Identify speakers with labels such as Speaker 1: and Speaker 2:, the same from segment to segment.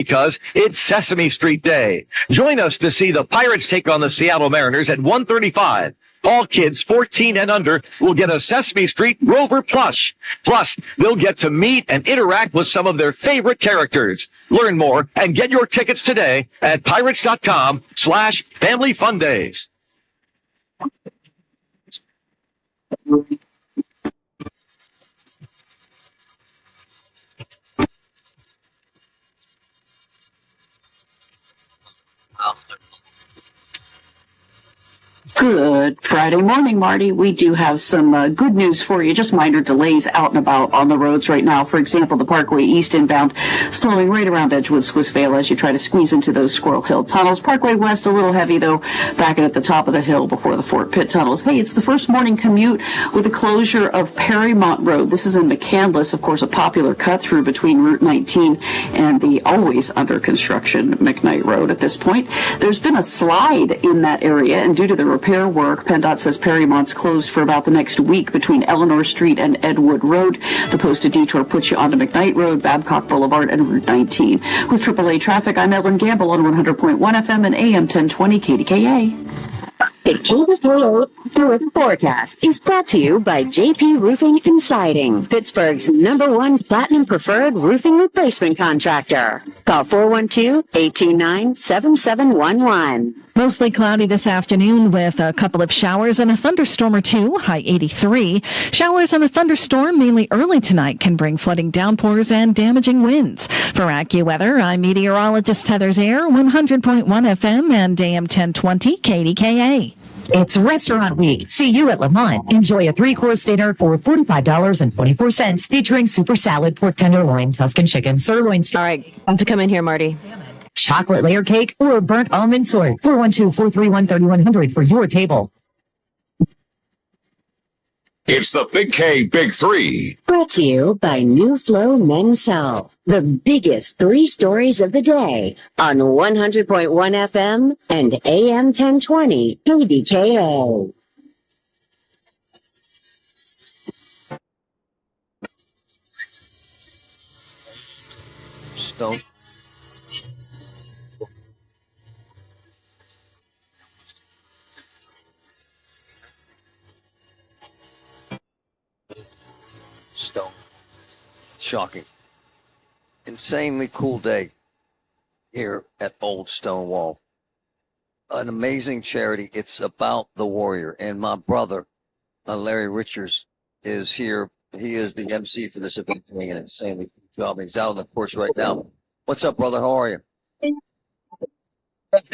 Speaker 1: because it's Sesame Street Day. Join us to see the Pirates take on the Seattle Mariners at 1:35. All kids 14 and under will get a Sesame Street Rover plush. Plus, they'll get to meet and interact with some of their favorite characters. Learn more and get your tickets today at pirates.com/Family Fun Days.
Speaker 2: Good Friday morning, Marty. We do have some good news for you. Just minor delays out and about on the roads right now. For example, the Parkway East inbound slowing right around Edgewood, Swissvale as you try to squeeze into those Squirrel Hill tunnels. Parkway West a little heavy, though, backing at the top of the hill before the Fort Pitt tunnels. Hey, it's the first morning commute with the closure of Perrymont Road. This is in McCandless, of course, a popular cut-through between Route 19 and the always under construction McKnight Road at this point. There's been a slide in that area, and due to the repair work, PennDOT says Perrymont's closed for about the next week between Eleanor Street and Edgewood Road. The posted detour puts you onto McKnight Road, Babcock Boulevard, and Route 19. With AAA traffic, I'm Ellen Gamble on 100.1 FM and AM 1020 KDKA.
Speaker 3: The KDKA Weather Forecast is brought to you by JP Roofing and Siding, Pittsburgh's #1 Platinum Preferred Roofing Replacement Contractor. Call 412-829-7711.
Speaker 4: Mostly cloudy this afternoon with a couple of showers and a thunderstorm or two, high 83. Showers and a thunderstorm mainly early tonight can bring flooding downpours and damaging winds. For AccuWeather, I'm meteorologist Heather Zaire, 100.1 FM and AM 1020 KDKA.
Speaker 5: It's Restaurant Week. See you at Lamont. Enjoy a 3-course dinner for $45.24, featuring super salad, pork tenderloin, Tuscan chicken, sirloin.
Speaker 6: All right, I have to come in here, Marty.
Speaker 5: Chocolate layer cake or burnt almond tort. 412-431-3100 for your table.
Speaker 7: It's the Big K Big Three.
Speaker 3: Brought to you by New Flow Men's Health. The biggest 3 stories of the day on 100.1 FM and AM 1020 KDKA.
Speaker 8: Stone. Stone. Shocking. Insanely cool day here at Olde Stonewall. An amazing charity. It's about the warrior. And my brother, Larry Richards, is here. He is the MC for this event, doing an insanely good job. He's out on the course right now. What's up, brother? How are you?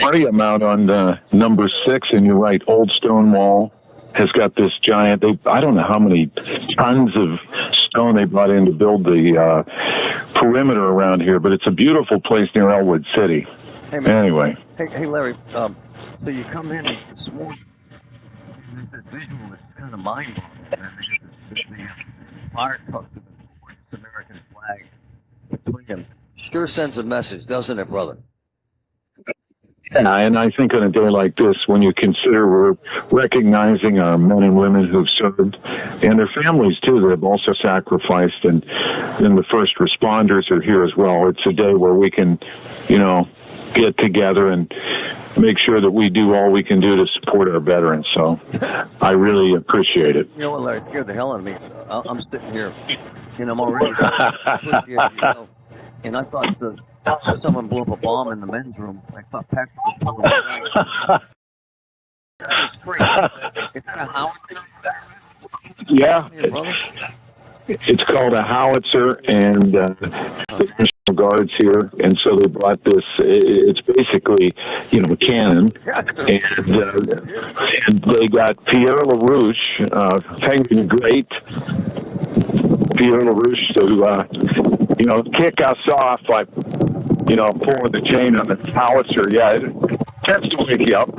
Speaker 9: Marty, I'm out on number 6, and you're right, Olde Stonewall has got this giant, I don't know how many tons of stone they brought in to build the perimeter around here, but it's a beautiful place near Elwood City.
Speaker 8: Hey, man.
Speaker 9: Anyway.
Speaker 8: Hey, Larry, so you come in this morning, and the visual is kind of mind-blowing. The fire truck to the American flag between them. Sure sends a message, doesn't it, brother?
Speaker 9: Yeah, and I think on a day like this, when you consider we're recognizing our men and women who've served and their families, too, that have also sacrificed, and then the first responders are here as well. It's a day where we can, get together and make sure that we do all we can do to support our veterans. So I really appreciate it.
Speaker 8: You know what, Larry? It scared the hell out of me. I'm sitting here, and I'm already... and I thought someone blew up a bomb in the men's room. I thought Patrick was pulling the It's crazy. It's kind of howitzer.
Speaker 9: Yeah. It's called a howitzer, and the National Guard's here, and so they brought this. It's basically, a cannon, and they got Pierre LaRouche, thanking great Pierre LaRouche to, kick us off by, pulling the chain on the howitzer. Yeah, it tends to wake you up.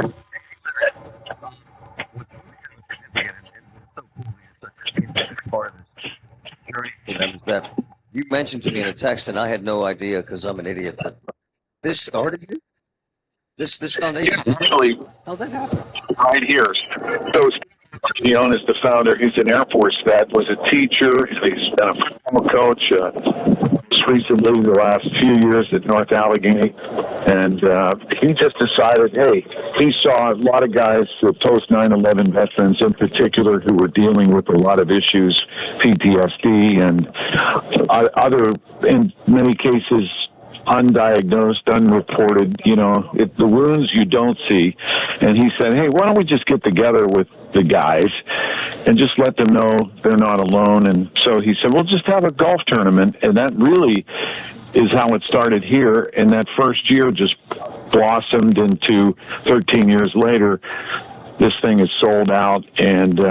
Speaker 8: Part of this journey that you mentioned to me in a text, and I had no idea because I'm an idiot. But this started here? This foundation?
Speaker 9: Actually,
Speaker 8: how'd that happen?
Speaker 9: Right here. So Leon is the founder. He's an Air Force vet, was a teacher. He's been a football coach, recently, the last few years at North Allegheny, and he just decided, hey, he saw a lot of guys, post 9/11 veterans in particular, who were dealing with a lot of issues, PTSD and other, in many cases, undiagnosed, unreported, the wounds you don't see. And he said, hey, why don't we just get together with the guys and just let them know they're not alone? And so he said, well, just have a golf tournament. And that really is how it started here. And that first year just blossomed into 13 years later. This thing is sold out, and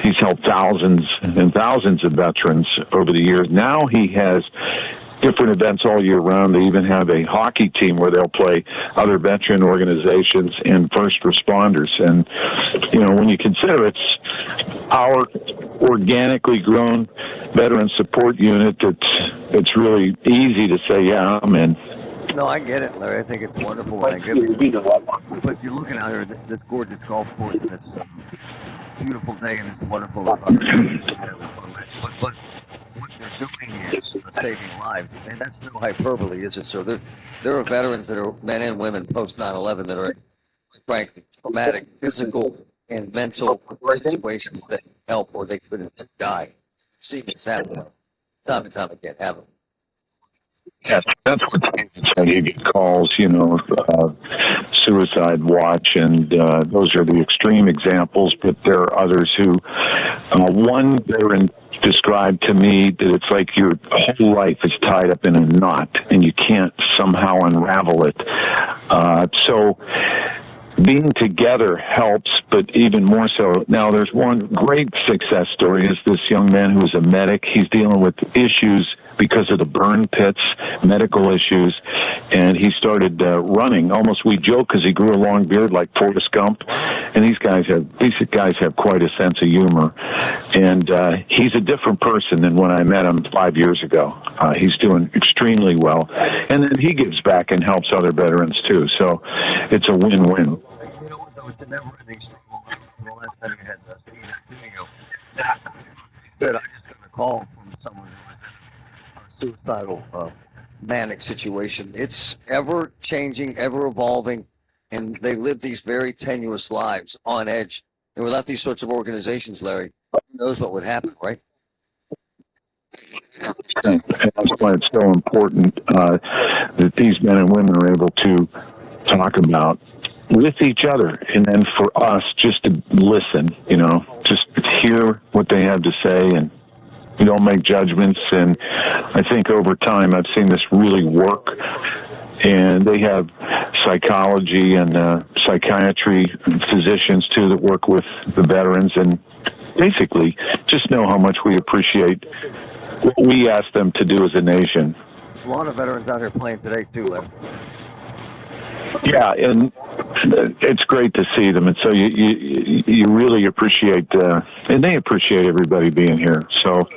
Speaker 9: he's helped thousands and thousands of veterans over the years. Now he has different events all year round. They even have a hockey team where they'll play other veteran organizations and first responders. And, when you consider it's our organically grown veteran support unit, it's really easy to say, yeah, I'm in.
Speaker 8: No, I get it, Larry. I think it's wonderful. But you're looking out here at this gorgeous golf course, and it's a beautiful day, and it's wonderful. But what they're doing is saving lives, and that's no hyperbole, is it? So there are veterans that are men and women post 9/11 that are, frankly, traumatic, physical, and mental situations that help, or they could have died. See, it's happening time and time again. Haven't.
Speaker 9: Yeah, that's what you get calls, suicide watch, and those are the extreme examples, but there are others who, one veteran described to me that it's like your whole life is tied up in a knot and you can't somehow unravel it. So being together helps, but even more so. Now, there's one great success story is this young man who is a medic. He's dealing with issues because of the burn pits, medical issues, and he started running. Almost, we joke because he grew a long beard like Forrest Gump, and these guys have quite a sense of humor. And he's a different person than when I met him 5 years ago. He's doing extremely well, and then he gives back and helps other veterans too. So it's a win-win.
Speaker 8: You know what, though? It's a never-ending struggle. The last time you had the I just got a call from someone who was in a suicidal, manic situation. It's ever-changing, ever-evolving, and they live these very tenuous lives on edge. And without these sorts of organizations, Larry, who knows what would happen, right?
Speaker 9: That's why it's so important that these men and women are able to talk about with each other, and then for us just to listen, just hear what they have to say, and we don't make judgments. And I think over time I've seen this really work, and they have psychology and psychiatry physicians too that work with the veterans, and basically just know how much we appreciate what we ask them to do as a nation.
Speaker 8: A lot of veterans out here playing today too, Larry.
Speaker 9: Yeah, and it's great to see them, and so you really appreciate, and they appreciate everybody being here. So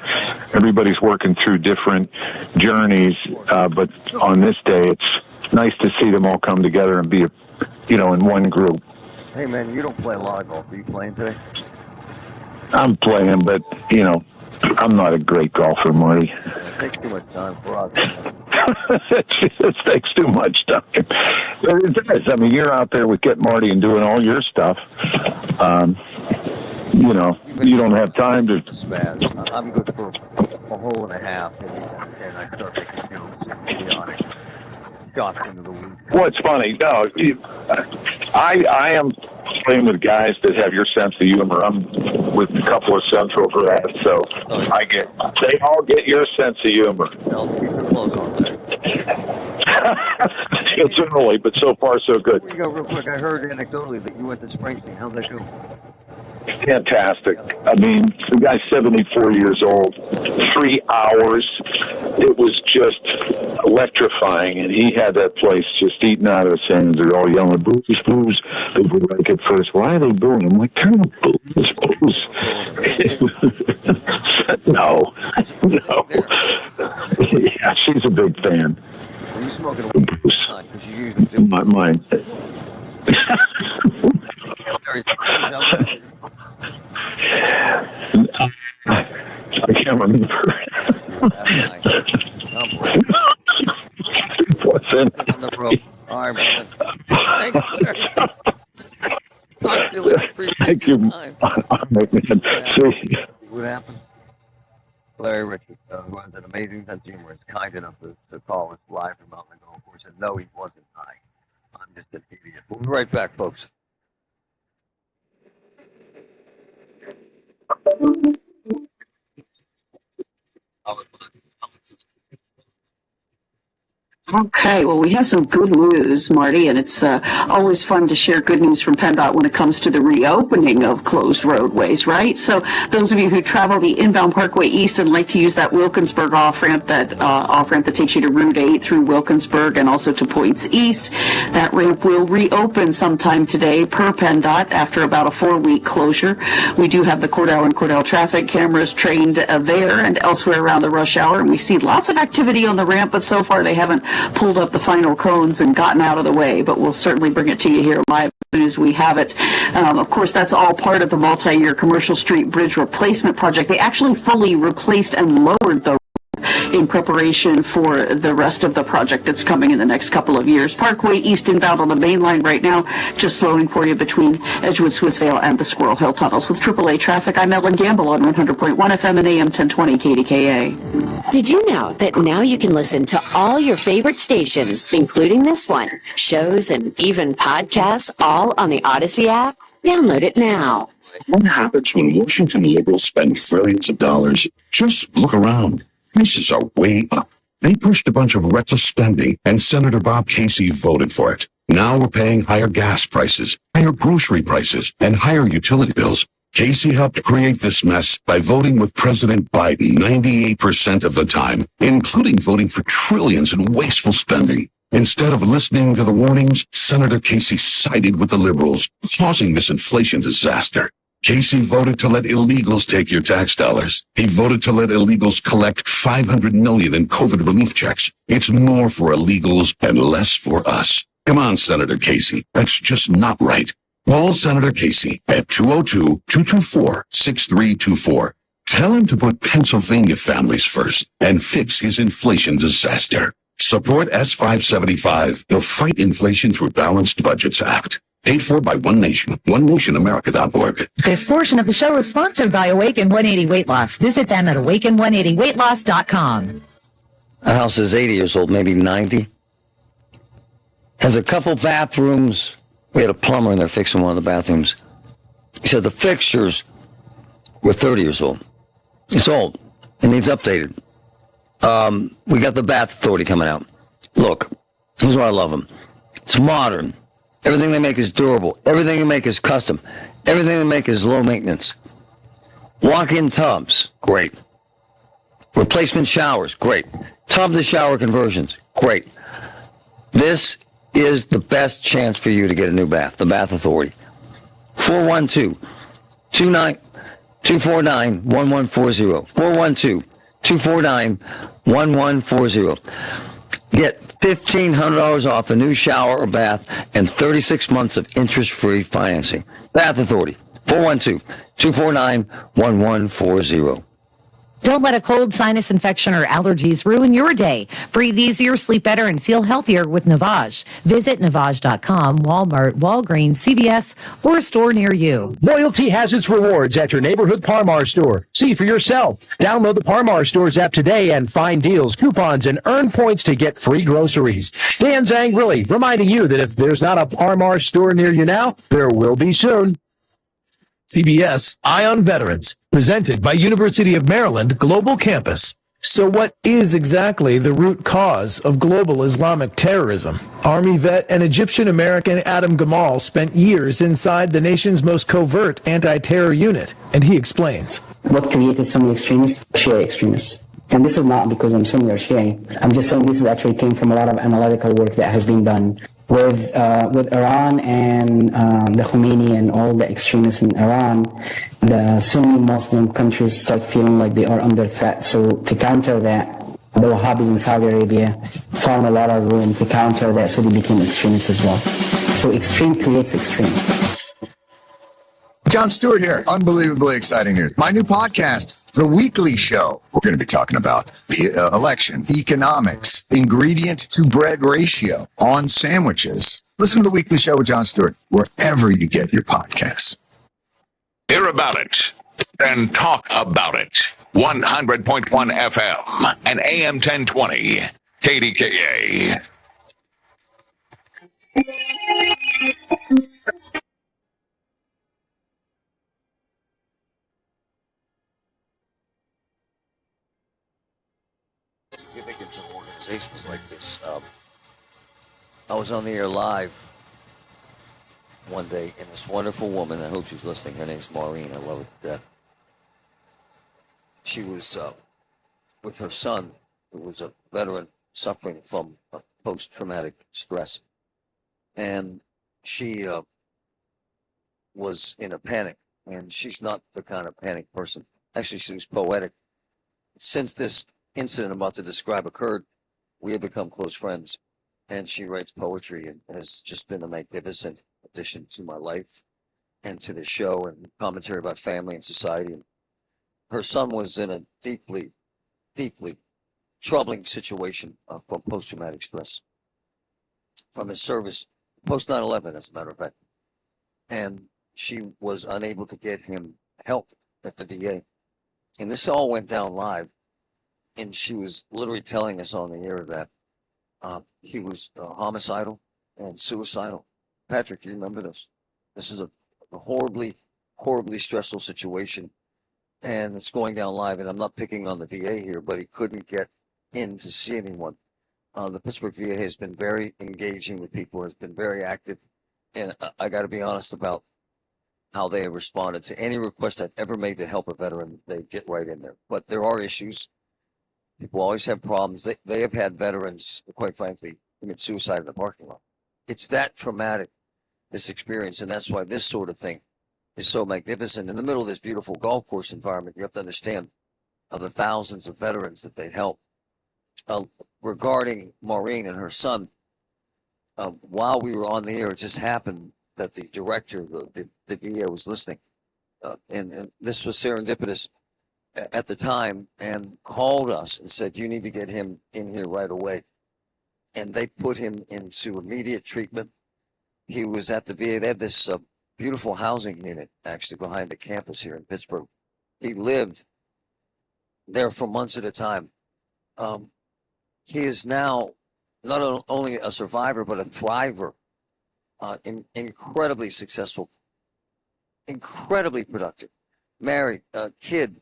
Speaker 9: everybody's working through different journeys, but on this day, it's nice to see them all come together and be, in one group.
Speaker 8: Hey man, you don't play a lot of golf. Are you playing today?
Speaker 9: I'm playing, but I'm not a great golfer, Marty.
Speaker 8: It takes too much time for us.
Speaker 9: It takes too much time. It does. I mean, you're out there with Get Marty and doing all your stuff. You don't have time to.
Speaker 8: I'm good for a hole and a half, and I start making idiotic shots into the weeds.
Speaker 9: Well, it's funny. No, I am playing with guys that have your sense of humor. I'm with a couple of Central grads, so they all get your sense of humor.
Speaker 8: I'll keep it close on that.
Speaker 9: It's early, but so far so good.
Speaker 8: Before you go real quick, I heard anecdotally that you went to Springsteen. How'd that go?
Speaker 9: Fantastic. I mean, the guy's 74 years old. 3 hours. It was just electrifying, and he had that place just eating out of his hands. They're all yelling, "Booze, booze." They were like at first, "Why are they booing?" I'm like, "Turn the booze, booze." No. Yeah, she's a big fan.
Speaker 8: Are you smoking a weed? Because you usually do.
Speaker 9: Mine. I can't remember.
Speaker 8: On the road. All right, brother. Talk to you later.
Speaker 9: Thank you. See.
Speaker 8: What happened? Larry Richard, who has an amazing sense of humor, is kind enough to call us live from out on the golf course. And no, he wasn't high. I'm just an idiot. We'll be right back, folks.
Speaker 2: Okay, well, we have some good news, Marty, and it's always fun to share good news from PennDOT when it comes to the reopening of closed roadways, right? So those of you who travel the inbound Parkway East and like to use that Wilkinsburg off-ramp that takes you to Route 8 through Wilkinsburg and also to Points East, that ramp will reopen sometime today per PennDOT after about a 4-week closure. We do have the Cordell and Cordell traffic cameras trained there and elsewhere around the rush hour, and we see lots of activity on the ramp, but so far they haven't pulled up the final cones and gotten out of the way, but we'll certainly bring it to you here live as soon as we have it. Of course, that's all part of the multi-year Commercial Street Bridge replacement project. They actually fully replaced and lowered the in preparation for the rest of the project that's coming in the next couple of years. Parkway East inbound on the main line right now, just slowing for you between Edgewood, Swissvale, and the Squirrel Hill tunnels. With AAA traffic, I'm Ellen Gamble on 100.1 FM and AM 1020 KDKA.
Speaker 3: Did you know that now you can listen to all your favorite stations, including this one, shows, and even podcasts, all on the Odyssey app? Download it now.
Speaker 7: What happens when Washington liberals spend trillions of dollars? Just look around. Prices are way up. They pushed a bunch of reckless spending, and Senator Bob Casey voted for it. Now we're paying higher gas prices, higher grocery prices, and higher utility bills. Casey helped create this mess by voting with President Biden 98% of the time, including voting for trillions in wasteful spending. Instead of listening to the warnings, Senator Casey sided with the liberals, causing this inflation disaster. Casey voted to let illegals take your tax dollars. He voted to let illegals collect $500 million in COVID relief checks. It's more for illegals and less for us. Come on, Senator Casey. That's just not right. Call Senator Casey at 202-224-6324. Tell him to put Pennsylvania families first and fix his inflation disaster. Support S575, the Fight Inflation Through Balanced Budgets Act. Paid for by One Nation, OneNationAmerica.org.
Speaker 5: This portion of the show is sponsored by Awaken 180 Weight Loss. Visit them at awaken180weightloss.com.
Speaker 8: The house is 80 years old, maybe 90. Has a couple bathrooms. We had a plumber in there fixing one of the bathrooms. He said the fixtures were 30 years old. It's old. It needs updated. We got the Bath Authority coming out. Look, here's why I love them. It's modern. Everything they make is durable. Everything they make is custom. Everything they make is low maintenance. Walk-in tubs, great. Replacement showers, great. Tub to shower conversions, great. This is the best chance for you to get a new bath, the Bath Authority. 412-249-1140. 412-249-1140. Get $1,500 off a new shower or bath and 36 months of interest-free financing. Bath Authority, 412-249-1140.
Speaker 5: Don't let a cold, sinus infection, or allergies ruin your day. Breathe easier, sleep better, and feel healthier with Navage. Visit Navage.com, Walmart, Walgreens, CVS, or a store near you.
Speaker 10: Loyalty has its rewards at your neighborhood Parmar store. See for yourself. Download the Parmar Stores app today and find deals, coupons, and earn points to get free groceries. Dan Zangrilli reminding you that if there's not a Parmar store near you now, there will be soon.
Speaker 11: CBS Eye on Veterans, presented by University of Maryland Global Campus. So what is exactly the root cause of global Islamic terrorism? Army vet and Egyptian-American Adam Gamal spent years inside the nation's most covert anti-terror unit, and he explains.
Speaker 12: What created so many extremists? Shia extremists. And this is not because I'm Sunni or Shia. I'm just saying this actually came from a lot of analytical work that has been done with Iran and the Khomeini and all the extremists in Iran. The Sunni Muslim countries start feeling like they are under threat. So to counter that, the Wahhabis in Saudi Arabia found a lot of room to counter that, so they became extremists as well. So extreme creates extreme.
Speaker 13: John Stewart here. Unbelievably exciting news. My new podcast, The weekly show, we're going to be talking about the election, economics, ingredient to bread ratio on sandwiches. Listen to the weekly show with Jon Stewart wherever you get your podcasts.
Speaker 7: Hear about it and talk about it. 100.1 FM and AM 1020 KDKA.
Speaker 8: Significance of organizations like this. I was on the air live one day, and this wonderful woman, I hope she's listening, her name's Maureen, I love her to death. She was with her son, who was a veteran suffering from post-traumatic stress. And she was in a panic, and she's not the kind of panic person. Actually, she's poetic. Since this incident I'm about to describe occurred, we have become close friends, and she writes poetry and has just been a magnificent addition to my life and to the show and commentary about family and society. And her son was in a deeply, deeply troubling situation from post-traumatic stress from his service, post 9/11, as a matter of fact. And she was unable to get him help at the VA. And this all went down live. And she was literally telling us on the air that he was homicidal and suicidal. Patrick, you remember this? This is a horribly, horribly stressful situation. And it's going down live. And I'm not picking on the VA here, but he couldn't get in to see anyone. The Pittsburgh VA has been very engaging with people, has been very active. And I got to be honest about how they have responded to any request I've ever made to help a veteran. They get right in there. But there are issues. People always have problems. They have had veterans, quite frankly, commit suicide in the parking lot. It's that traumatic, this experience, and that's why this sort of thing is so magnificent. In the middle of this beautiful golf course environment, you have to understand the thousands of veterans that they help. Regarding Maureen and her son, while we were on the air, it just happened that the director of the VA was listening, and this was serendipitous at the time, and called us and said, you need to get him in here right away. And they put him into immediate treatment. He was at the VA. They have this beautiful housing unit actually behind the campus here in Pittsburgh. He lived there for months at a time. He is now not only a survivor, but a thriver, incredibly successful, incredibly productive, married, kid,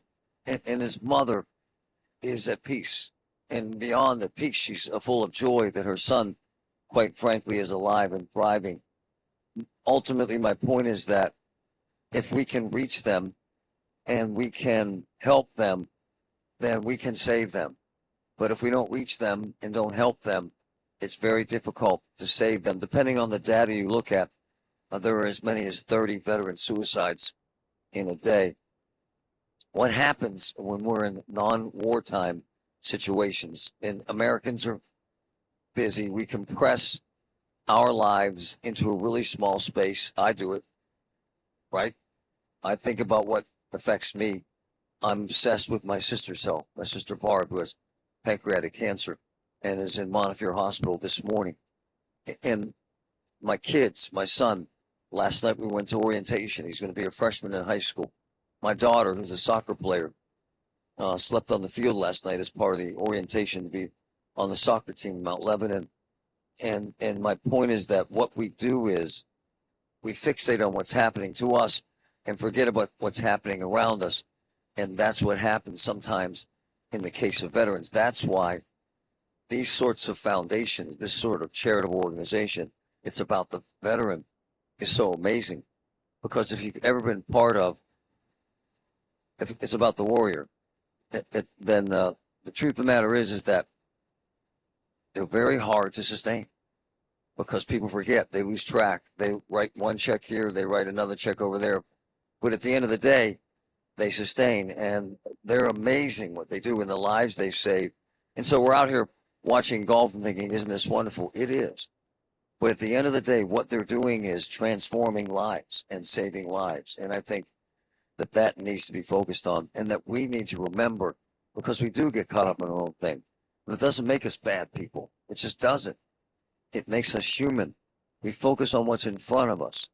Speaker 8: and his mother is at peace. And beyond the peace, she's full of joy that her son, quite frankly, is alive and thriving. Ultimately, my point is that if we can reach them and we can help them, then we can save them. But if we don't reach them and don't help them, it's very difficult to save them. Depending on the data you look at, there are as many as 30 veteran suicides in a day. What happens when we're in non-wartime situations? And Americans are busy. We compress our lives into a really small space. I do it, right? I think about what affects me. I'm obsessed with my sister's health. My sister Barb, who has pancreatic cancer and is in Montefiore Hospital this morning. And my kids, my son, last night we went to orientation. He's going to be a freshman in high school. My daughter, who's a soccer player, slept on the field last night as part of the orientation to be on the soccer team in Mount Lebanon. And my point is that what we do is we fixate on what's happening to us and forget about what's happening around us. And that's what happens sometimes in the case of veterans. That's why these sorts of foundations, this sort of charitable organization, it's about the veteran, is so amazing. Because if you've ever been part of, if it's about the warrior, then the truth of the matter is that they're very hard to sustain because people forget, they lose track. They write one check here, they write another check over there. But at the end of the day, they sustain, and they're amazing what they do in the lives they save. And so we're out here watching golf and thinking, isn't this wonderful? It is. But at the end of the day, what they're doing is transforming lives and saving lives. And I think that needs to be focused on, and that we need to remember, because we do get caught up in our own thing. But it doesn't make us bad people. It just doesn't. It makes us human. We focus on what's in front of us.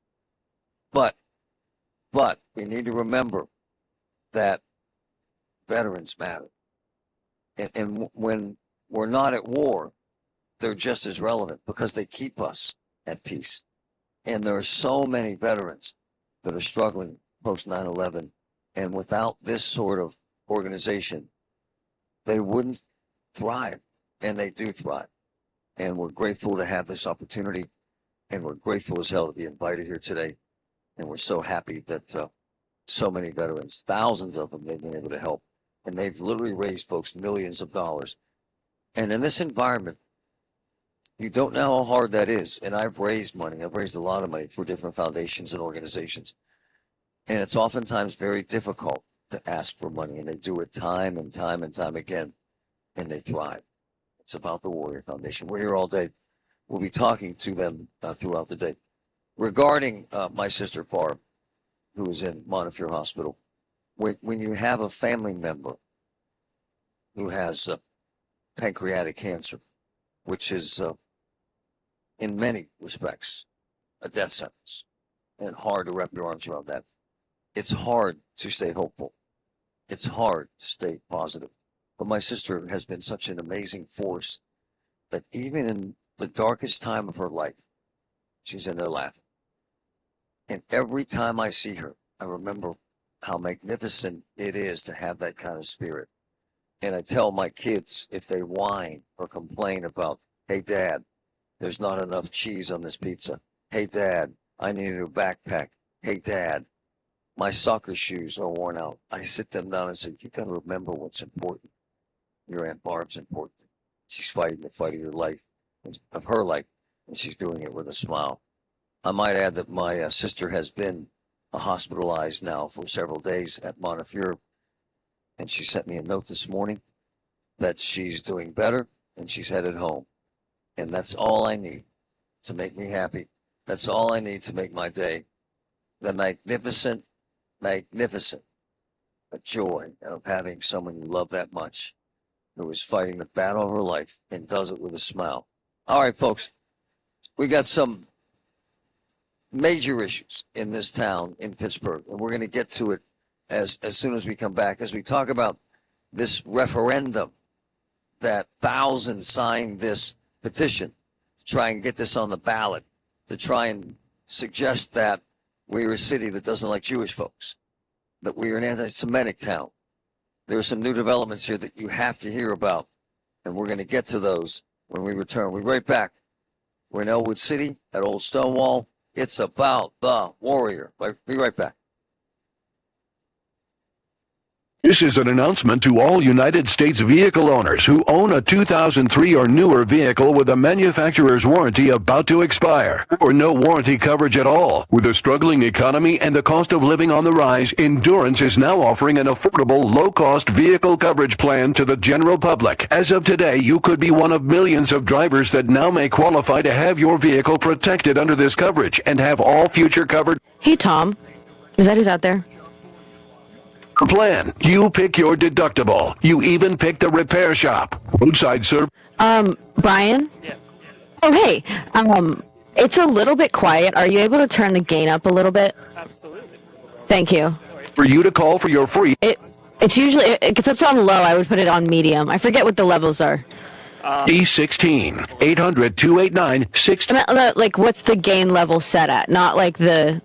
Speaker 8: But we need to remember that veterans matter. And when we're not at war, they're just as relevant because they keep us at peace. And there are so many veterans that are struggling post 9/11. And without this sort of organization, they wouldn't thrive. And they do thrive. And we're grateful to have this opportunity. And we're grateful as hell to be invited here today. And we're so happy that so many veterans, thousands of them, they've been able to help. And they've literally raised folks millions of dollars. And in this environment, you don't know how hard that is. And I've raised money. I've raised a lot of money for different foundations and organizations. And it's oftentimes very difficult to ask for money. And they do it time and time and time again. And they thrive. It's about the Warrior Foundation. We're here all day. We'll be talking to them throughout the day. Regarding my sister Barb, who is in Montefiore Hospital, when you have a family member who has pancreatic cancer, which is in many respects a death sentence, and hard to wrap your arms around that, it's hard to stay hopeful. It's hard to stay positive. But my sister has been such an amazing force that even in the darkest time of her life, she's in there laughing. And every time I see her, I remember how magnificent it is to have that kind of spirit. And I tell my kids, if they whine or complain about, hey, Dad, there's not enough cheese on this pizza. Hey, Dad, I need a new backpack. Hey, Dad, my soccer shoes are worn out. I sit them down and say, you got to remember what's important. Your Aunt Barb's important. She's fighting the fight of your life, of her life, and she's doing it with a smile. I might add that my sister has been hospitalized now for several days at Montefiore, and she sent me a note this morning that she's doing better and she's headed home. And that's all I need to make me happy. That's all I need to make my day. The magnificent joy of having someone you love that much, who is fighting the battle of her life and does it with a smile. All right, folks, we got some major issues in this town in Pittsburgh, and we're going to get to it as soon as we come back, as we talk about this referendum that thousands signed this petition to try and get this on the ballot, to try and suggest that we're a city that doesn't like Jewish folks, that we're an anti-Semitic town. There are some new developments here that you have to hear about, and we're going to get to those when we return. We'll be right back. We're in Elwood City at Olde Stonewall. It's about the Warrior. Be right back.
Speaker 7: This is an announcement to all United States vehicle owners who own a 2003 or newer vehicle with a manufacturer's warranty about to expire, or no warranty coverage at all. With a struggling economy and the cost of living on the rise, Endurance is now offering an affordable, low-cost vehicle coverage plan to the general public. As of today, you could be one of millions of drivers that now may qualify to have your vehicle protected under this coverage and have all future covered.
Speaker 6: Hey, Tom. Is that who's out there?
Speaker 7: Plan. You pick your deductible. You even pick the repair shop. Roadside service.
Speaker 6: Brian? Yeah. Oh, hey. It's a little bit quiet. Are you able to turn the gain up a little bit?
Speaker 14: Absolutely.
Speaker 6: Thank you.
Speaker 7: For you to call for your free.
Speaker 6: It's usually, if it's on low, I would put it on medium. I forget what the levels are.
Speaker 7: D16 800-289-60.
Speaker 6: Like, what's the gain level set at? Not like the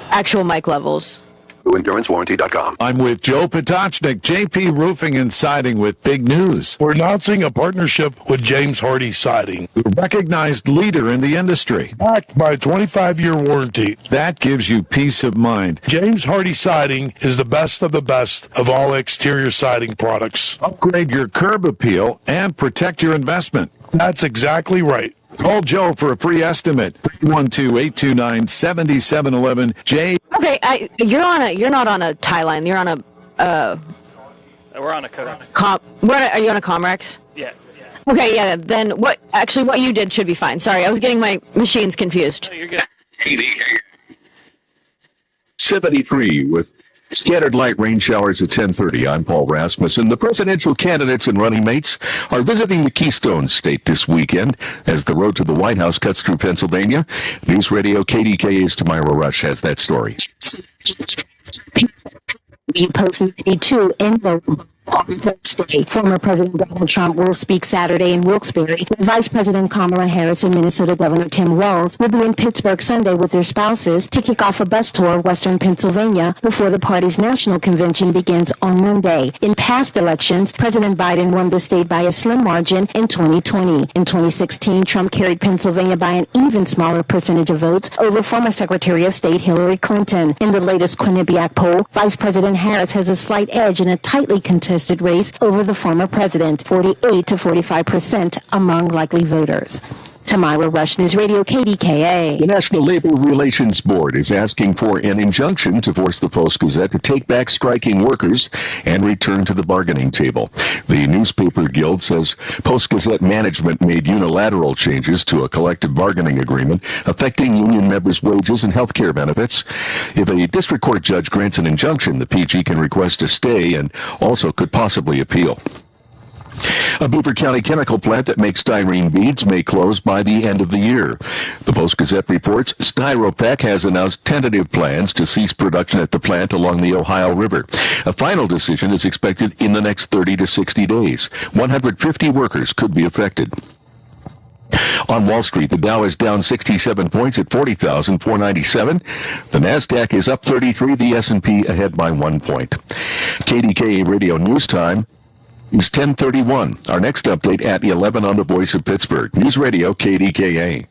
Speaker 6: actual mic levels.
Speaker 7: EnduranceWarranty.com.
Speaker 15: I'm with Joe Potocnik, JP Roofing and Siding, with big news.
Speaker 16: We're announcing a partnership with James Hardy Siding,
Speaker 15: the recognized leader in the industry,
Speaker 16: backed by a 25-year warranty.
Speaker 15: That gives you peace of mind.
Speaker 16: James Hardy Siding is the best of all exterior siding products.
Speaker 15: Upgrade your curb appeal and protect your investment.
Speaker 16: That's exactly right.
Speaker 15: Call Joe for a free estimate. 312-829-7711. Jay.
Speaker 6: Okay, you're not on a tie line. You're on a
Speaker 14: we're on a codex.
Speaker 6: Are you on a Comrex?
Speaker 14: Yeah.
Speaker 6: Okay, yeah. Then what you did should be fine. Sorry, I was getting my machines confused.
Speaker 14: No, you're good.
Speaker 7: 73 with scattered light rain showers at 10:30. I'm Paul Rasmussen. The presidential candidates and running mates are visiting the Keystone State this weekend as the road to the White House cuts through Pennsylvania. News Radio KDKA's Tamira Rush has that story.
Speaker 17: Post 92 in the on Thursday. Former President Donald Trump will speak Saturday in Wilkes-Barre. Vice President Kamala Harris and Minnesota Governor Tim Walz will be in Pittsburgh Sunday with their spouses to kick off a bus tour of Western Pennsylvania before the party's national convention begins on Monday. In past elections, President Biden won the state by a slim margin in 2020. In 2016, Trump carried Pennsylvania by an even smaller percentage of votes over former Secretary of State Hillary Clinton. In the latest Quinnipiac poll, Vice President Harris has a slight edge in a tightly contested race over the former president, 48 to 45% among likely voters. Tamira Rush, News Radio KDKA.
Speaker 7: The National Labor Relations Board is asking for an injunction to force the Post-Gazette to take back striking workers and return to the bargaining table. The newspaper guild says Post-Gazette management made unilateral changes to a collective bargaining agreement affecting union members' wages and health care benefits. If a district court judge grants an injunction, the PG can request a stay and also could possibly appeal. A Beaver County chemical plant that makes styrene beads may close by the end of the year. The Post-Gazette reports Styropec has announced tentative plans to cease production at the plant along the Ohio River. A final decision is expected in the next 30 to 60 days. 150 workers could be affected. On Wall Street, the Dow is down 67 points at 40,497. The Nasdaq is up 33, the S&P ahead by 1 point. KDKA Radio News Time is 10:31. Our next update at 11 on the Voice of Pittsburgh. News Radio KDKA.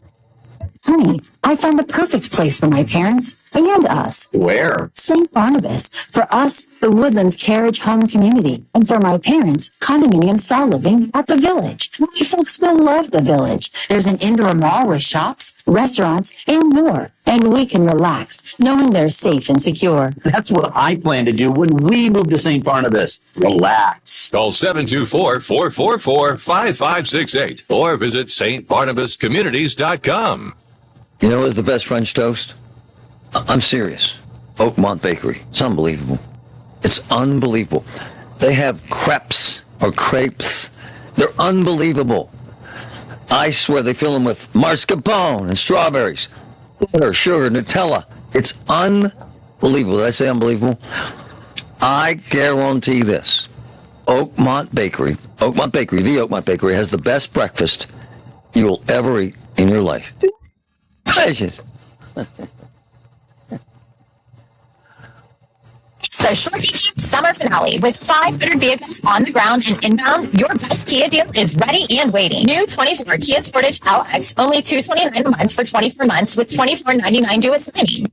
Speaker 17: Honey, I found the perfect place for my parents and us.
Speaker 7: Where?
Speaker 17: St. Barnabas. For us, the Woodlands Carriage Home Community. And for my parents, condominium-style living at the Village. My folks will love the Village. There's an indoor mall with shops, restaurants, and more. And we can relax, knowing they're safe and secure.
Speaker 18: That's what I plan to do when we move to St. Barnabas. Relax.
Speaker 19: Call 724-444-5568 or visit stbarnabascommunities.com.
Speaker 8: You know what's the best French toast? I'm serious. Oakmont Bakery. It's unbelievable. It's unbelievable. They have crepes or crepes. They're unbelievable. I swear they fill them with mascarpone and strawberries. Butter, sugar, Nutella. It's unbelievable. Did I say unbelievable? I guarantee this. Oakmont Bakery, the Oakmont Bakery has the best breakfast you will ever eat in your life. Delicious.
Speaker 20: It's the Shorty Keep Summer Finale with 500 vehicles on the ground and inbound. Your best Kia deal is ready and waiting. New 24 Kia Sportage LX, only $229 a month for 24 months with $24.99 due at signing.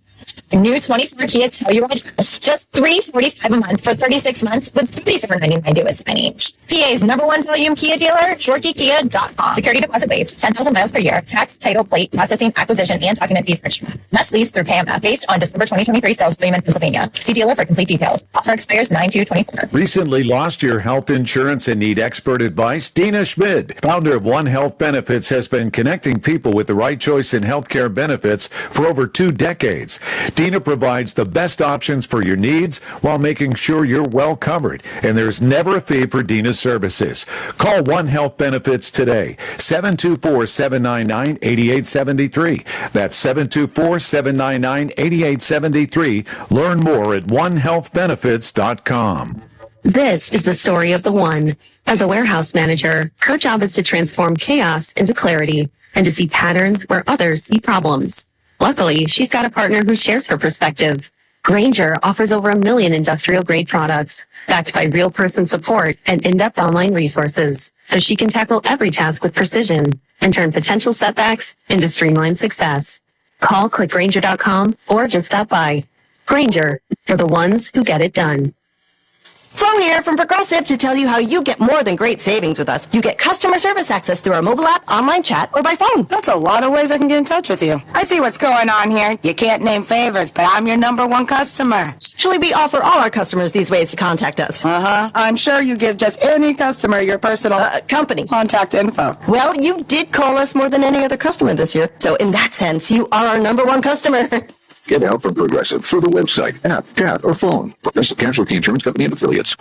Speaker 20: New 24 Kia Telluride S, just $345 a month for 36 months with $34.99 due at signing. PA's #1 volume Kia dealer, ShortyKia.com. Security deposit waived, 10,000 miles per year. Tax, title, plate, processing, acquisition, and document fees extra. Must lease through KMF based on December 2023 sales volume in Pennsylvania. See dealer for complete details. Offer expires 9/2/24.
Speaker 15: Recently lost your health insurance and need expert advice? Dina Schmid, founder of One Health Benefits, has been connecting people with the right choice in healthcare benefits for over 2 decades. Dina provides the best options for your needs while making sure you're well covered, and there's never a fee for Dina's services. Call One Health Benefits today, 724-799-8873. That's 724-799-8873. Learn more at onehealthbenefits.com.
Speaker 21: This is the story of the one. As a warehouse manager, her job is to transform chaos into clarity and to see patterns where others see problems. Luckily, she's got a partner who shares her perspective. Grainger offers over 1 million industrial-grade products, backed by real person support and in-depth online resources, so she can tackle every task with precision and turn potential setbacks into streamlined success. Call clickgrainger.com or just stop by. Grainger, for the ones who get it done.
Speaker 22: Flo here from Progressive to tell you how you get more than great savings with us. You get customer service access through our mobile app, online chat, or by phone. That's a lot of ways I can get in touch with you.
Speaker 23: I see what's going on here. You can't name favors, but I'm your #1 customer.
Speaker 22: Actually, we offer all our customers these ways to contact us.
Speaker 23: I'm sure you give just any customer your personal
Speaker 22: company
Speaker 23: contact info.
Speaker 22: Well, you did call us more than any other customer this year. So in that sense, you are our #1 customer.
Speaker 7: Get help from Progressive through the website, app, chat, or phone. Progressive Casualty Insurance Company and Affiliates.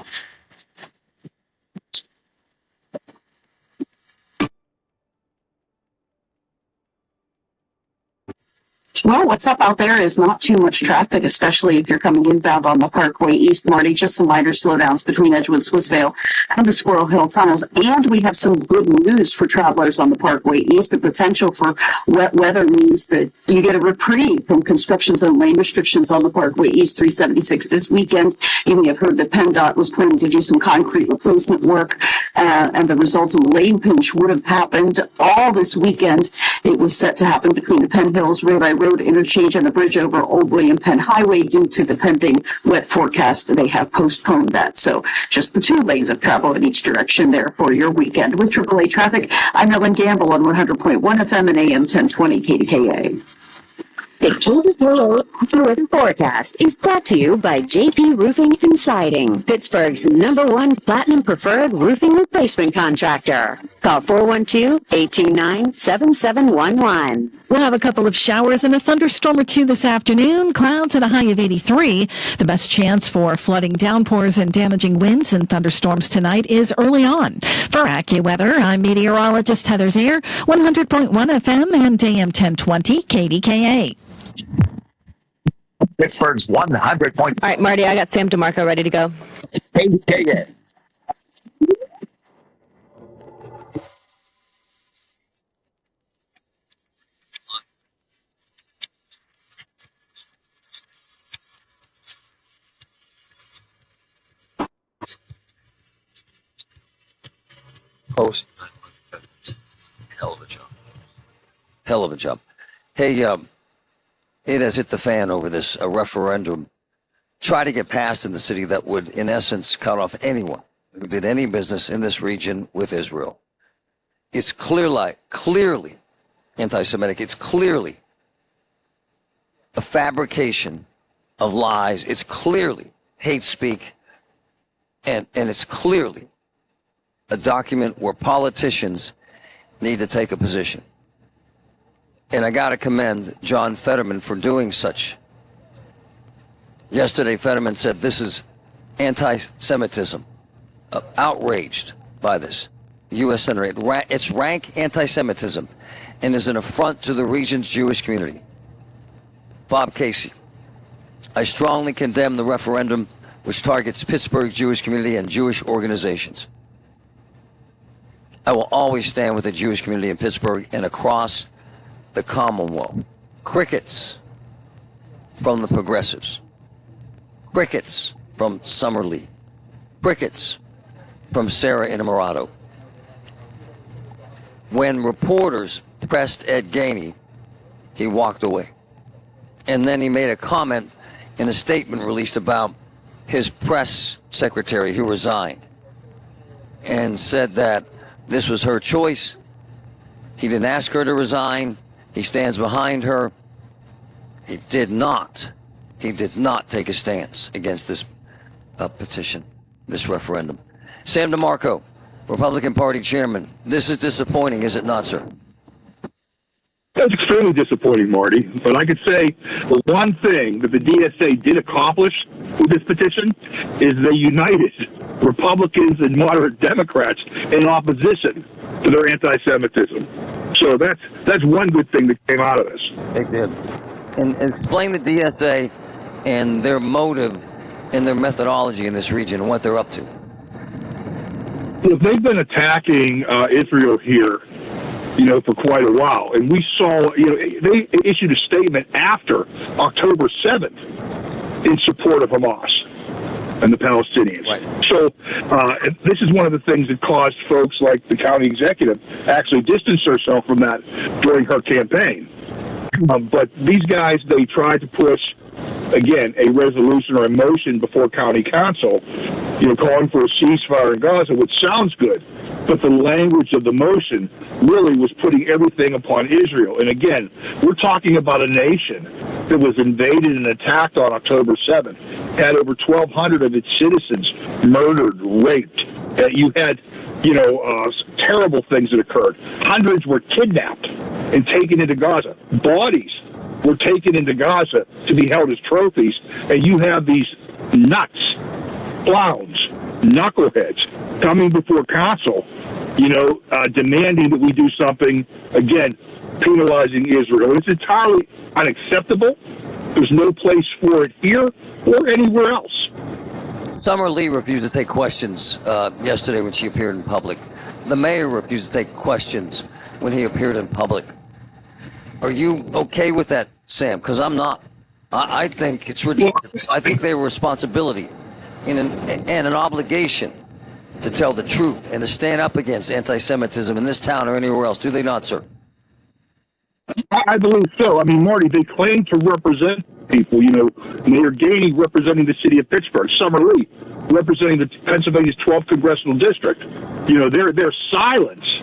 Speaker 2: Well, what's up out there is not too much traffic, especially if you're coming inbound on the Parkway East, Marty. Just some minor slowdowns between Edgewood, Swissvale, and the Squirrel Hill tunnels. And we have some good news for travelers on the Parkway East. The potential for wet weather means that you get a reprieve from construction zone lane restrictions on the Parkway East 376 this weekend. You may have heard that PennDOT was planning to do some concrete replacement work, and the resulting lane pinch would have happened all this weekend. It was set to happen between the Penn Hills Rodi Road interchange and the bridge over Old William Penn Highway. Due to the pending wet forecast, they have postponed that. So just the 2 lanes of travel in each direction there for your weekend. With AAA traffic, I'm Ellen Gamble on 100.1 FM and AM 1020 KDKA.
Speaker 3: The KDKA weather forecast is brought to you by JP Roofing and Siding, Pittsburgh's #1 platinum preferred roofing replacement contractor. Call 412-829-7711.
Speaker 5: We'll have a couple of showers and a thunderstorm or two this afternoon. Clouds at a high of 83. The best chance for flooding, downpours, and damaging winds and thunderstorms tonight is early on. For AccuWeather, I'm meteorologist Heather Zaire, 100.1 FM and AM 1020 KDKA.
Speaker 18: Pittsburgh's 100 point.
Speaker 6: All right, Marty, I got Sam DeMarco ready to go.
Speaker 18: KDKA.
Speaker 8: Post. Hell of a job. Hell of a job. Hey, it has hit the fan over this referendum. Try to get passed in the city that would, in essence, cut off anyone who did any business in this region with Israel. It's clearly anti-Semitic. It's clearly a fabrication of lies. It's clearly hate speak. And it's clearly a document where politicians need to take a position. And I got to commend John Fetterman for doing such. Yesterday, Fetterman said this is anti-Semitism. Outraged by this. U.S. Senator. It's rank anti-Semitism and is an affront to the region's Jewish community. Bob Casey. I strongly condemn the referendum which targets Pittsburgh's Jewish community and Jewish organizations. I will always stand with the Jewish community in Pittsburgh and across the Commonwealth. Crickets from the progressives. Crickets from Summer Lee. Crickets from Sarah Innamorato. When reporters pressed Ed Gainey, he walked away. And then he made a comment in a statement released about his press secretary who resigned and said that this was her choice. He didn't ask her to resign. He stands behind her. He did not take a stance against this petition, this referendum. Sam DeMarco, Republican Party chairman. This is disappointing, is it not, sir?
Speaker 1: That's extremely disappointing, Marty. But I could say the one thing that the DSA did accomplish with this petition is they united Republicans and moderate Democrats in opposition to their anti-Semitism. So that's one good thing that came out of this.
Speaker 8: They did. And explain the DSA and their motive and their methodology in this region and what they're up to.
Speaker 1: Look, they've been attacking Israel here, for quite a while. And we saw, they issued a statement after October 7th in support of Hamas and the Palestinians. Right. So this is one of the things that caused folks like the county executive actually distance herself from that during her campaign. But these guys, they tried to push, again, a resolution or a motion before county council, calling for a ceasefire in Gaza, which sounds good. But the language of the motion really was putting everything upon Israel. And again, we're talking about a nation that was invaded and attacked on October 7th, had over 1,200 of its citizens murdered, raped. You had, terrible things that occurred. Hundreds were kidnapped and taken into Gaza. Bodies were taken into Gaza to be held as trophies, and you have these nuts, clowns, knuckleheads coming before council, demanding that we do something, again, penalizing Israel. It's entirely unacceptable. There's no place for it here or anywhere else.
Speaker 8: Summer Lee refused to take questions yesterday when she appeared in public. The mayor refused to take questions when he appeared in public. Are you okay with that, Sam? Because I'm not. I think it's ridiculous. I think they have a responsibility and an obligation to tell the truth and to stand up against anti-Semitism in this town or anywhere else. Do they not, sir?
Speaker 1: I believe so. I mean, Marty, they claim to represent people. Mayor Gainey representing the city of Pittsburgh, Summer Lee representing the Pennsylvania's 12th congressional district. Their silence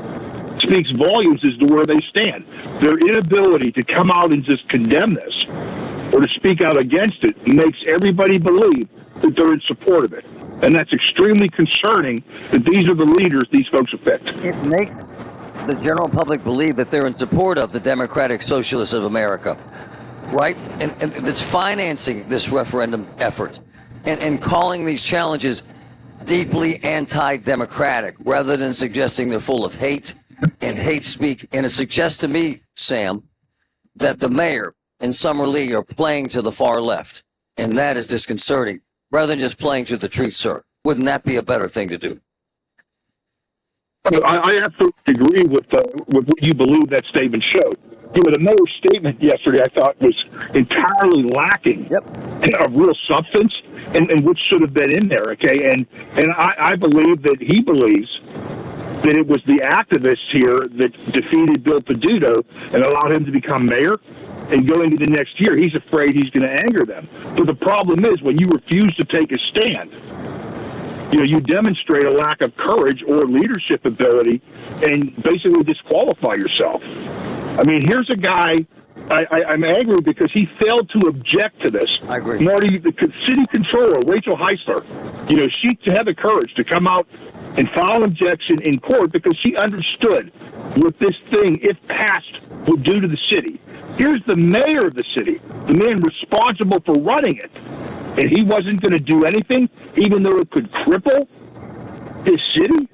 Speaker 1: speaks volumes as to where they stand. Their inability to come out and just condemn this or to speak out against it makes everybody believe that they're in support of it. And that's extremely concerning that these are the leaders these folks have picked.
Speaker 8: It makes the general public believe that they're in support of the Democratic Socialists of America, right? And it's financing this referendum effort and calling these challenges deeply anti-democratic rather than suggesting they're full of hate and hate speak. And it suggests to me, Sam, that the mayor and Summer Lee are playing to the far left. And that is disconcerting rather than just playing to the truth, sir. Wouldn't that be a better thing to do?
Speaker 1: I absolutely agree with what you believe that statement showed. The mayor's statement yesterday, I thought, was entirely lacking of real substance and what should have been in there. Okay, and I believe that he believes that it was the activists here that defeated Bill Peduto and allowed him to become mayor. And going into the next year, he's afraid he's going to anger them. But the problem is, when you refuse to take a stand, you demonstrate a lack of courage or leadership ability and basically disqualify yourself. I mean, here's a guy, I'm angry because he failed to object to this.
Speaker 8: I agree.
Speaker 1: Marty, the city controller, Rachel Heisler, she had the courage to come out and file an objection in court because she understood what this thing, if passed, would do to the city. Here's the mayor of the city, the man responsible for running it. And he wasn't going to do anything, even though it could cripple his city,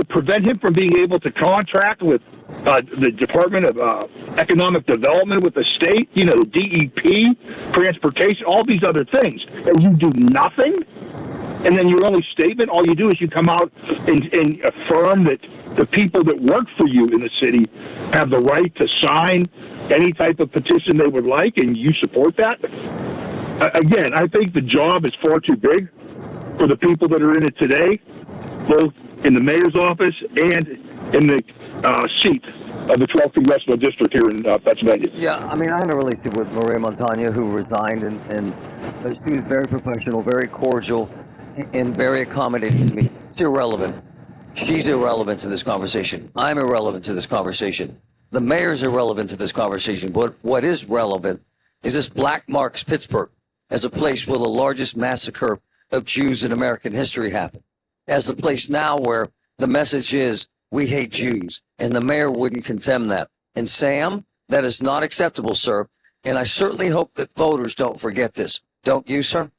Speaker 1: prevent him from being able to contract with the Department of Economic Development with the state, the DEP, transportation, all these other things. And you do nothing? And then your only statement, all you do is you come out and affirm that the people that work for you in the city have the right to sign any type of petition they would like, and you support that? Again, I think the job is far too big for the people that are in it today, both in the mayor's office and in the seat of the 12th congressional district here in Pennsylvania.
Speaker 8: Yeah, I mean, I had a relationship with Maria Montagna, who resigned, and she was very professional, very cordial, and very accommodating to me. It's irrelevant. She's irrelevant to this conversation. I'm irrelevant to this conversation. The mayor's irrelevant to this conversation. But what is relevant is this black marks Pittsburgh as a place where the largest massacre of Jews in American history happened, as the place now where the message is, we hate Jews, and the mayor wouldn't condemn that. And Sam, that is not acceptable, sir, and I certainly hope that voters don't forget this. Don't you, sir?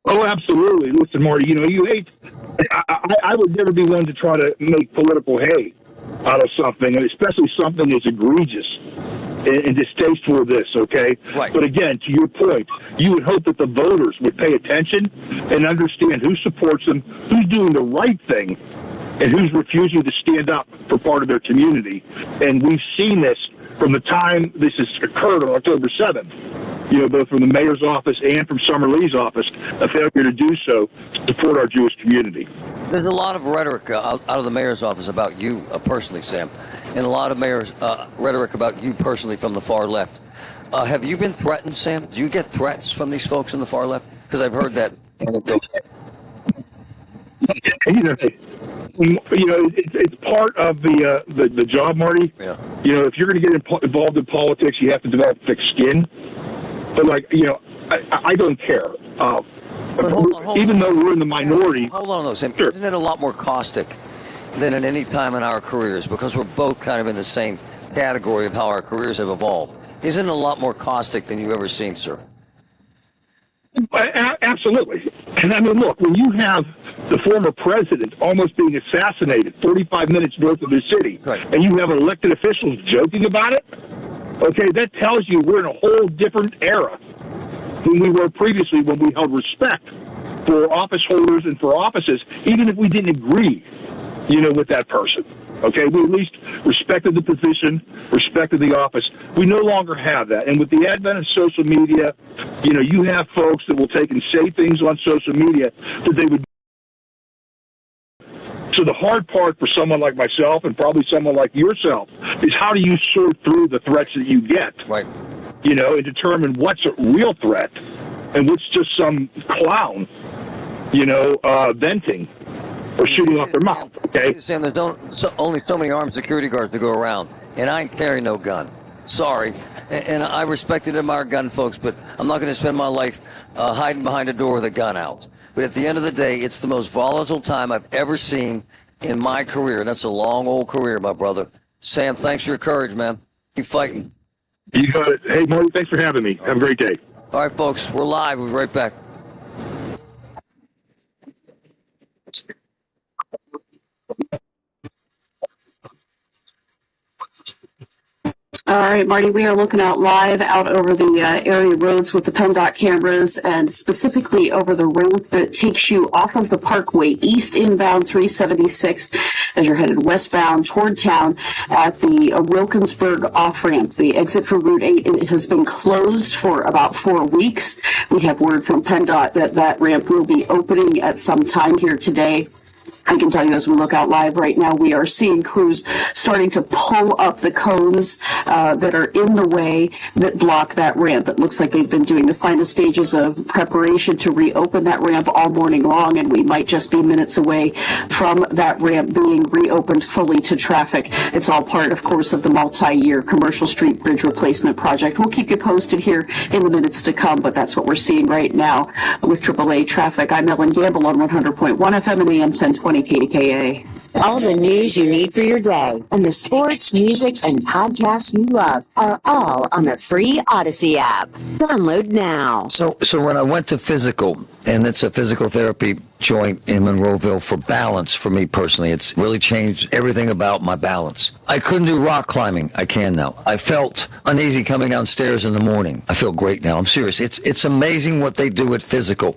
Speaker 1: Oh, absolutely. Listen, Marty, you hate... I would never be one to try to make political hay out of something, and especially something as egregious and distasteful as this, okay?
Speaker 8: Right.
Speaker 1: But again, to your point, you would hope that the voters would pay attention and understand who supports them, who's doing the right thing, and who's refusing to stand up for part of their community. And we've seen this from the time this has occurred on October 7th, both from the mayor's office and from Summer Lee's office, a failure to do so to support our Jewish community.
Speaker 8: There's a lot of rhetoric out of the mayor's office about you personally, Sam, and a lot of mayor's rhetoric about you personally from the far left. Have you been threatened, Sam? Do you get threats from these folks on the far left? Because I've heard that.
Speaker 1: It's part of the job, Marty.
Speaker 8: Yeah.
Speaker 1: If you're going to get involved in politics, you have to develop thick skin. But I don't care. Even though we're in the minority.
Speaker 8: Hold on, though, Sam.
Speaker 1: Sure.
Speaker 8: Isn't it a lot more caustic than at any time in our careers? Because we're both kind of in the same category of how our careers have evolved. isn't a lot more caustic than you've ever seen, sir.
Speaker 1: Absolutely. And I mean, look, when you have the former president almost being assassinated 45 minutes north of the city, and you have elected officials joking about it, okay, that tells you we're in a whole different era than we were previously when we held respect for office holders and for offices, even if we didn't agree, with that person. Okay, we at least respected the position, respected the office. We no longer have that. And with the advent of social media, you have folks that will take and say things on social media that they would. So the hard part for someone like myself and probably someone like yourself is how do you sort through the threats that you get,
Speaker 8: right?
Speaker 1: And determine what's a real threat and what's just some clown, venting or shooting off their mouth, okay?
Speaker 8: Sam, there's only so many armed security guards to go around, and I ain't carrying no gun. Sorry. And I respect and admire gun folks, but I'm not going to spend my life hiding behind a door with a gun out. But at the end of the day, it's the most volatile time I've ever seen in my career, and that's a long, old career, my brother. Sam, thanks for your courage, man. Keep fighting.
Speaker 1: You got it. Hey, Marty, thanks for having me. Have a great day.
Speaker 8: All right, folks, we're live. We'll be right back.
Speaker 2: All right, Marty, we are looking out live out over the area roads with the PennDOT cameras and specifically over the ramp that takes you off of the Parkway east inbound 376 as you're headed westbound toward town at the Wilkinsburg off-ramp. The exit for Route 8 it has been closed for about 4 weeks. We have word from PennDOT that that ramp will be opening at some time here today. I can tell you as we look out live right now, we are seeing crews starting to pull up the cones that are in the way that block that ramp. It looks like they've been doing the final stages of preparation to reopen that ramp all morning long, and we might just be minutes away from that ramp being reopened fully to traffic. It's all part, of course, of the multi-year Commercial Street Bridge Replacement Project. We'll keep you posted here in the minutes to come, but that's what we're seeing right now with AAA traffic. I'm Ellen Gamble on 100.1 FM and AM 1020. KDKA.
Speaker 3: All the news you need for your day and the sports, music, and podcasts you love are all on the free Odyssey app. Download now.
Speaker 8: So when I went to physical, and it's a physical therapy joint in Monroeville for balance for me personally, it's really changed everything about my balance. I couldn't do rock climbing. I can now. I felt uneasy coming downstairs in the morning. I feel great now. I'm serious. It's amazing what they do at physical.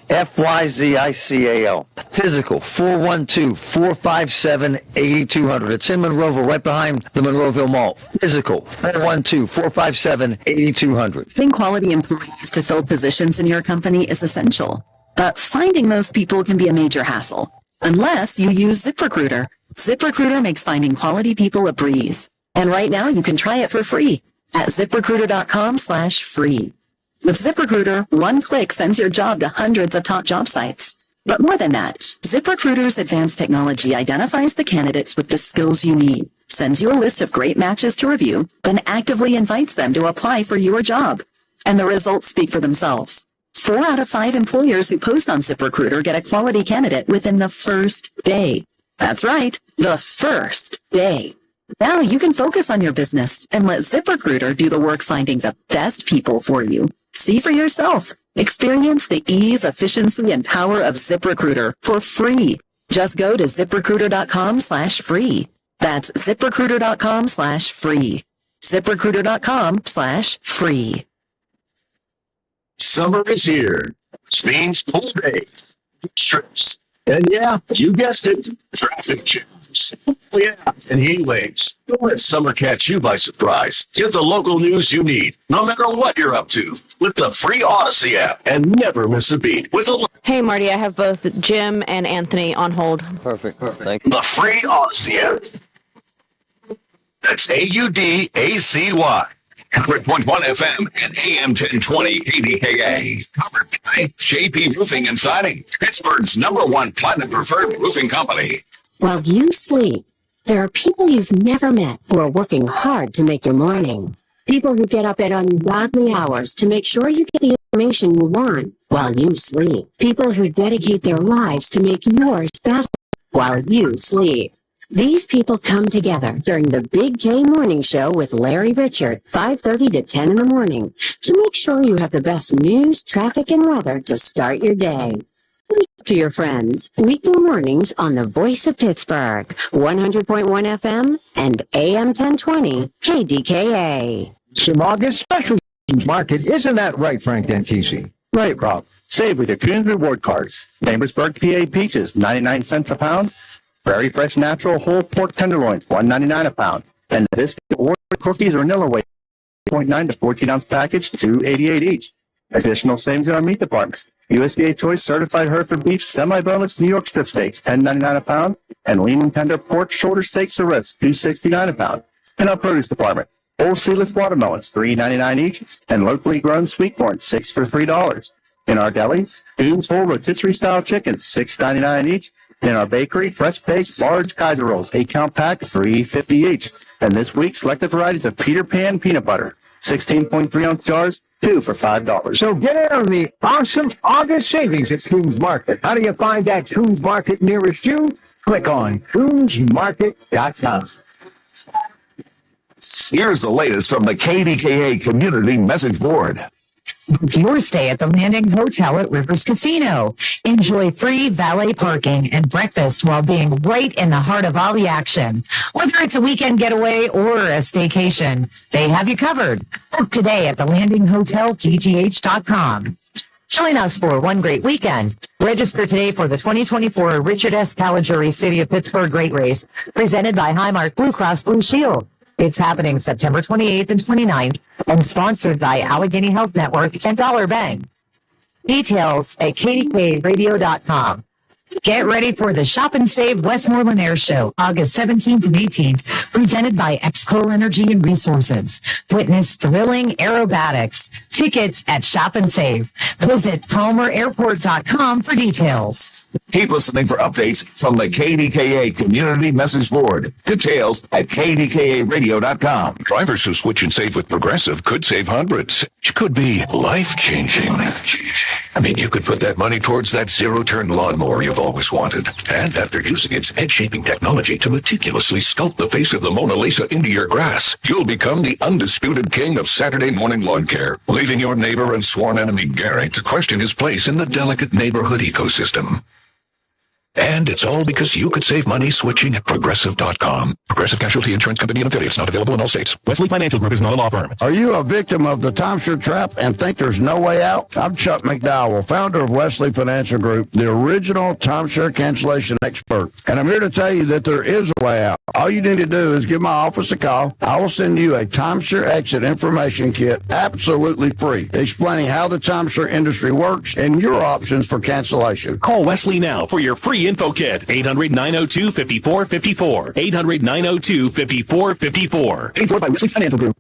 Speaker 8: FYZICAL. Physical. 412-457-8200. It's in Monroeville, right behind the Monroeville Mall. Physical. 412-457-8200.
Speaker 4: Getting quality employees to fill positions in your company is essential, but finding those people can be a major hassle unless you use ZipRecruiter. ZipRecruiter makes finding quality people a breeze. And right now you can try it for free at ZipRecruiter.com/free. With ZipRecruiter, one click sends your job to hundreds of top job sites. But more than that, ZipRecruiter's advanced technology identifies the candidates with the skills you need, sends you a list of great matches to review, then actively invites them to apply for your job. And the results speak for themselves. 4 out of 5 employers who post on ZipRecruiter get a quality candidate within the first day. That's right, the first day. Now you can focus on your business and let ZipRecruiter do the work finding the best people for you. See for yourself. Experience the ease, efficiency, and power of ZipRecruiter for free. Just go to ZipRecruiter.com/free. That's ZipRecruiter.com/free. ZipRecruiter.com/free.
Speaker 7: Summer is here. Which means full days, trips, and yeah, you guessed it, traffic jams. Oh yeah, and heat waves. Don't let summer catch you by surprise. Get the local news you need, no matter what you're up to, with the free Odyssey app, and never miss a beat. With a
Speaker 6: Hey, Marty, I have both Jim and Anthony on hold.
Speaker 8: Perfect. Thank you.
Speaker 7: The free Odyssey app. That's AUDACY. 100.1 FM and AM 1020 KDKA. Covered by JP Roofing and Siding, Pittsburgh's #1 platinum preferred roofing company.
Speaker 3: While you sleep, there are people you've never met who are working hard to make your morning. People who get up at ungodly hours to make sure you get the information you want while you sleep. People who dedicate their lives to make yours better while you sleep. These people come together during the Big K Morning Show with Larry Richard, 5:30 to 10 in the morning, to make sure you have the best news, traffic, and weather to start your day. To your friends, weekday mornings on the Voice of Pittsburgh, 100.1 FM and AM 1020 KDKA.
Speaker 9: Some August special market, isn't that right, Frank Dantisi?
Speaker 10: Right, Rob. Save with your Coons Reward Cards. Chambersburg, PA peaches, 99 cents a pound. Very fresh natural whole pork tenderloins, $1.99 a pound. And the biscuit or cookies or vanilla weight, 0.9 to 14 ounce package, $2.88 each. Additional savings in our meat department. USDA Choice Certified Hereford Beef Semi-Boneless New York Strip Steaks, $10.99 a pound. And lean and tender pork shoulder steaks or ribs, $2.69 a pound. In our produce department, whole seedless watermelons, $3.99 each. And locally grown sweet corn, 6 for $3. In our delis, Coons whole rotisserie style chicken, $6.99 each. In our bakery, fresh baked large Kaiser rolls, 8-count pack, $3.50 each. And this week, selected varieties of Peter Pan peanut butter, 16.3 ounce jars, 2 for $5.
Speaker 9: So get in on the awesome August savings at Coons Market. How do you find that Coons Market nearest you? Click on CoonsMarket.com.
Speaker 7: Here's the latest from the KDKA Community Message Board.
Speaker 5: Book your stay at the Landing Hotel at Rivers Casino. Enjoy free valet parking and breakfast while being right in the heart of all the action. Whether it's a weekend getaway or a staycation, they have you covered. Book today at the Landing Hotel, PGH.com. Join us for one great weekend. Register today for the 2024 Richard S. Caligari City of Pittsburgh Great Race, presented by Highmark Blue Cross Blue Shield. It's happening September 28th and 29th and sponsored by Allegheny Health Network and Dollar Bank. Details at kdkradio.com. Get ready for the Shop and Save Westmoreland Air Show, August 17th and 18th, presented by Xcoal Energy and Resources. Witness thrilling aerobatics. Tickets at Shop and Save. Visit PalmerAirport.com for details.
Speaker 7: Keep listening for updates from the KDKA Community Message Board. Details at kdkaradio.com.
Speaker 19: Drivers who switch and save with Progressive could save hundreds. It could be life-changing. I mean, you could put that money towards that zero-turn lawnmower you've always wanted. And after using its head-shaping technology to meticulously sculpt the face of the Mona Lisa into your grass, you'll become the undisputed king of Saturday morning lawn care, leaving your neighbor and sworn enemy Gary to question his place in the delicate neighborhood ecosystem. And it's all because you could save money switching at Progressive.com. Progressive Casualty Insurance Company and affiliates, not available in all states. Wesley Financial Group is not a law firm.
Speaker 9: Are you a victim of the timeshare trap and think there's no way out? I'm Chuck McDowell, founder of Wesley Financial Group, the original timeshare cancellation expert. And I'm here to tell you that there is a way out. All you need to do is give my office a call. I will send you a timeshare exit information kit absolutely free, explaining how the timeshare industry works and your options for cancellation.
Speaker 11: Call Wesley now for your free info kit. 800-902-5454. 800-902-5454.
Speaker 7: Paid for by Wesley Financial Group.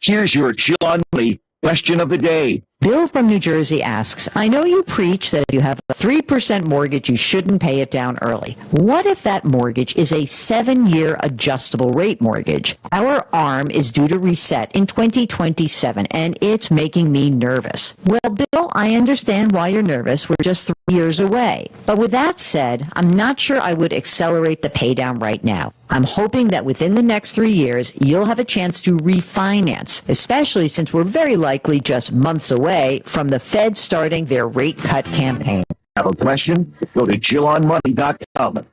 Speaker 7: Here's your Chill on Money question of the day.
Speaker 5: Bill from New Jersey asks, I know you preach that if you have a 3% mortgage, you shouldn't pay it down early. What if that mortgage is a 7-year adjustable rate mortgage? Our ARM is due to reset in 2027, and it's making me nervous. Well, Bill, I understand why you're nervous. We're just 3 years away. But with that said, I'm not sure I would accelerate the pay down right now. I'm hoping that within the next 3 years, you'll have a chance to refinance, especially since we're very likely just months away from the Fed starting their rate cut campaign.
Speaker 7: Have a question? Go to chillonmoney.com.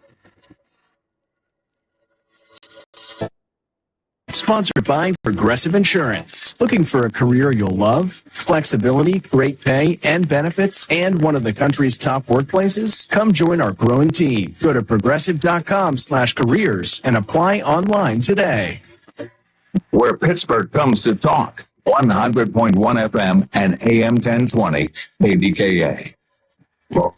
Speaker 24: Sponsored by Progressive Insurance. Looking for a career you'll love? Flexibility, great pay, and benefits, and one of the country's top workplaces? Come join our growing team. Go to progressive.com/careers and apply online today.
Speaker 7: Where Pittsburgh comes to talk. 100.1 FM and AM 1020 KDKA.
Speaker 8: Wow.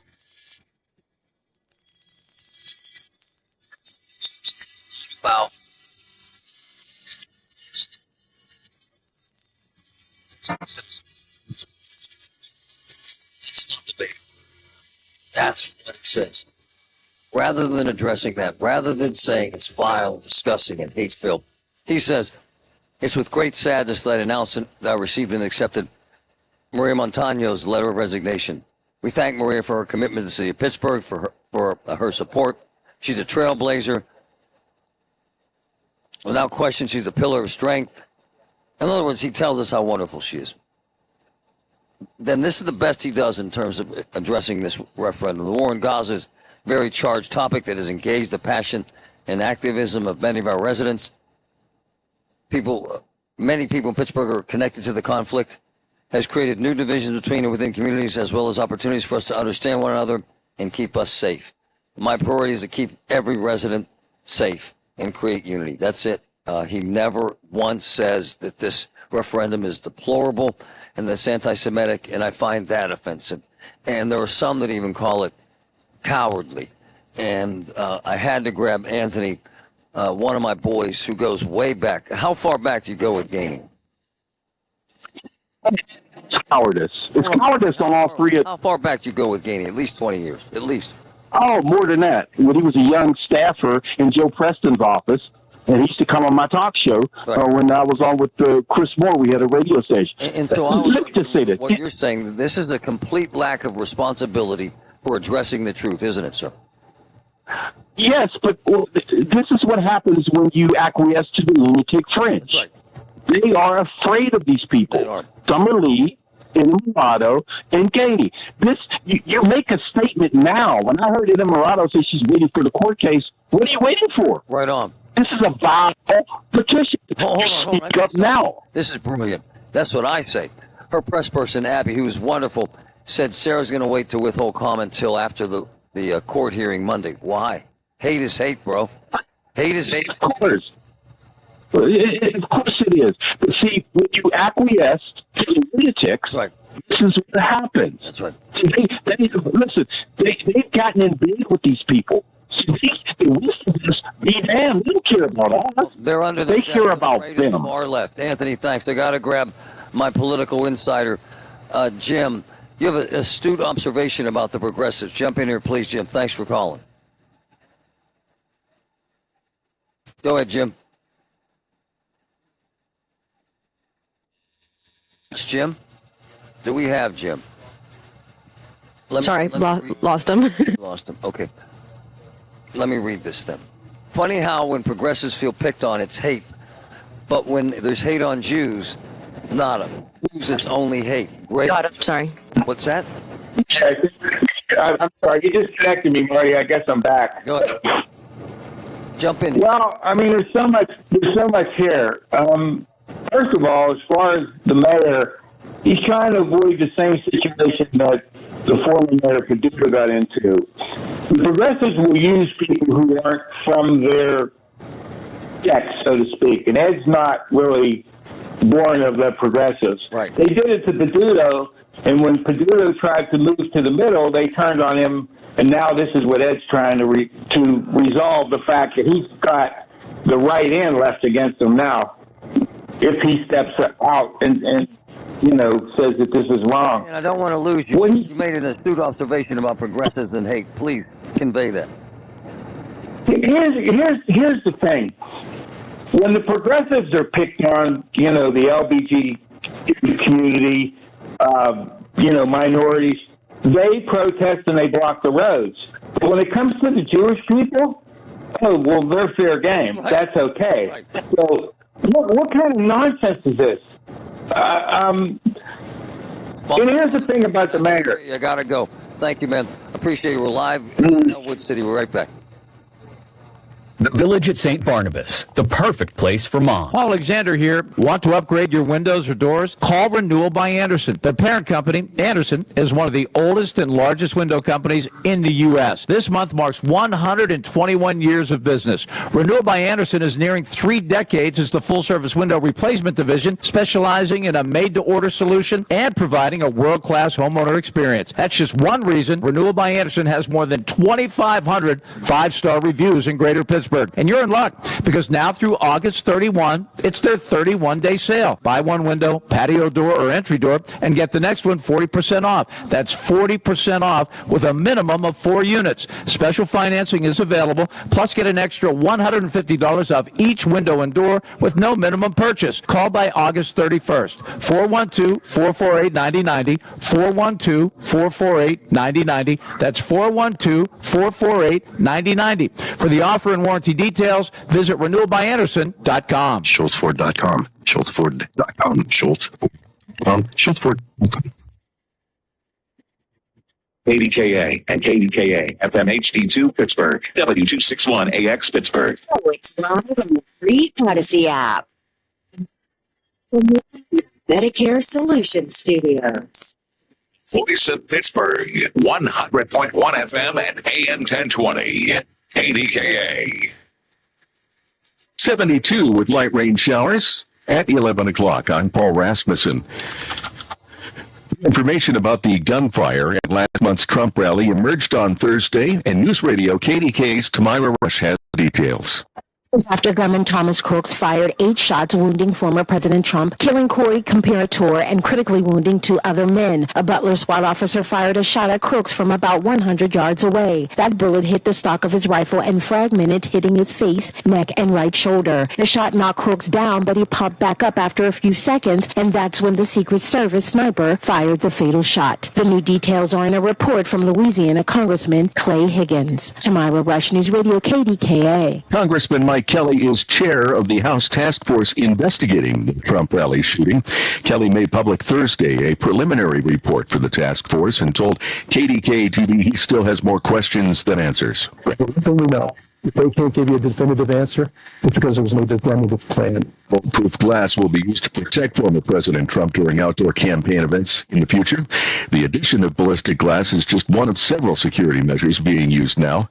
Speaker 8: It's not debate. That's what it says. Rather than addressing that, rather than saying it's vile, disgusting, and hate-filled, he says, it's with great sadness that I announce that I received and accepted Maria Montano's letter of resignation. We thank Maria for her commitment to the city of Pittsburgh, for her support She's a trailblazer. Without question, she's a pillar of strength. In other words, he tells us how wonderful she is. Then this is the best he does in terms of addressing this referendum. The war in Gaza is a very charged topic that has engaged the passion and activism of many of our residents. Many people in Pittsburgh are connected to the conflict, has created new divisions between and within communities, as well as opportunities for us to understand one another and keep us safe. My priority is to keep every resident safe and create unity. That's it. He never once says that this referendum is deplorable and that's anti-Semitic, and I find that offensive. And there are some that even call it cowardly. And I had to grab Anthony, one of my boys who goes way back. How far back do you go with gaming?
Speaker 12: Cowardice. It's cowardice on all three of...
Speaker 8: How far back do you go with gaming? At least 20 years. At least.
Speaker 12: Oh, more than that. When he was a young staffer in Joe Preston's office, and he used to come on my talk show when I was on with Chris Moore. We had a radio station.
Speaker 8: And so what you're saying, this is a complete lack of responsibility for addressing the truth, isn't it, sir?
Speaker 12: Yes, but this is what happens when you acquiesce to the lunatic fringe.
Speaker 8: Right.
Speaker 12: They are afraid of these people. Summer Lee, Inamorado, and Gainey. You make a statement now. When I heard Inamorado say she's waiting for the court case, what are you waiting for?
Speaker 8: Right on.
Speaker 12: This is a viable petition.
Speaker 8: Hold on.
Speaker 12: Speak up now.
Speaker 8: This is brilliant. That's what I say. Her press person, Abby, who was wonderful, said Sarah's going to wait to withhold comment till after the court hearing Monday. Why? Hate is hate, bro. Hate is hate.
Speaker 12: Of course. Of course it is. But see, when you acquiesce to the lunatics, this is what happens.
Speaker 8: That's right.
Speaker 12: Listen, they've gotten in bed with these people. So they listen to this, be damned. They don't care about us.
Speaker 8: They're under the
Speaker 12: They care about
Speaker 8: right
Speaker 12: them.
Speaker 8: Far left. Anthony, thanks. I got to grab my political insider, Jim. You have an astute observation about the progressives. Jump in here, please, Jim. Thanks for calling. Go ahead, Jim. It's Jim? Do we have Jim?
Speaker 6: Lost him.
Speaker 8: Lost him. Okay. Let me read this then. Funny how when progressives feel picked on, it's hate. But when there's hate on Jews, nada. Jews, it's only hate. Great.
Speaker 6: God, I'm sorry.
Speaker 8: What's that?
Speaker 13: I'm sorry. You disconnected me, Marty. I guess I'm back.
Speaker 8: Go ahead. Jump in.
Speaker 13: Well, I mean, there's so much here. First of all, as far as the mayor, he's trying to avoid the same situation that the former mayor Paducah got into. The progressives will use people who aren't from their sex, so to speak, and Ed's not really born of the progressives.
Speaker 8: Right.
Speaker 13: They did it to Paducah, and when Paducah tried to move to the middle, they turned on him, and now this is what Ed's trying to resolve the fact that he's got the right end left against him now. If he steps out and says that this is wrong.
Speaker 8: And I don't want to lose you. You made an astute observation about progressives and hate. Please convey that.
Speaker 13: Here's the thing. When the progressives are picked on, the LBG community, minorities, they protest and they block the roads. But when it comes to the Jewish people, they're fair game. Right. That's okay. Right. So what kind of nonsense is this? And here's the thing about the mayor.
Speaker 8: I gotta go. Thank you, man. Appreciate you. We're live in Elwood City. We're right back.
Speaker 14: The Village at St. Barnabas, the perfect place for mom.
Speaker 16: Alexander here. Want to upgrade your windows or doors? Call Renewal by Andersen. The parent company, Andersen, is one of the oldest and largest window companies in the U.S. This month marks 121 years of business. Renewal by Andersen is nearing 3 decades as the full-service window replacement division, specializing in a made-to-order solution and providing a world-class homeowner experience. That's just one reason Renewal by Andersen has more than 2,500 5-star reviews in Greater Pittsburgh. Pittsburgh. And you're in luck because now through August 31, it's their 31-day sale. Buy one window, patio door, or entry door, and get the next one 40% off. That's 40% off with a minimum of 4 units. Special financing is available, plus get an extra $150 off each window and door with no minimum purchase. Call by August 31st. 412-448-9090. 412-448-9090. That's 412-448-9090. For the offer and warranty details, visit renewalbyanderson.com.
Speaker 7: SchultzFord.com. SchultzFord.com. Schultz. SchultzFord. KDKA and KDKA FM HD2 Pittsburgh. W261AX Pittsburgh.
Speaker 3: Oh, it's live on the free Odyssey app. Medicare Solutions Studios.
Speaker 19: Voice of Pittsburgh, 100.1 FM and AM 1020. KDKA.
Speaker 11: 72 with light rain showers at 11 o'clock. I'm Paul Rasmussen. Information about the gunfire at last month's Trump rally emerged on Thursday, and News Radio KDK's Tamira Rush has details.
Speaker 15: After gunman Thomas Crooks fired 8 shots, wounding former President Trump, killing Corey Comparator, and critically wounding 2 other men. A Butler SWAT officer fired a shot at Crooks from about 100 yards away. That bullet hit the stock of his rifle and fragmented, hitting his face, neck, and right shoulder. The shot knocked Crooks down, but he popped back up after a few seconds, and that's when the Secret Service sniper fired the fatal shot. The new details are in a report from Louisiana Congressman Clay Higgins. Tamira Rush, News Radio KDKA.
Speaker 11: Congressman Mike Kelly is chair of the House Task Force investigating the Trump rally shooting. Kelly made public Thursday a preliminary report for the task force and told KDKA-TV he still has more questions than answers.
Speaker 17: Everything we know. If they can't give you a definitive answer, it's because there was no definitive plan.
Speaker 11: Bulletproof glass will be used to protect former President Trump during outdoor campaign events in the future. The addition of ballistic glass is just one of several security measures being used now.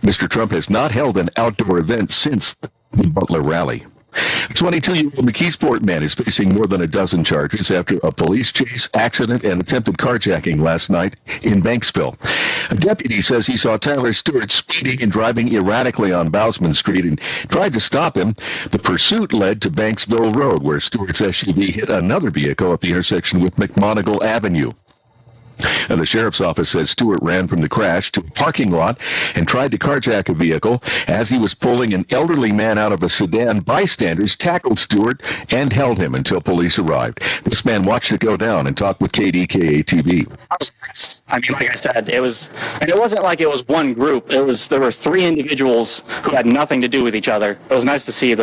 Speaker 11: Mr. Trump has not held an outdoor event since the Butler rally. A 22-year-old McKeesport man is facing more than a dozen charges after a police chase, accident, and attempted carjacking last night in Banksville. A deputy says he saw Tyler Stewart speeding and driving erratically on Bousman Street and tried to stop him. The pursuit led to Banksville Road, where Stewart's SUV hit another vehicle at the intersection with McMonigle Avenue. And the sheriff's office says Stewart ran from the crash to a parking lot and tried to carjack a vehicle. As he was pulling an elderly man out of a sedan, bystanders tackled Stewart and held him until police arrived. This man watched it go down and talked with KDKA-TV.
Speaker 20: I mean, like I said, it wasn't like it was one group. There were 3 individuals who had nothing to do with each other. It was nice to see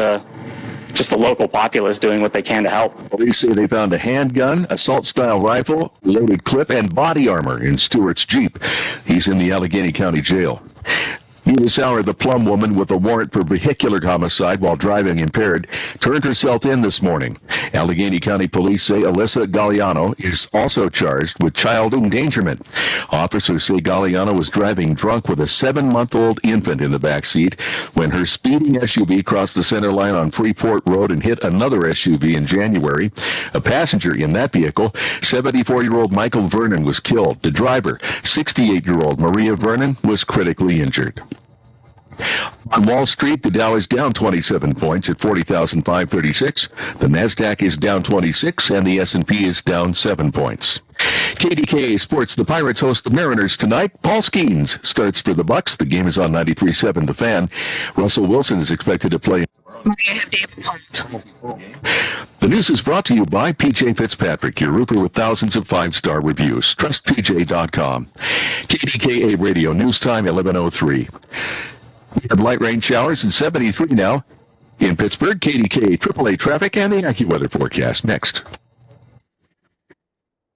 Speaker 20: just the local populace doing what they can to help.
Speaker 11: Police say they found a handgun, assault-style rifle, loaded clip, and body armor in Stewart's Jeep. He's in the Allegheny County Jail. This hour, the Plum woman with a warrant for vehicular homicide while driving impaired turned herself in this morning. Allegheny County Police say Alyssa Galliano is also charged with child endangerment. Officers say Galliano was driving drunk with a 7-month-old infant in the back seat when her speeding SUV crossed the center line on Freeport Road and hit another SUV in January. A passenger in that vehicle, 74-year-old Michael Vernon, was killed. The driver, 68-year-old Maria Vernon, was critically injured. On Wall Street, the Dow is down 27 points at 40,536. The Nasdaq is down 26, and the S&P is down 7 points. KDKA Sports, the Pirates host the Mariners tonight. Paul Skeens starts for the Bucks. The game is on 93.7 The Fan. Russell Wilson is expected to play. The news is brought to you by PJ Fitzpatrick, your roofer with thousands of 5-star reviews. TrustPJ.com. KDKA Radio, news time 11:03. We have light rain showers and 73 now in Pittsburgh. KDKA AAA traffic and the AccuWeather forecast next.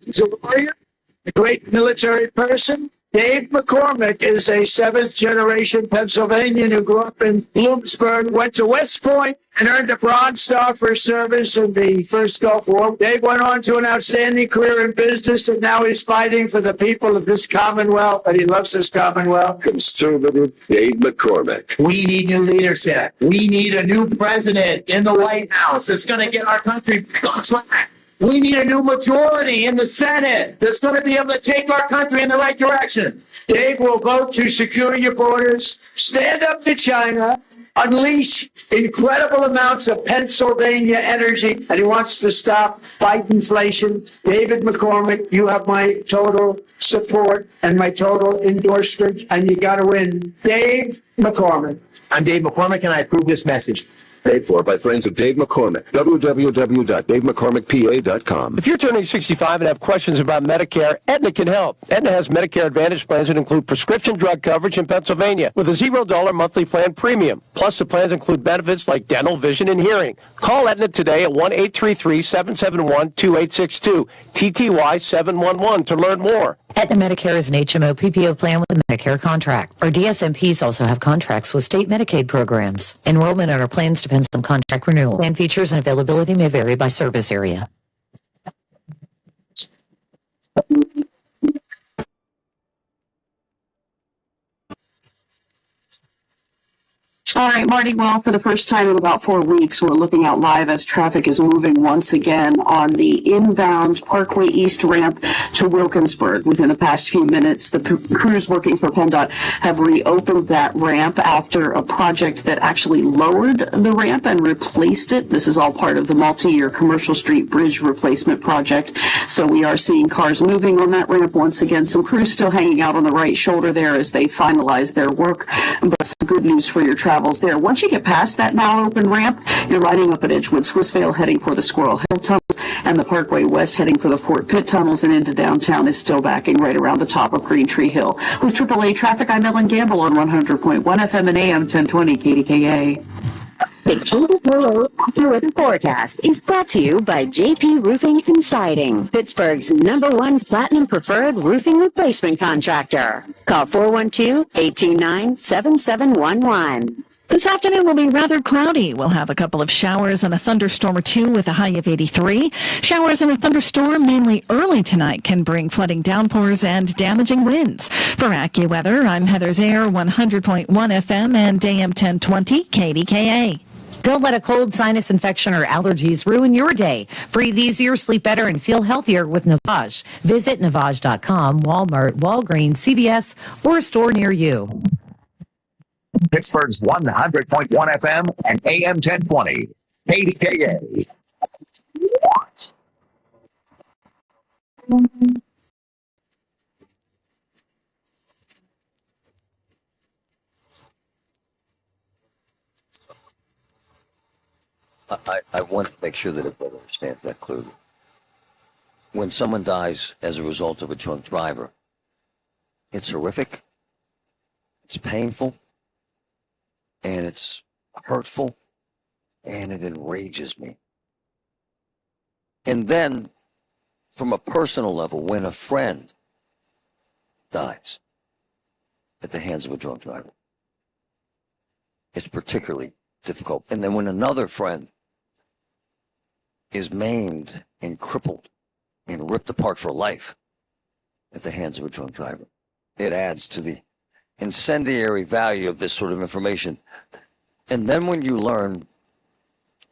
Speaker 21: He's a warrior, a great military person. Dave McCormick is a 7th-generation Pennsylvanian who grew up in Bloomsburg, went to West Point, and earned a Bronze Star for service in the First Gulf War. Dave went on to an outstanding career in business, and now he's fighting for the people of this Commonwealth, and he loves this Commonwealth.
Speaker 7: Conservative Dave McCormick.
Speaker 21: We need new leadership. We need a new president in the White House that's going to get our country on track. We need a new majority in the Senate that's going to be able to take our country in the right direction. Dave will vote to secure your borders, stand up to China, unleash incredible amounts of Pennsylvania energy, and he wants to stop fight inflation. David McCormick, you have my total support and my total endorsement, and you got to win. Dave McCormick.
Speaker 14: I'm Dave McCormick, and I approve this message.
Speaker 7: Paid for by friends of Dave McCormick. www.davemccormickpa.com.
Speaker 1: If you're turning 65 and have questions about Medicare, Aetna can help. Aetna has Medicare Advantage plans that include prescription drug coverage in Pennsylvania with a $0 monthly plan premium. Plus, the plans include benefits like dental, vision, and hearing. Call Aetna today at 1-833-771-2862, TTY 711 to learn more.
Speaker 5: Aetna Medicare is an HMO PPO plan with a Medicare contract. Our DSMPs also have contracts with state Medicaid programs. Enrollment in our plans depends on contract renewal. Plan features and availability may vary by service area.
Speaker 2: All right, Marty, well, for the first time in about 4 weeks, we're looking out live as traffic is moving once again on the inbound Parkway East ramp to Wilkinsburg. Within the past few minutes, the crews working for PennDOT have reopened that ramp after a project that actually lowered the ramp and replaced it. This is all part of the multi-year Commercial Street Bridge replacement project. So we are seeing cars moving on that ramp once again. Some crews still hanging out on the right shoulder there as they finalize their work. But some good news for your travel there. Once you get past that now open ramp, you're riding up at Edgewood Swissvale heading for the Squirrel Hill tunnels, and the Parkway West heading for the Fort Pitt tunnels and into downtown is still backing right around the top of Green Tree Hill. With AAA traffic, I'm Ellen Gamble on 100.1 FM and AM 1020 KDKA.
Speaker 3: The KDKA AccuWeather Forecast is brought to you by JP Roofing and Siding, Pittsburgh's #1 Platinum Preferred Roofing Replacement Contractor. Call 412-829-7711.
Speaker 18: This afternoon will be rather cloudy. We'll have a couple of showers and a thunderstorm or two with a high of 83. Showers and a thunderstorm mainly early tonight can bring flooding downpours and damaging winds. For AccuWeather, I'm Heather Zare, 100.1 FM and AM 1020 KDKA.
Speaker 5: Don't let a cold, sinus infection, or allergies ruin your day. Breathe easier, sleep better, and feel healthier with Navage. Visit Navage.com, Walmart, Walgreens, CVS, or a store near you.
Speaker 14: Pittsburgh's 100.1 FM and AM 1020. KDKA.
Speaker 8: I want to make sure that everybody understands that clearly. When someone dies as a result of a drunk driver, it's horrific, it's painful, and it's hurtful, and it enrages me. And then, from a personal level, when a friend dies at the hands of a drunk driver, it's particularly difficult. And then when another friend is maimed and crippled and ripped apart for life at the hands of a drunk driver, it adds to the incendiary value of this sort of information. And then when you learn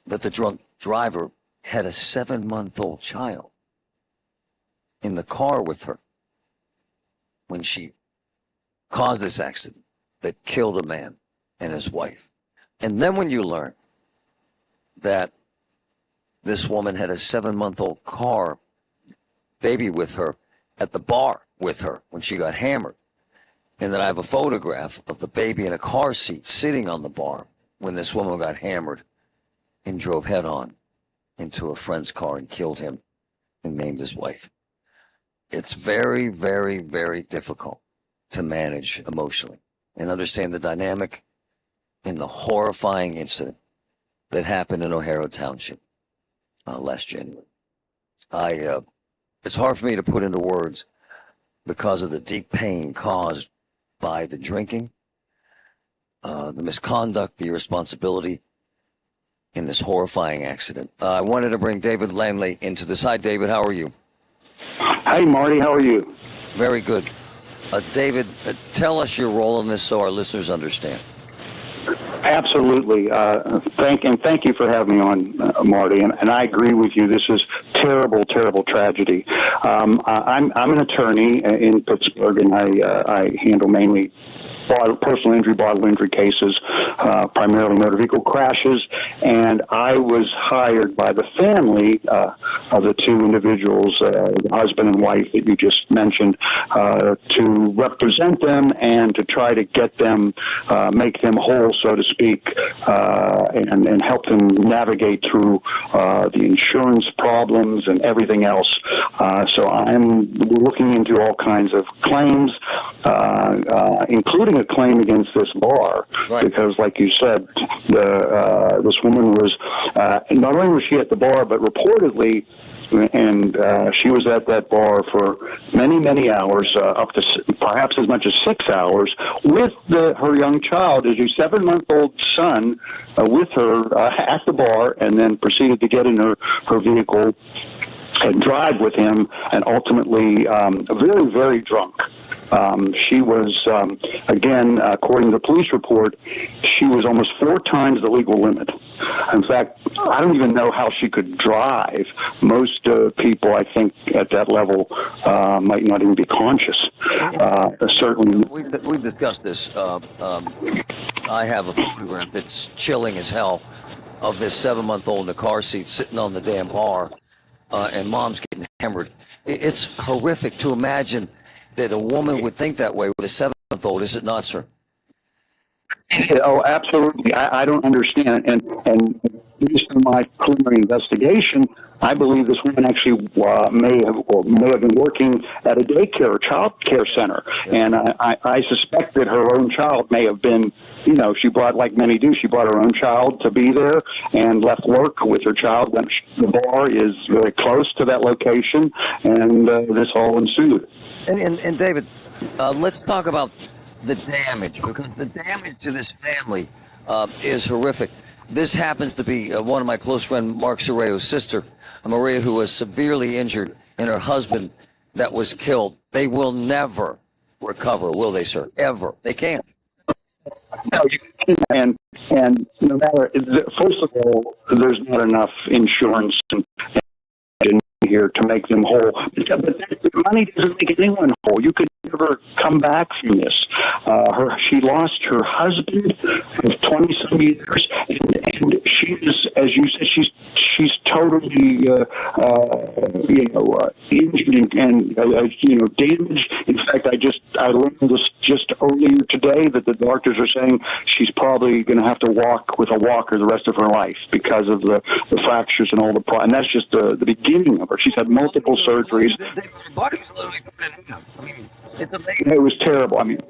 Speaker 8: that the drunk driver had a 7-month-old child in the car with her when she caused this accident that killed a man and his wife. And then when you learn that this woman had a 7-month-old baby with her at the bar with her when she got hammered, and that I have a photograph of the baby in a car seat sitting on the bar when this woman got hammered and drove head-on into a friend's car and killed him and maimed his wife. It's very, very, very difficult to manage emotionally and understand the dynamic in the horrifying incident that happened in O'Hara Township last January. It's hard for me to put into words because of the deep pain caused by the drinking, the misconduct, the irresponsibility in this horrifying accident. I wanted to bring David Lanley into this. Hi, David. How are you?
Speaker 12: Hi, Marty. How are you?
Speaker 8: Very good. David, tell us your role in this so our listeners understand.
Speaker 12: Absolutely. Thank you for having me on, Marty. And I agree with you. This is terrible, terrible tragedy. I'm an attorney in Pittsburgh, and I handle mainly personal injury, bodily injury cases, primarily motor vehicle crashes. And I was hired by the family of the two individuals, the husband and wife that you just mentioned, to represent them and to try to get them, make them whole, so to speak, and help them navigate through the insurance problems and everything else. So we're looking into all kinds of claims, including a claim against this bar, because, like you said, this woman was not only was she at the bar, but reportedly, and she was at that bar for many, many hours, up to perhaps as much as 6 hours, with her young child, as your 7-month-old son, with her at the bar, and then proceeded to get in her vehicle and drive with him, and ultimately very, very drunk. She was, again, according to the police report, she was almost 4 times the legal limit. In fact, I don't even know how she could drive. Most people, I think, at that level might not even be conscious. Certainly.
Speaker 8: We've discussed this. I have a photograph that's chilling as hell of this 7-month-old in the car seat sitting on the damn bar, and mom's getting hammered. It's horrific to imagine that a woman would think that way with a 7-month-old, is it not, sir?
Speaker 12: Oh, absolutely. I don't understand. And based on my preliminary investigation, I believe this woman actually may have been working at a daycare or child care center. And I suspect that her own child may have been, she brought, like many do, she brought her own child to be there and left work with her child. When the bar is very close to that location, and this all ensued.
Speaker 8: And David, let's talk about the damage, because the damage to this family is horrific. This happens to be one of my close friend Mark Sorreo's sister, Maria, who was severely injured, and her husband that was killed. They will never recover, will they, sir? Ever. They can't.
Speaker 12: No, and no matter, first of all, there's not enough insurance here to make them whole. But money doesn't make anyone whole. You could never come back from this. She lost her husband of 20-some years, and she is, as you said, she's totally injured and damaged. In fact, I learned this just earlier today that the doctors are saying she's probably going to have to walk with a walker the rest of her life because of the fractures and all the and that's just the beginning of her. She's had multiple surgeries.
Speaker 8: It's amazing.
Speaker 12: It was terrible. I mean,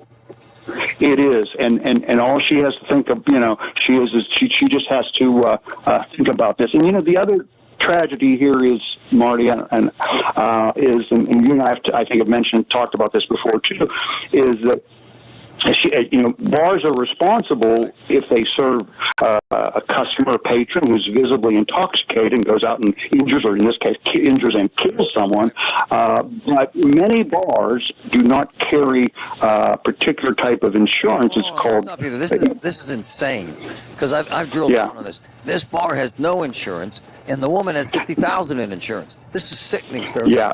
Speaker 12: it is, and all she has to think of, she just has to think about this. And the other tragedy here is, Marty, and you and I think have talked about this before too, is that bars are responsible if they serve a customer, a patron who's visibly intoxicated and goes out and injures, or in this case, injures and kills someone. But many bars do not carry a particular type of insurance. It's called.
Speaker 8: This is insane, because I've drilled down on this. This bar has no insurance, and the woman had $50,000 in insurance. This is sickening, sir.
Speaker 12: Yeah.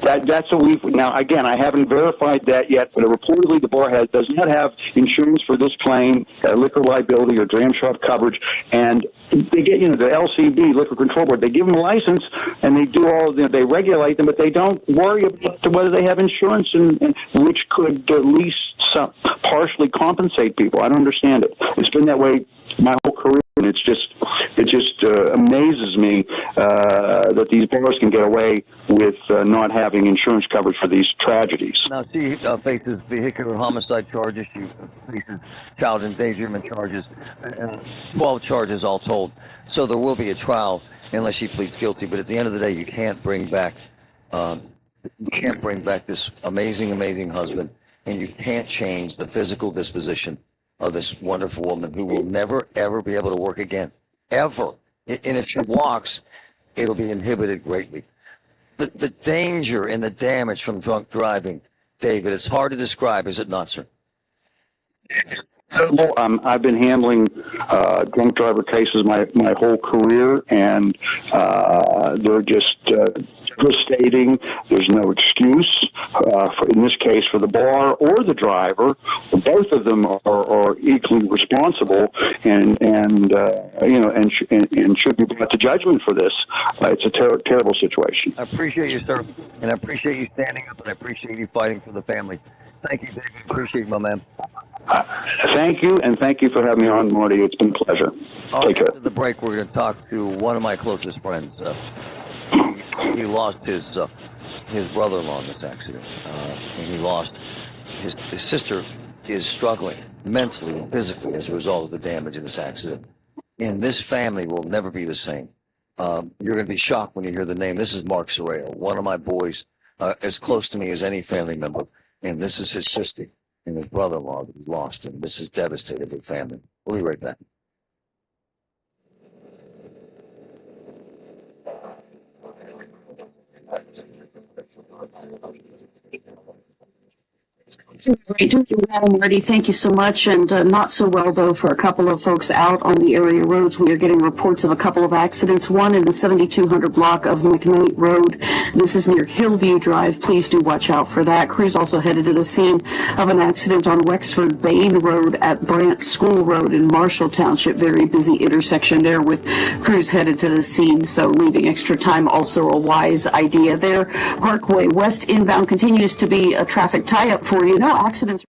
Speaker 12: That's what we've now. Again, I haven't verified that yet, but reportedly the bar does not have insurance for this claim, liquor liability or dram shop coverage, and they get the LCB, Liquor Control Board. They give them a license and they do all. They regulate them, but they don't worry about whether they have insurance, and which could at least partially compensate people. I don't understand it. It's been that way my whole career. And it just amazes me that these bars can get away with not having insurance coverage for these tragedies.
Speaker 8: Now, she faces vehicular homicide charges. She faces child endangerment charges, 12 charges all told. So there will be a trial unless she pleads guilty. But at the end of the day, you can't bring back this amazing, amazing husband, and you can't change the physical disposition of this wonderful woman who will never, ever be able to work again. Ever. And if she walks, it'll be inhibited greatly. The danger and the damage from drunk driving, David, it's hard to describe, is it not, sir?
Speaker 12: Well, I've been handling drunk driver cases my whole career, and they're just devastating. There's no excuse, in this case, for the bar or the driver. Both of them are equally responsible, and should be brought to judgment for this. It's a terrible situation.
Speaker 8: I appreciate you, sir, and I appreciate you standing up, and I appreciate you fighting for the family. Thank you, David. Appreciate you, my man.
Speaker 12: Thank you, and thank you for having me on, Marty. It's been a pleasure. Take care.
Speaker 8: After the break, we're going to talk to one of my closest friends. He lost his brother-in-law in this accident, and he lost his sister is struggling mentally and physically as a result of the damage in this accident. And this family will never be the same. You're going to be shocked when you hear the name. This is Mark Sorrell, one of my boys, as close to me as any family member. And this is his sister and his brother-in-law that he lost. And this has devastated the family. We'll be right back.
Speaker 2: Great. Doing well, Marty. Thank you so much. And not so well, though, for a couple of folks out on the area roads. We are getting reports of a couple of accidents. One in the 7200 block of McKnight Road. This is near Hillview Drive. Please do watch out for that. Crews also headed to the scene of an accident on Wexford Bain Road at Brant School Road in Marshall Township. Very busy intersection there with crews headed to the scene. So leaving extra time also a wise idea there. Parkway West inbound continues to be a traffic tie-up for you. No accidents.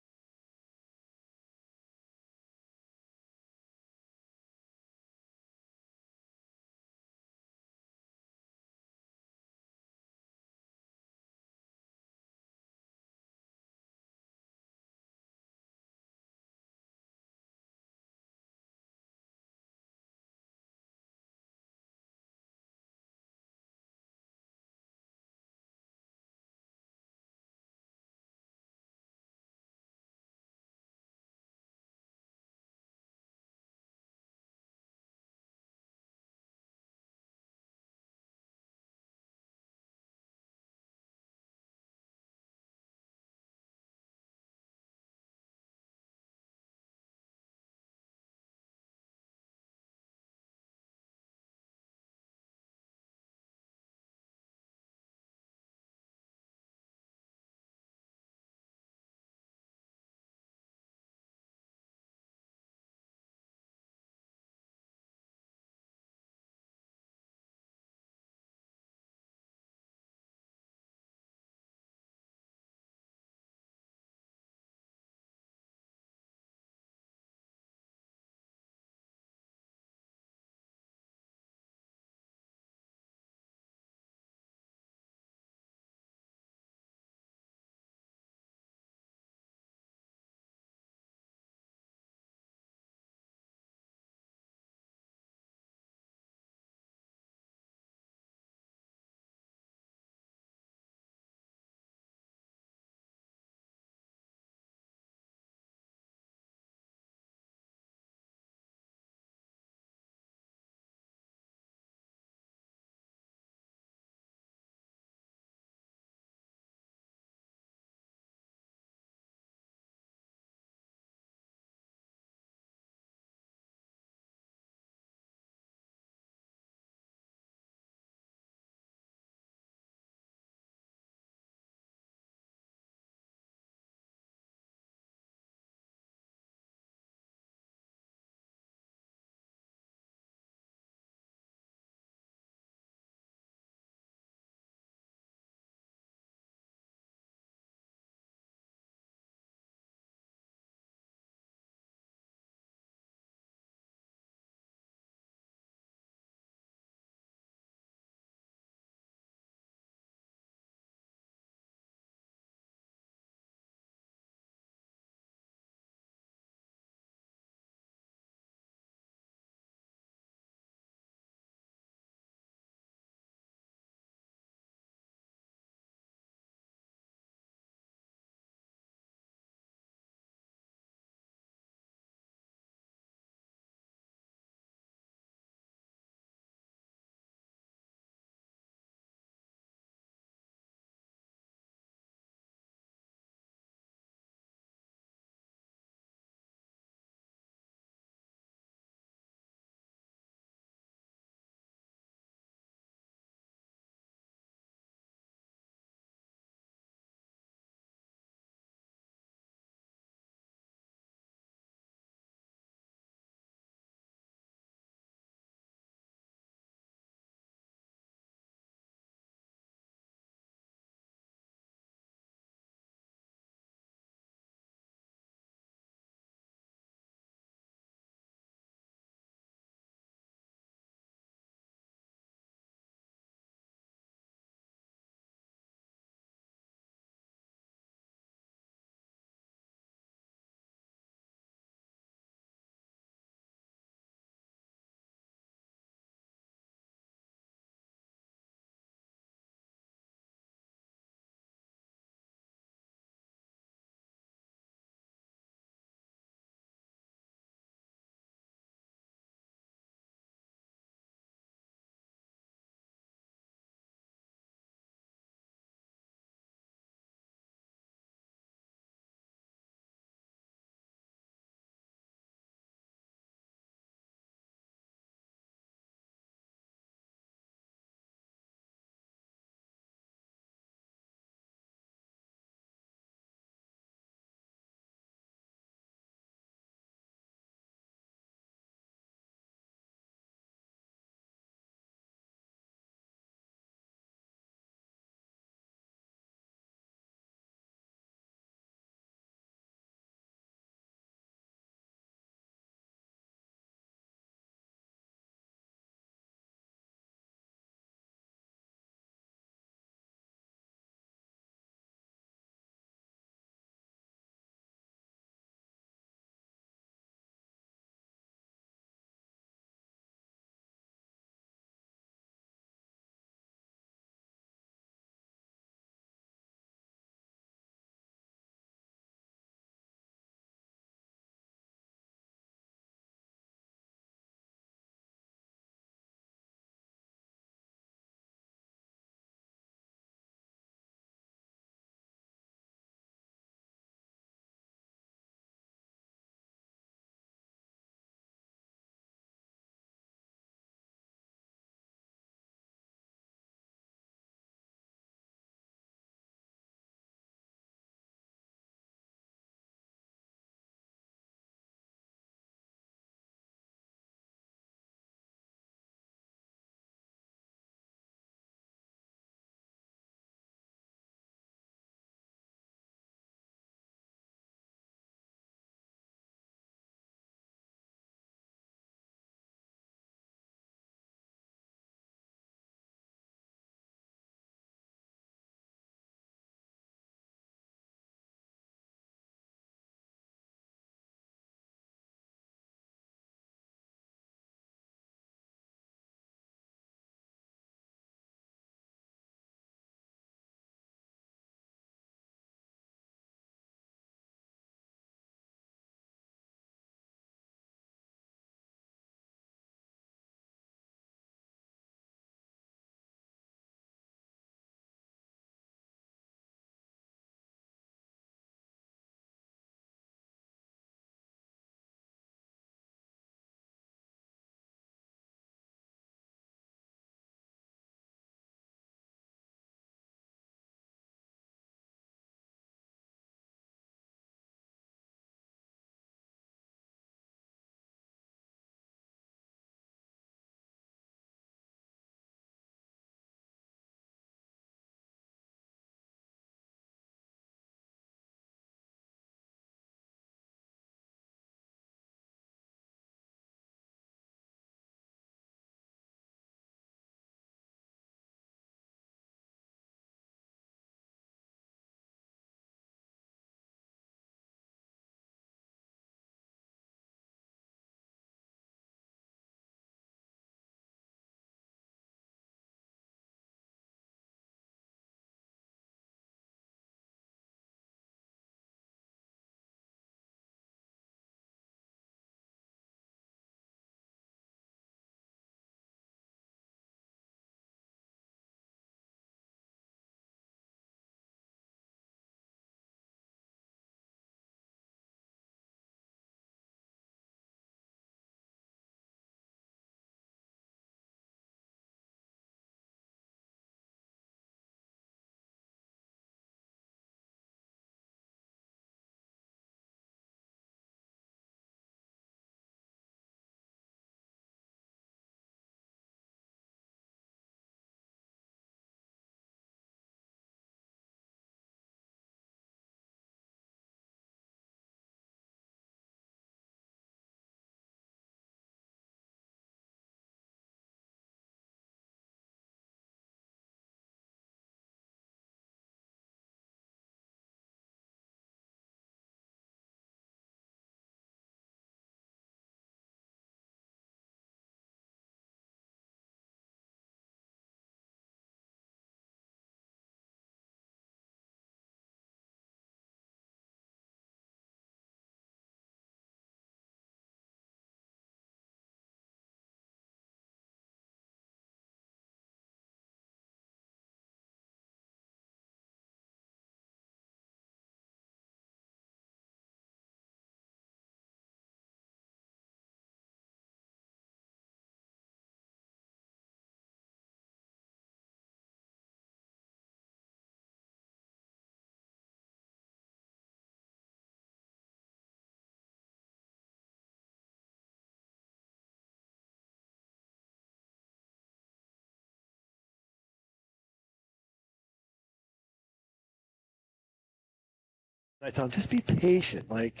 Speaker 4: I tell them, just be patient. Like,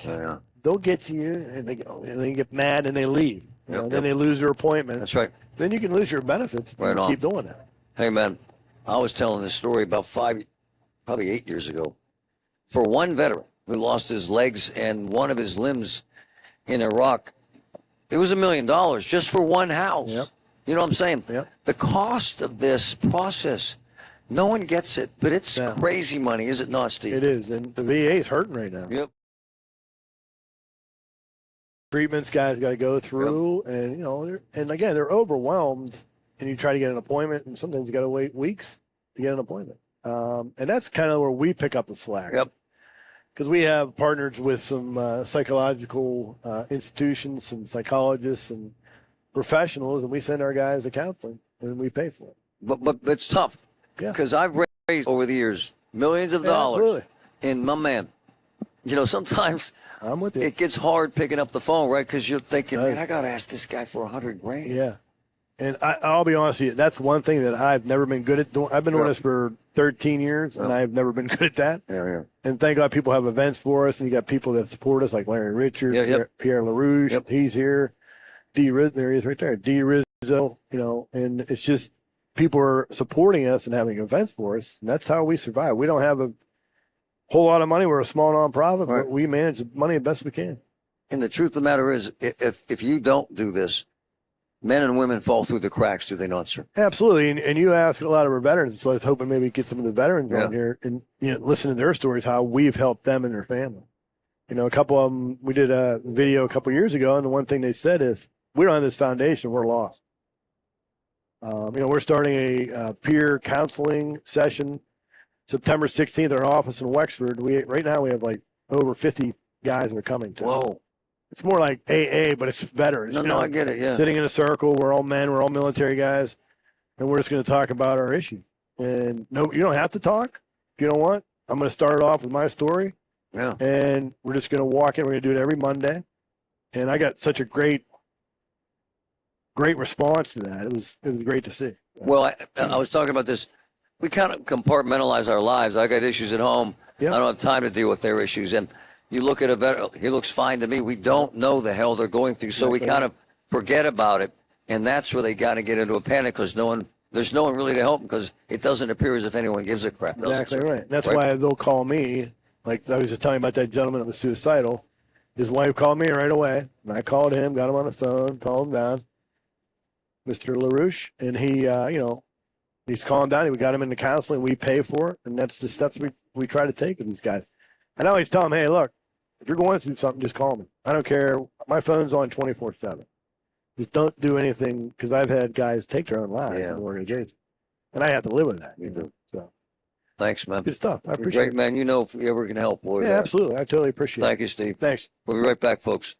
Speaker 4: they'll get to you, and they get mad and they leave. You know, then they lose their appointment.
Speaker 8: That's right.
Speaker 4: Then you can lose your benefits. If
Speaker 8: Right
Speaker 4: you
Speaker 8: on.
Speaker 4: keep doing that.
Speaker 8: Hey, man, I was telling this story about probably 8 years ago. For one veteran who lost his legs and one of his limbs in Iraq, it was $1 million just for one house.
Speaker 4: Yep.
Speaker 8: You know what I'm saying?
Speaker 4: Yep.
Speaker 8: The cost of this process, no one gets it, but it's crazy money, is it not, Steve?
Speaker 4: It is, and the VA is hurting right now.
Speaker 8: Yep.
Speaker 4: Treatments guys got to go through, and and again, they're overwhelmed. And you try to get an appointment, and sometimes you got to wait weeks to get an appointment. And that's kind of where we pick up the slack.
Speaker 8: Yep.
Speaker 4: Because we have partners with some psychological institutions, some psychologists, and professionals, and we send our guys to counseling, and we pay for it.
Speaker 8: But it's tough.
Speaker 4: Yeah.
Speaker 8: Because I've raised over the years millions of dollars.
Speaker 4: Absolutely.
Speaker 8: And my man, sometimes
Speaker 4: I'm with you.
Speaker 8: It gets hard picking up the phone, right? Because you're thinking, man, I got to ask this guy for $100,000.
Speaker 4: Yeah. And I'll be honest with you, that's one thing that I've never been good at doing. I've been doing this for 13 years, and I've never been good at that.
Speaker 8: Yeah.
Speaker 4: And thank God people have events for us, and you got people that support us, like Larry Richard, Pierre LaRouche, he's here. There he is right there. D. Rizzo, and it's just people are supporting us and having events for us, and that's how we survive. We don't have a whole lot of money. We're a small nonprofit, but we manage the money the best we can.
Speaker 8: And the truth of the matter is, if you don't do this, men and women fall through the cracks, do they not, sir?
Speaker 4: Absolutely. And you ask a lot of our veterans, so I was hoping maybe get some of the veterans on here and listen to their stories, how we've helped them and their family. A couple of them, we did a video a couple of years ago, and the one thing they said is, we don't have this foundation, we're lost. We're starting a peer counseling session September 16th at our office in Wexford. Right now we have like over 50 guys that are coming to.
Speaker 8: Whoa.
Speaker 4: It's more like AA, but it's veterans.
Speaker 8: No, I get it, yeah.
Speaker 4: Sitting in a circle, we're all men, we're all military guys, and we're just going to talk about our issue. And no, you don't have to talk if you don't want. I'm going to start it off with my story.
Speaker 8: Yeah.
Speaker 4: And we're just going to walk in. We're going to do it every Monday. And I got such a great response to that. It was great to see.
Speaker 8: Well, I was talking about this. We kind of compartmentalize our lives. I got issues at home. I don't have time to deal with their issues. And you look at a veteran, he looks fine to me. We don't know the hell they're going through, so we kind of forget about it. And that's where they got to get into a panic because there's no one really to help them because it doesn't appear as if anyone gives a crap.
Speaker 4: Exactly right. That's why they'll call me. Like I was just telling you about that gentleman that was suicidal. His wife called me right away, and I called him, got him on the phone, calmed him down, Mr. LaRouche, and he, he's calmed down. We got him into counseling. We pay for it, and that's the steps we try to take with these guys. And I always tell them, hey, look, if you're going through something, just call me. I don't care. My phone's on 24/7. Just don't do anything because I've had guys take their own lives in the organization, and I have to live with that. So,
Speaker 8: thanks, man.
Speaker 4: Good stuff. I
Speaker 8: You're
Speaker 4: appreciate
Speaker 8: great,
Speaker 4: it.
Speaker 8: man. If we ever can help, we're
Speaker 4: Yeah,
Speaker 8: there.
Speaker 4: absolutely. I totally appreciate it.
Speaker 8: Thank you, Steve.
Speaker 4: Thanks.
Speaker 8: We'll be right back, folks.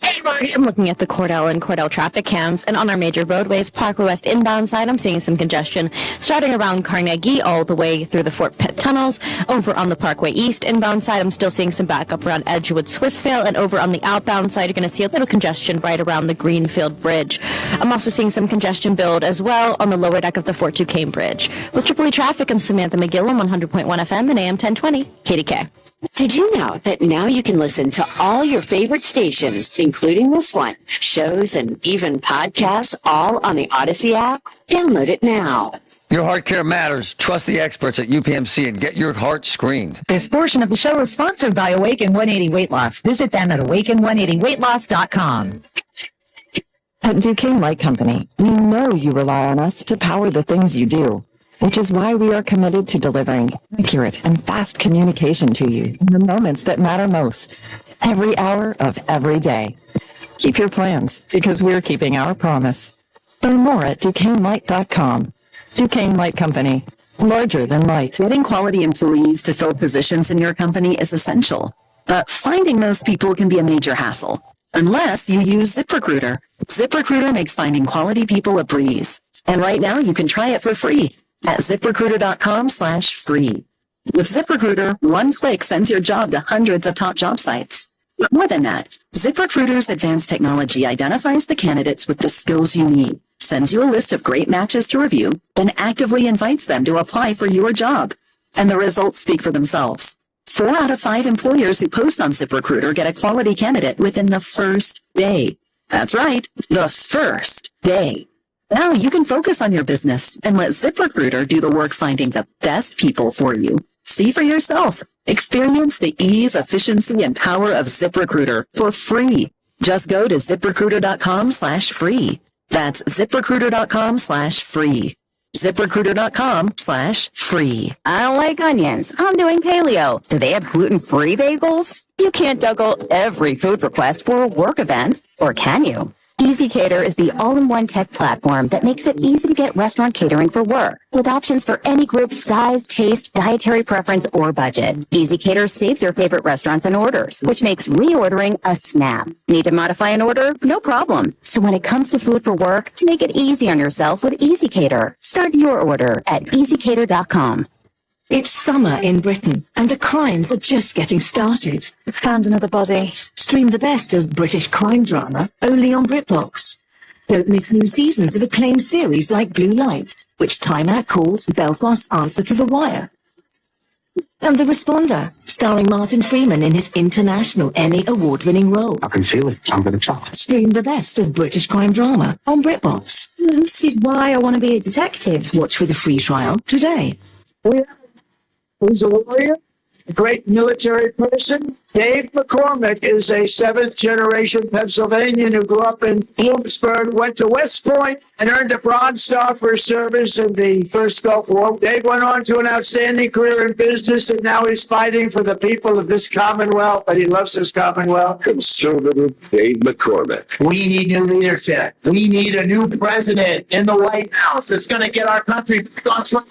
Speaker 6: Hey, Marty. I'm looking at the Cordell and Cordell traffic cams, and on our major roadways, Parkway West inbound side, I'm seeing some congestion starting around Carnegie all the way through the Fort Pitt tunnels. Over on the Parkway East inbound side, I'm still seeing some backup around Edgewood Swissvale, and over on the outbound side, you're going to see a little congestion right around the Greenfield Bridge. I'm also seeing some congestion build as well on the lower deck of the Fort Duquesne Bridge. With Triple E Traffic, I'm Samantha McGillim, 100.1 FM and AM 1020, KDK.
Speaker 3: Did you know that now you can listen to all your favorite stations, including this one, shows and even podcasts, all on the Odyssey app? Download it now.
Speaker 8: Your heart care matters. Trust the experts at UPMC and get your heart screened.
Speaker 5: This portion of the show is sponsored by Awaken 180 Weight Loss. Visit them at awaken180weightloss.com.
Speaker 10: At Duquesne Light Company, we know you rely on us to power the things you do, which is why we are committed to delivering accurate and fast communication to you in the moments that matter most, every hour of every day. Keep your plans, because we're keeping our promise. Learn more at DuquesneLight.com. Duquesne Light Company, larger than light.
Speaker 22: Getting quality employees to fill positions in your company is essential, but finding those people can be a major hassle, unless you use ZipRecruiter. ZipRecruiter makes finding quality people a breeze. And right now you can try it for free at ZipRecruiter.com/free. With ZipRecruiter, one click sends your job to hundreds of top job sites. But more than that, ZipRecruiter's advanced technology identifies the candidates with the skills you need, sends you a list of great matches to review, then actively invites them to apply for your job. And the results speak for themselves. 4 out of 5 employers who post on ZipRecruiter get a quality candidate within the first day. That's right, the first day. Now you can focus on your business and let ZipRecruiter do the work finding the best people for you. See for yourself. Experience the ease, efficiency, and power of ZipRecruiter for free. Just go to ZipRecruiter.com/free. That's ZipRecruiter.com/free. ZipRecruiter.com/free.
Speaker 9: I don't like onions. I'm doing paleo. Do they have gluten-free bagels? You can't juggle every food request for a work event, or can you? EasyCater is the all-in-one tech platform that makes it easy to get restaurant catering for work, with options for any group size, taste, dietary preference, or budget. EasyCater saves your favorite restaurants and orders, which makes reordering a snap. Need to modify an order? No problem. So when it comes to food for work, make it easy on yourself with EasyCater. Start your order at easycater.com.
Speaker 13: It's summer in Britain, and the crimes are just getting started. Found another body. Stream the best of British crime drama only on BritBox. Don't miss new seasons of acclaimed series like Blue Lights, which Time Out calls Belfast's answer to The Wire. And The Responder, starring Martin Freeman in his international Emmy award-winning role.
Speaker 23: I can feel it. I'm going to chat.
Speaker 13: Stream the best of British crime drama on BritBox.
Speaker 24: This is why I want to be a detective.
Speaker 13: Watch with a free trial today.
Speaker 21: Who's a warrior? A great military person. Dave McCormick is a 7th-generation Pennsylvanian who grew up in Bloomsburg, went to West Point, and earned a Bronze Star for his service in the First Gulf War. Dave went on to an outstanding career in business, and now he's fighting for the people of this Commonwealth, but he loves his Commonwealth.
Speaker 7: Conservative Dave McCormick.
Speaker 21: We need new leadership. We need a new president in the White House that's going to get our country on track.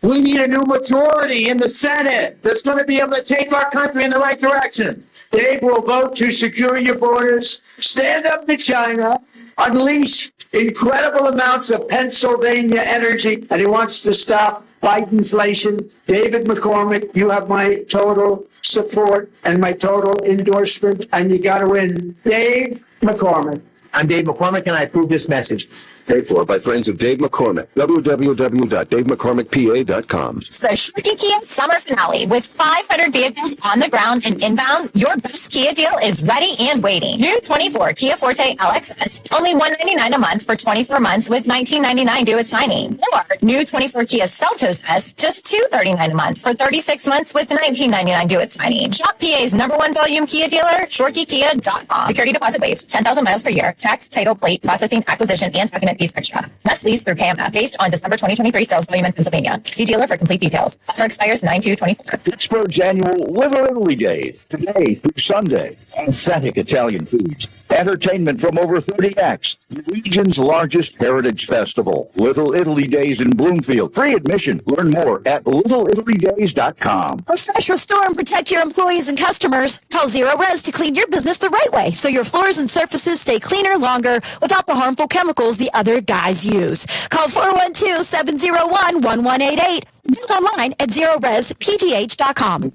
Speaker 21: We need a new majority in the Senate that's going to be able to take our country in the right direction. Dave will vote to secure your borders, stand up to China, unleash incredible amounts of Pennsylvania energy, and he wants to stop Bidenflation. David McCormick, you have my total support and my total endorsement, and you got to win. Dave McCormick.
Speaker 23: I'm Dave McCormick, and I approve this message.
Speaker 7: Paid for by friends of Dave McCormick. www.davemccormickpa.com.
Speaker 25: It's the Shorty Kia Summer Finale. With 500 vehicles on the ground and inbound, your best Kia deal is ready and waiting. New 24 Kia Forte LXS, only $199 a month for 24 months with $19.99 due at signing. Or new 24 Kia Seltos S, just $239 a month for 36 months with $19.99 due at signing. Shop PA's #1 volume Kia dealer, ShortyKia.com. Security deposit waived, 10,000 miles per year. Tax, title, plate, processing, acquisition, and document fees extra. Must lease through PAMA based on December 2023 sales volume in Pennsylvania. See dealer for complete details. Offer expires 9/2/24.
Speaker 14: Pittsburgh's annual Little Italy Days, today through Sunday. Authentic Italian foods. Entertainment from over 30 acts. The region's largest heritage festival. Little Italy Days in Bloomfield. Free admission. Learn more at littleitalydays.com.
Speaker 26: Refresh, restore, and protect your employees and customers. Call Zero Res to clean your business the right way so your floors and surfaces stay cleaner longer without the harmful chemicals the other guys use. Call 412-701-1188. Visit online at ZeroResPGH.com.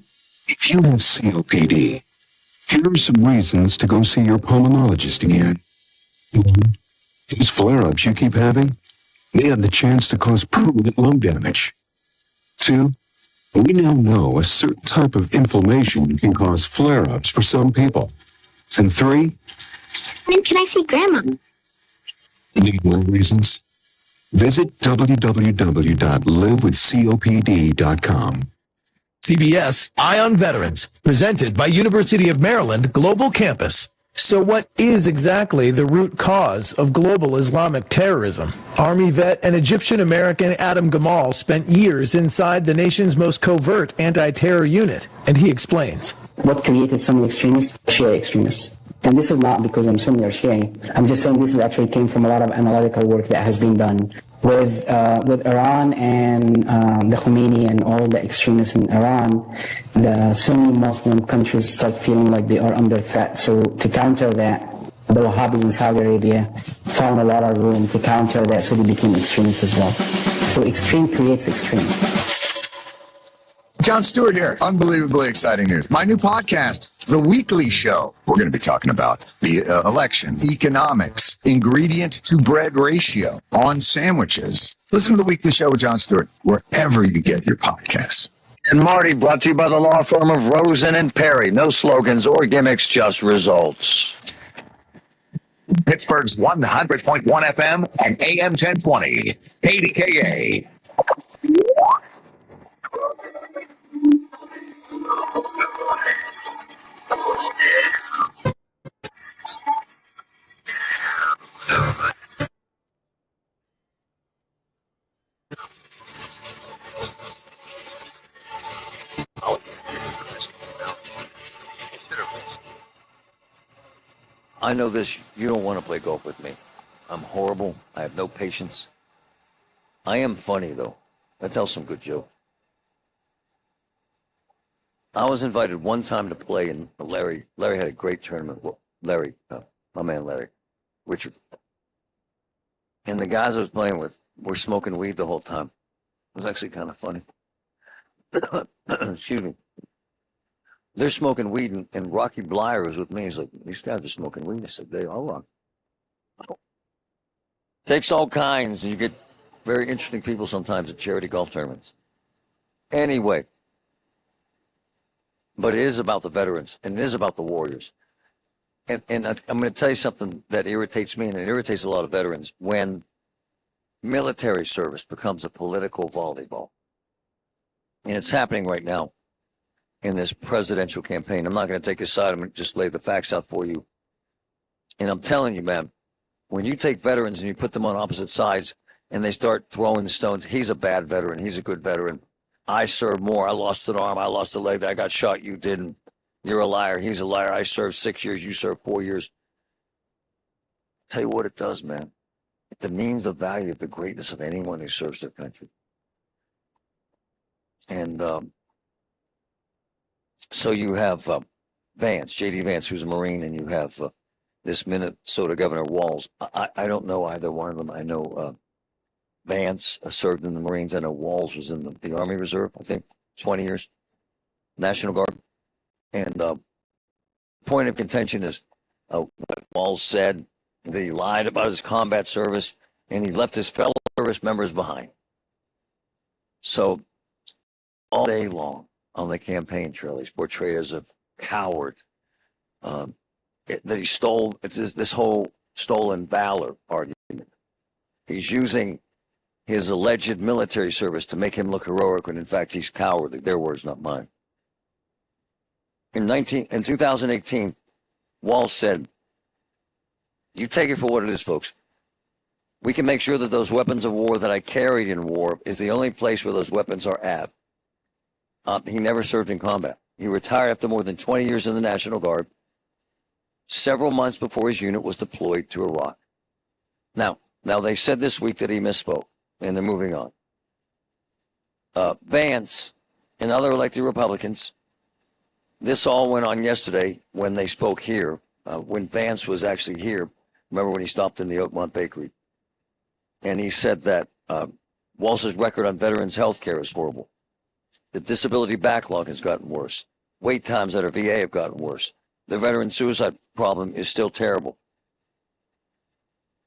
Speaker 7: If you have COPD, here are some reasons to go see your pulmonologist again. 1. These flare-ups you keep having, they have the chance to cause permanent lung damage. 2. We now know a certain type of inflammation can cause flare-ups for some people. And 3.
Speaker 27: When can I see Grandma?
Speaker 7: Need more reasons? Visit www.livewithcopd.com.
Speaker 28: CBS Eye on Veterans, presented by University of Maryland Global Campus. So what is exactly the root cause of global Islamic terrorism? Army vet and Egyptian-American Adam Gamal spent years inside the nation's most covert anti-terror unit, and he explains.
Speaker 29: What created Sunni extremists? Shia extremists. And this is not because I'm Sunni or Shia. I'm just saying this actually came from a lot of analytical work that has been done with Iran and the Khomeini and all the extremists in Iran. The Sunni Muslim countries start feeling like they are under threat. So to counter that, the Wahhabis in Saudi Arabia found a lot of room to counter that, so they became extremists as well. So extreme creates extreme.
Speaker 30: Jon Stewart here. Unbelievably exciting news. My new podcast,
Speaker 1: The weekly show, we're going to be talking about the election, economics, ingredient to bread ratio on sandwiches. Listen to the weekly show with Jon Stewart wherever you get your podcasts.
Speaker 14: And Marty, brought to you by the law firm of Rosen and Perry. No slogans or gimmicks, just results.
Speaker 11: Pittsburgh's 100.1 FM and AM 1020. KDKA.
Speaker 8: I know this. You don't want to play golf with me. I'm horrible. I have no patience. I am funny, though. I tell some good jokes. I was invited one time to play, and Larry had a great tournament. Well, Larry, my man Larry, Richard. And the guys I was playing with were smoking weed the whole time. It was actually kind of funny. Excuse me. They're smoking weed, and Rocky Blyer was with me. He's like, these guys are smoking weed. I said, they are. Takes all kinds, and you get very interesting people sometimes at charity golf tournaments. Anyway, but it is about the veterans, and it is about the warriors. And I'm going to tell you something that irritates me, and it irritates a lot of veterans, when military service becomes a political volleyball. And it's happening right now in this presidential campaign. I'm not going to take a side. I'm going to just lay the facts out for you. And I'm telling you, man, when you take veterans and you put them on opposite sides and they start throwing stones, he's a bad veteran. He's a good veteran. I served more. I lost an arm. I lost a leg. I got shot. You didn't. You're a liar. He's a liar. I served 6 years. You served 4 years. Tell you what it does, man. It demeans the value of the greatness of anyone who serves their country. And so you have Vance, J.D. Vance, who's a Marine, and you have this Minnesota Governor Walz. I don't know either one of them. I know Vance served in the Marines. I know Walz was in the Army Reserve, I think, 20 years, National Guard. And point of contention is what Walz said, that he lied about his combat service, and he left his fellow service members behind. So all day long on the campaign trail, he's portrayed as a coward, that he stole. It's this whole stolen valor argument. He's using his alleged military service to make him look heroic when in fact he's cowardly. Their words, not mine. In 2018, Walz said, you take it for what it is, folks. We can make sure that those weapons of war that I carried in war is the only place where those weapons are at. He never served in combat. He retired after more than 20 years in the National Guard, several months before his unit was deployed to Iraq. Now they said this week that he misspoke, and they're moving on. Vance and other elected Republicans, this all went on yesterday when they spoke here, when Vance was actually here. Remember when he stopped in the Oakmont Bakery? And he said that Walz's record on veterans' health care is horrible. The disability backlog has gotten worse. Wait times at our VA have gotten worse. The veteran suicide problem is still terrible.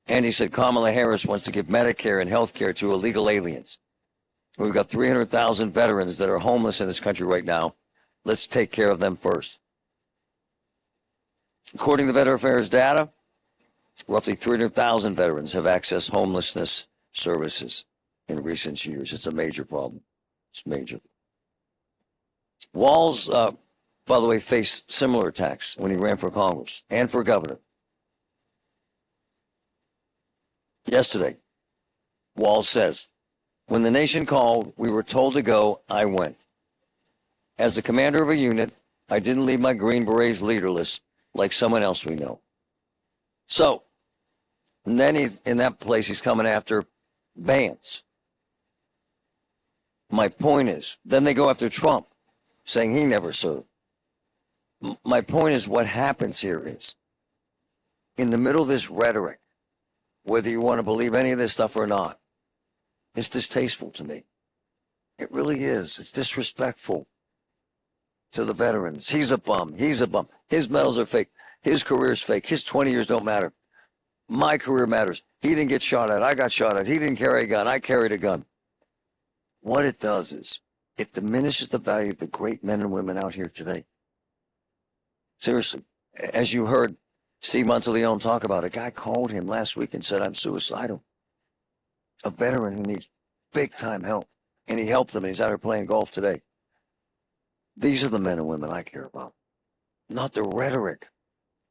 Speaker 8: And he said Kamala Harris wants to give Medicare and health care to illegal aliens. We've got 300,000 veterans that are homeless in this country right now. Let's take care of them first. According to Veteran Affairs data, roughly 300,000 veterans have accessed homelessness services in recent years. It's a major problem. It's major. Walz, by the way, faced similar attacks when he ran for Congress and for governor. Yesterday, Walz says, when the nation called, we were told to go, I went. As the commander of a unit, I didn't leave my Green Berets leaderless like someone else we know. So, and then he's in that place, he's coming after Vance. My point is, then they go after Trump, saying he never served. My point is, what happens here is, in the middle of this rhetoric, whether you want to believe any of this stuff or not, it's distasteful to me. It really is. It's disrespectful to the veterans. He's a bum. He's a bum. His medals are fake. His career's fake. His 20 years don't matter. My career matters. He didn't get shot at. I got shot at. He didn't carry a gun. I carried a gun. What it does is it diminishes the value of the great men and women out here today. Seriously. As you heard Steve Monteleone talk about, a guy called him last week and said, I'm suicidal. A veteran who needs big time help. And he helped him, and he's out here playing golf today. These are the men and women I care about. Not the rhetoric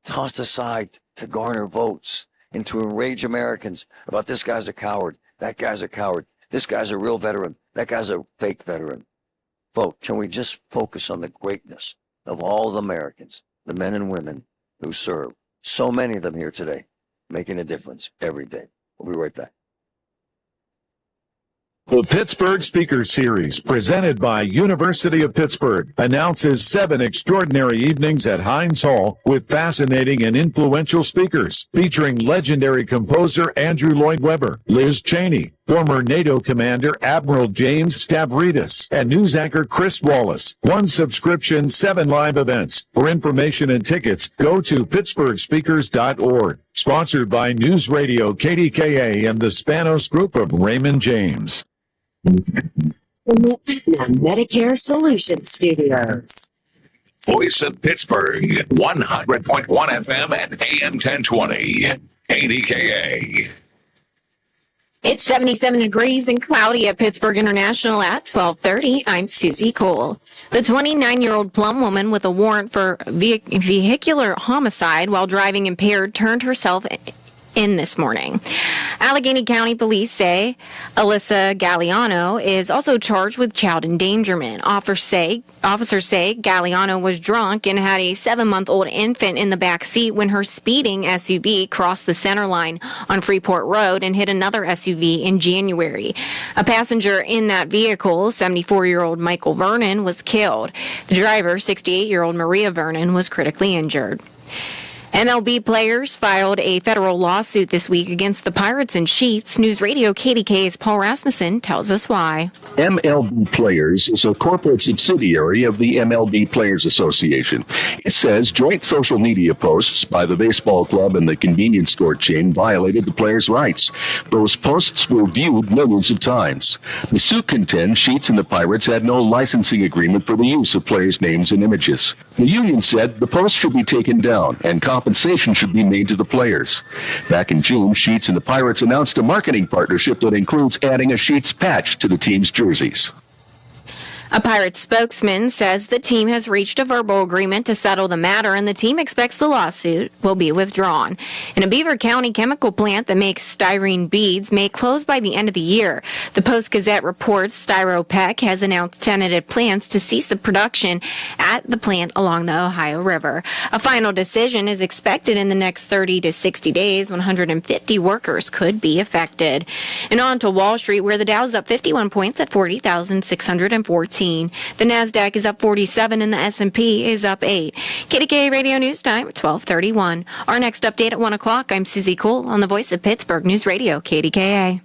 Speaker 8: tossed aside to garner votes and to enrage Americans about this guy's a coward, that guy's a coward, this guy's a real veteran, that guy's a fake veteran. Vote. Can we just focus on the greatness of all the Americans, the men and women who serve? So many of them here today, making a difference every day. We'll be right back.
Speaker 11: The Pittsburgh Speaker Series, presented by University of Pittsburgh, announces 7 extraordinary evenings at Heinz Hall with fascinating and influential speakers, featuring legendary composer Andrew Lloyd Webber, Liz Cheney, former NATO commander Admiral James Stavridis, and news anchor Chris Wallace. 1 subscription, 7 live events. For information and tickets, go to pittsburghspeakers.org. Sponsored by News Radio KDKA and the Spanos Group of Raymond James.
Speaker 3: Medicare Solutions Studios.
Speaker 11: Voice of Pittsburgh, 100.1 FM and AM 1020. KDKA.
Speaker 2: It's 77 degrees and cloudy at Pittsburgh International at 12:30. I'm Susie Cole. The 29-year-old Plum woman with a warrant for vehicular homicide while driving impaired turned herself in this morning. Allegheny County Police say Alyssa Galliano is also charged with child endangerment. Officers say Galliano was drunk and had a 7-month-old infant in the back seat when her speeding SUV crossed the center line on Freeport Road and hit another SUV in January. A passenger in that vehicle, 74-year-old Michael Vernon, was killed. The driver, 68-year-old Maria Vernon, was critically injured. MLB players filed a federal lawsuit this week against the Pirates and Sheets. News Radio KDK's Paul Rasmussen tells us why.
Speaker 7: MLB Players is a corporate subsidiary of the MLB Players Association. It says joint social media posts by the baseball club and the convenience store chain violated the players' rights. Those posts were viewed millions of times. The suit contends Sheets and the Pirates had no licensing agreement for the use of players' names and images. The union said the posts should be taken down and compensation should be made to the players. Back in June, Sheets and the Pirates announced a marketing partnership that includes adding a Sheets patch to the team's jerseys.
Speaker 2: A Pirates spokesman says the team has reached a verbal agreement to settle the matter, and the team expects the lawsuit will be withdrawn. And a Beaver County chemical plant that makes styrene beads may close by the end of the year. The Post-Gazette reports Styropec has announced tentative plans to cease the production at the plant along the Ohio River. A final decision is expected in the next 30 to 60 days. 150 workers could be affected. And on to Wall Street, where the Dow's up 51 points at 40,614. The NASDAQ is up 47 and the S&P is up 8. KDKA Radio News Time, 12:31. Our next update at 1 o'clock. I'm Susie Cole on the Voice of Pittsburgh News Radio, KDKA.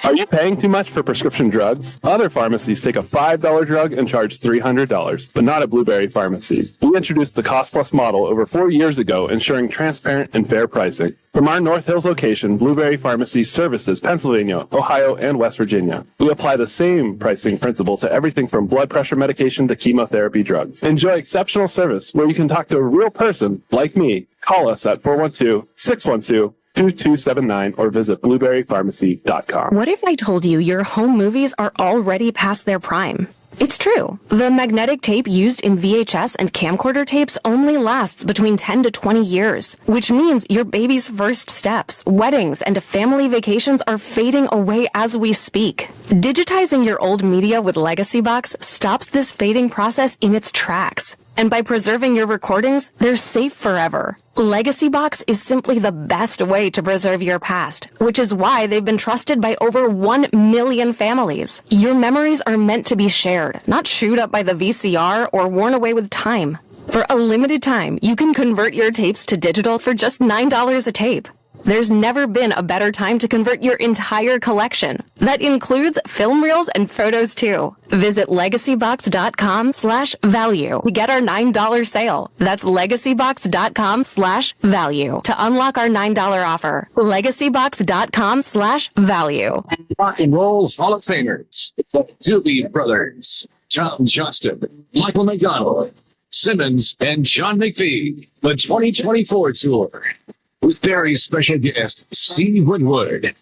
Speaker 4: Are you paying too much for prescription drugs? Other pharmacies take a $5 drug and charge $300, but not at Blueberry Pharmacy. We introduced the Cost Plus model over 4 years ago, ensuring transparent and fair pricing. From our North Hills location, Blueberry Pharmacy services Pennsylvania, Ohio, and West Virginia. We apply the same pricing principle to everything from blood pressure medication to chemotherapy drugs. Enjoy exceptional service where you can talk to a real person like me. Call us at 412-612-2279 or visit blueberrypharmacy.com.
Speaker 12: What if I told you your home movies are already past their prime? It's true. The magnetic tape used in VHS and camcorder tapes only lasts between 10 to 20 years, which means your baby's first steps, weddings, and family vacations are fading away as we speak. Digitizing your old media with Legacy Box stops this fading process in its tracks. And by preserving your recordings, they're safe forever. Legacy Box is simply the best way to preserve your past, which is why they've been trusted by over 1 million families. Your memories are meant to be shared, not chewed up by the VCR or worn away with time. For a limited time, you can convert your tapes to digital for just $9 a tape. There's never been a better time to convert your entire collection. That includes film reels and photos too. Visit legacybox.com/value to get our $9 sale. That's legacybox.com/value to unlock our $9 offer. legacybox.com/value.
Speaker 5: Rock and Roll Hall of Famers, the Doobie Brothers, Tom Johnston, Michael McDonald, Simmons, and John McPhee, the 2024 tour, with very special guest Steve Woodward,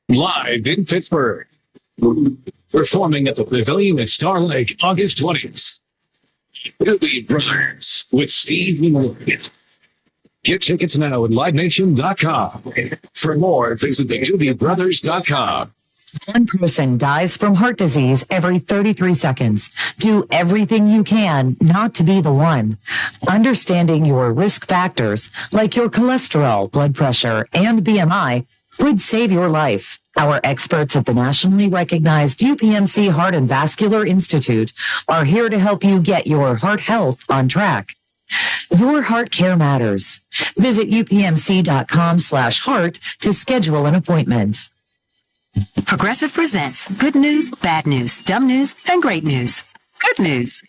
Speaker 5: live in Pittsburgh, performing at the Pavilion at Star Lake August 20th. Doobie Brothers with Steve Woodward. Get tickets now at LiveNation.com. For more, visit TheDoobieBrothers.com.
Speaker 6: One person dies from heart disease every 33 seconds. Do everything you can not to be the one. Understanding your risk factors, like your cholesterol, blood pressure, and BMI, would save your life. Our experts at the nationally recognized UPMC Heart and Vascular Institute are here to help you get your heart health on track. Your heart care matters. Visit upmc.com/heart to schedule an appointment.
Speaker 10: Progressive presents good news, bad news, dumb news, and great news. Good news.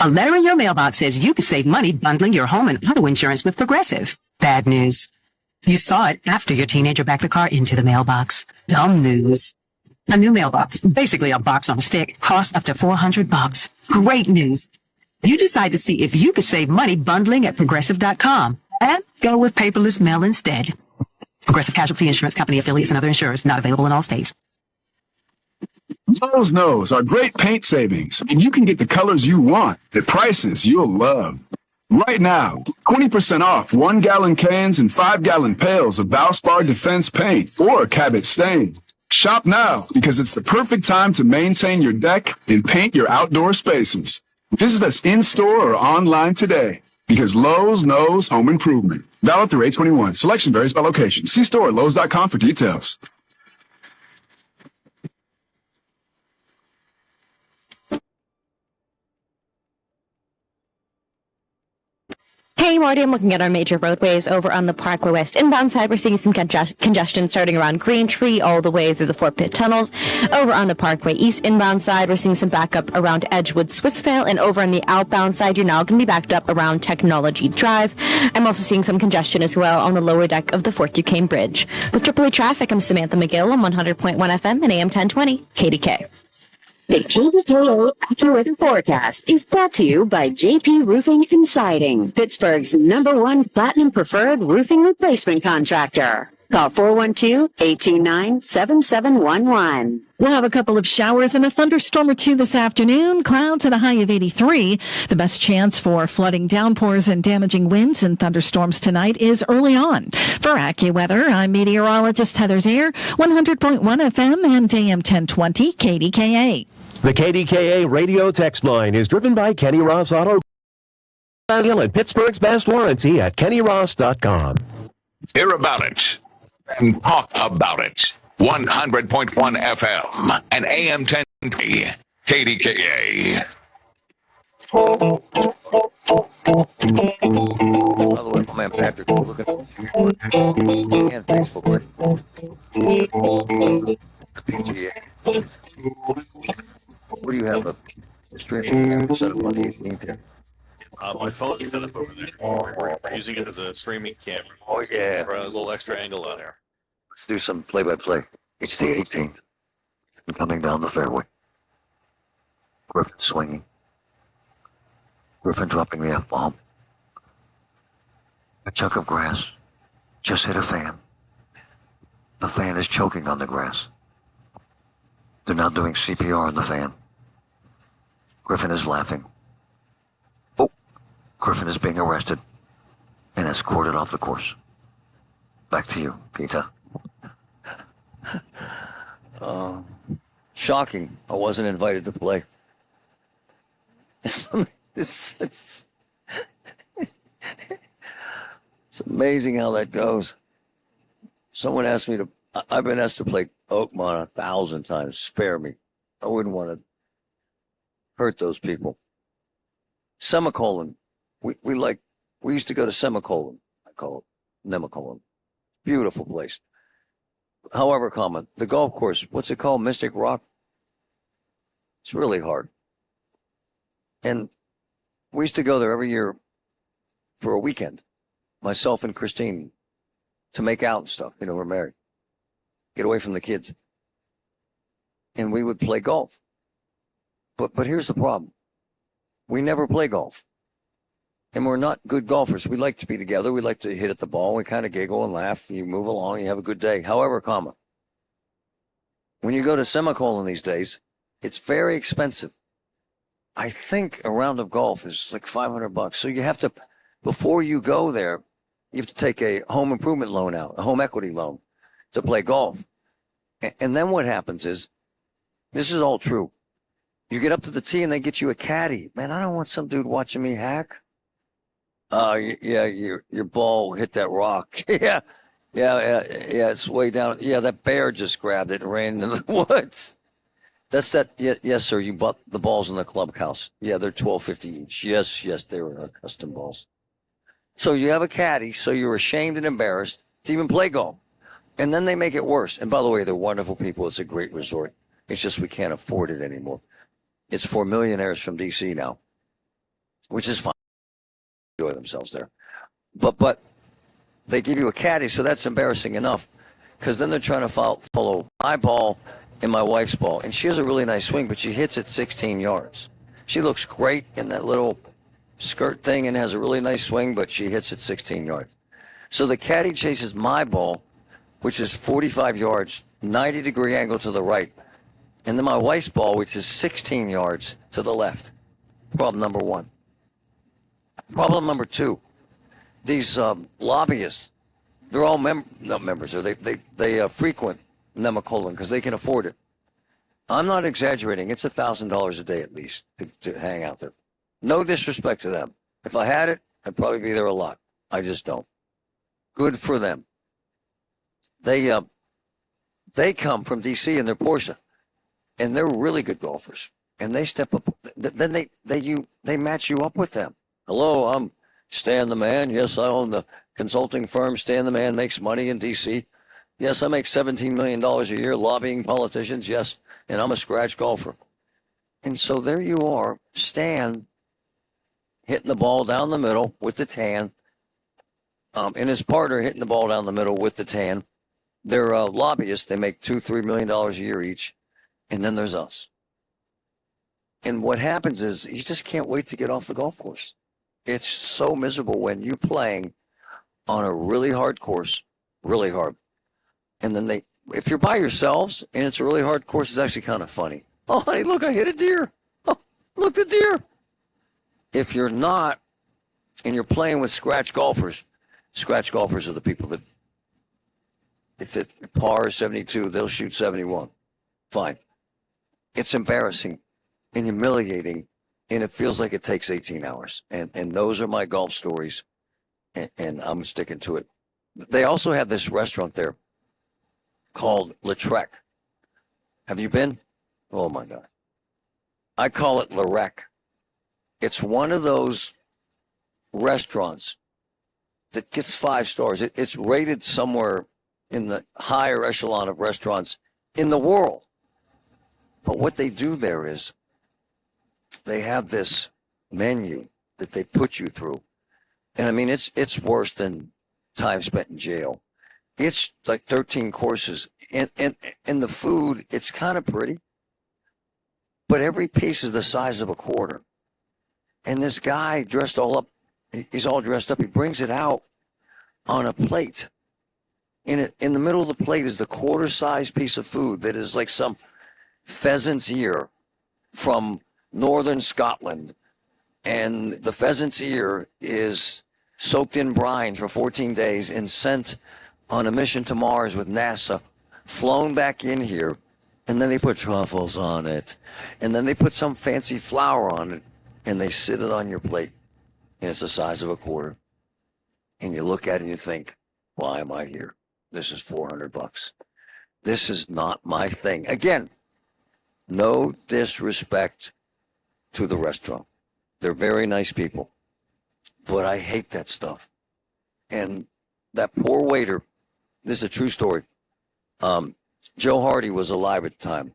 Speaker 10: A letter in your mailbox says you could save money bundling your home and auto insurance with Progressive. Bad news. You saw it after your teenager backed the car into the mailbox. Dumb news. A new mailbox, basically a box on a stick, costs up to $400. Great news. You decide to see if you could save money bundling at Progressive.com and go with paperless mail instead. Progressive Casualty Insurance Company affiliates and other insurers not available in all states.
Speaker 15: Lowe's knows are great paint savings, and you can get the colors you want at prices you'll love. Right now, 20% off 1-gallon cans and 5-gallon pails of Valspar Defense paint or Cabot Stain. Shop now because it's the perfect time to maintain your deck and paint your outdoor spaces. Visit us in-store or online today. Because Lowe's knows home improvement. Valid through 8/21. Selection varies by location. See store at Lowe's.com for details.
Speaker 2: Hey, Marty, I'm looking at our major roadways over on the Parkway West inbound side. We're seeing some congestion starting around Green Tree all the way through the Fort Pitt tunnels. Over on the Parkway East inbound side, we're seeing some backup around Edgewood Swissvale. And over on the outbound side, you're now going to be backed up around Technology Drive. I'm also seeing some congestion as well on the lower deck of the Fort Duquesne Bridge. With AAA traffic, I'm Samantha McGill on 100.1 FM and AM 1020 KDK.
Speaker 3: The KDKA AccuWeather forecast is brought to you by JP Roofing and Siding, Pittsburgh's #1 platinum preferred roofing replacement contractor. Call 412-829-7711.
Speaker 16: We'll have a couple of showers and a thunderstorm or two this afternoon. Clouds and a high of 83. The best chance for flooding, downpours, and damaging winds and thunderstorms tonight is early on. For AccuWeather, I'm meteorologist Heather Zaire, 100.1 FM and AM 1020 KDKA.
Speaker 17: The KDKA radio text line is driven by Kenny Ross Auto and Pittsburgh's best warranty at KennyRoss.com.
Speaker 7: Hear about it and talk about it. 100.1 FM and AM 1020 KDKA.
Speaker 8: By the way, my man Patrick, look at and Facebook, right? What do you have a streaming camera set up on the 18th here?
Speaker 18: My phone is set up over there. We're using it as a streaming camera.
Speaker 8: Oh, yeah.
Speaker 18: For a little extra angle on there.
Speaker 8: Let's do some play-by-play. It's the 18th. And coming down the fairway. Griffin swinging. Griffin dropping the F-bomb. A chunk of grass just hit a fan. The fan is choking on the grass. They're now doing CPR on the fan. Griffin is laughing. Oh, Griffin is being arrested and escorted off the course. Back to you, Peter. Shocking. I wasn't invited to play. It's amazing how that goes. Someone asked me to, I've been asked to play Oakmont 1,000 times. Spare me. I wouldn't want to hurt those people. Semicolon. We used to go to Semicolon. I call it Nemacolon. Beautiful place. However, comma, the golf course, what's it called? Mystic Rock? It's really hard. And we used to go there every year for a weekend, myself and Christine, to make out and stuff. You know, we're married. Get away from the kids. And we would play golf. But here's the problem. We never play golf. And we're not good golfers. We like to be together. We like to hit at the ball. We kind of giggle and laugh. You move along. You have a good day. However, comma, when you go to semicolon these days, it's very expensive. I think a round of golf is like $500. So you have to, before you go there, you have to take a home improvement loan out, a home equity loan to play golf. And then what happens is, this is all true. You get up to the tee and they get you a caddy. Man, I don't want some dude watching me hack. Yeah, your ball hit that rock. Yeah, it's way down. Yeah, that bear just grabbed it and ran into the woods. That's that. Yeah, yes, sir. You bought the balls in the clubhouse. Yeah, they're $12.50 each. Yes, they were custom balls. So you have a caddy, so you're ashamed and embarrassed to even play golf. And then they make it worse. And by the way, they're wonderful people. It's a great resort. It's just we can't afford it anymore. It's for millionaires from D.C. now, which is fine. Enjoy themselves there. But they give you a caddy, so that's embarrassing enough. Because then they're trying to follow my ball and my wife's ball. And she has a really nice swing, but she hits it 16 yards. She looks great in that little skirt thing and has a really nice swing, but she hits it 16 yards. So the caddy chases my ball, which is 45 yards, 90-degree angle to the right. And then my wife's ball, which is 16 yards to the left. Problem number one. Problem number two. These lobbyists, they're all not members. They frequent Nemacolin because they can afford it. I'm not exaggerating. It's $1,000 a day at least to hang out there. No disrespect to them. If I had it, I'd probably be there a lot. I just don't. Good for them. They come from D.C. in their Porsche, and they're really good golfers. And they step up. Then they match you up with them. Hello, I'm Stan the Man. Yes, I own the consulting firm. Stan the Man makes money in D.C. Yes, I make $17 million a year lobbying politicians. Yes, and I'm a scratch golfer. And so there you are, Stan, hitting the ball down the middle with the tan, and his partner hitting the ball down the middle with the tan. They're lobbyists. They make $2-3 million a year each. And then there's us. And what happens is you just can't wait to get off the golf course. It's so miserable when you're playing on a really hard course, really hard. And then if you're by yourselves and it's a really hard course, it's actually kind of funny. Oh, honey, look, I hit a deer. Oh, look, the deer. If you're not, and you're playing with scratch golfers are the people that, if it par is 72, they'll shoot 71. Fine. It's embarrassing and humiliating, and it feels like it takes 18 hours. And those are my golf stories, and I'm sticking to it. They also have this restaurant there called Le Trek. Have you been? Oh, my God. I call it Le Rec. It's one of those restaurants that gets 5 stars. It's rated somewhere in the higher echelon of restaurants in the world. But what they do there is they have this menu that they put you through. And I mean, it's worse than time spent in jail. It's like 13 courses. And the food, it's kind of pretty. But every piece is the size of a quarter. And this guy dressed all up, he's all dressed up. He brings it out on a plate. In the middle of the plate is the quarter-sized piece of food that is like some pheasant's ear from northern Scotland. And the pheasant's ear is soaked in brine for 14 days and sent on a mission to Mars with NASA, flown back in here, and then they put truffles on it. And then they put some fancy flour on it, and they sit it on your plate. And it's the size of a quarter. And you look at it and you think, why am I here? This is $400. This is not my thing. Again, no disrespect to the restaurant. They're very nice people. But I hate that stuff. And that poor waiter This is a true story. Joe Hardy was alive at the time.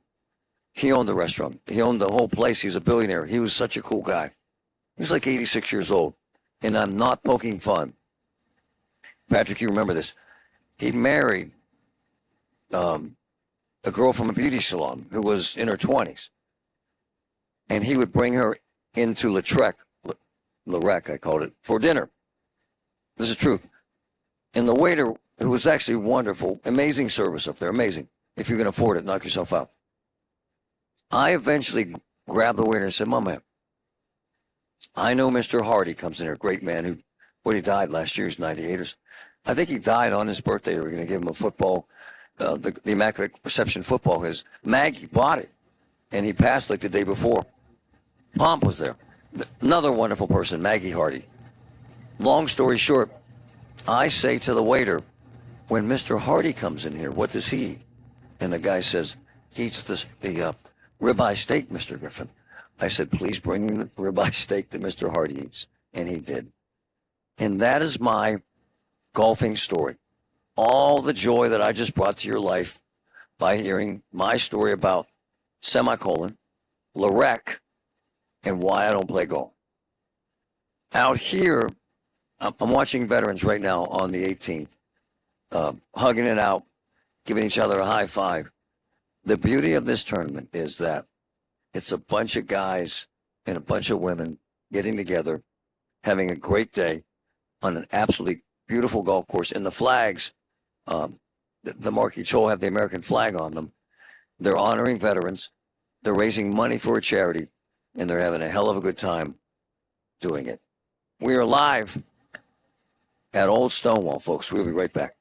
Speaker 8: He owned the restaurant. He owned the whole place. He's a billionaire. He was such a cool guy. He was like 86 years old. And I'm not poking fun. Patrick, you remember this. He married a girl from a beauty salon who was in her 20s. And he would bring her into Lorec, I called it, for dinner. This is the truth. And the waiter, who was actually wonderful, amazing service up there, amazing. If you can afford it, knock yourself out. I eventually grabbed the waiter and said, "Mama, I know Mr. Hardy comes in here, great man he died last year, he's 98. I think he died on his birthday. We're going to give him a football, the Immaculate Reception football. Maggie bought it, and he passed like the day before. Pomp was there. Another wonderful person, Maggie Hardy. Long story short, I say to the waiter, when Mr. Hardy comes in here, what does he eat? And the guy says, he eats the ribeye steak, Mr. Griffin. I said, please bring him the ribeye steak that Mr. Hardy eats. And he did. And that is my golfing story. All the joy that I just brought to your life by hearing my story about Lorec, and why I don't play golf. Out here, I'm watching veterans right now on the 18th, hugging it out, giving each other a high five. The beauty of this tournament is that it's a bunch of guys and a bunch of women getting together, having a great day on an absolutely beautiful golf course. And the flags, the marquee will have the American flag on them. They're honoring veterans. They're raising money for a charity, and they're having a hell of a good time doing it. We are live at Olde Stonewall, folks. We'll be right back.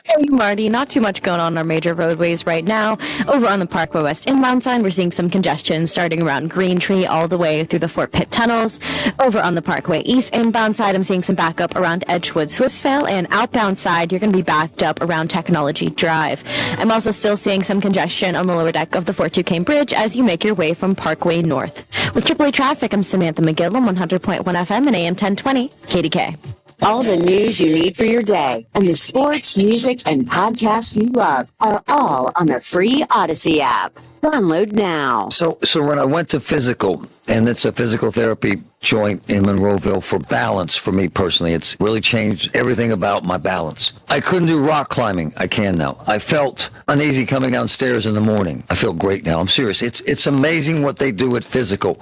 Speaker 2: Hey, Marty, not too much going on our major roadways right now. Over on the Parkway West inbound side, we're seeing some congestion starting around Green Tree all the way through the Fort Pitt tunnels. Over on the Parkway East inbound side, I'm seeing some backup around Edgewood, Swissvale, and outbound side, you're going to be backed up around Technology Drive. I'm also still seeing some congestion on the lower deck of the Fort Duquesne Bridge as you make your way from Parkway North. With AAA Traffic, I'm Samantha McGill on 100.1 FM and AM 1020, KDK.
Speaker 3: All the news you need for your day and the sports, music, and podcasts you love are all on the free Odyssey app. Download now.
Speaker 8: So when I went to physical, and it's a physical therapy joint in Monroeville for balance for me personally, it's really changed everything about my balance. I couldn't do rock climbing. I can now. I felt uneasy coming downstairs in the morning. I feel great now. I'm serious. It's amazing what they do at physical.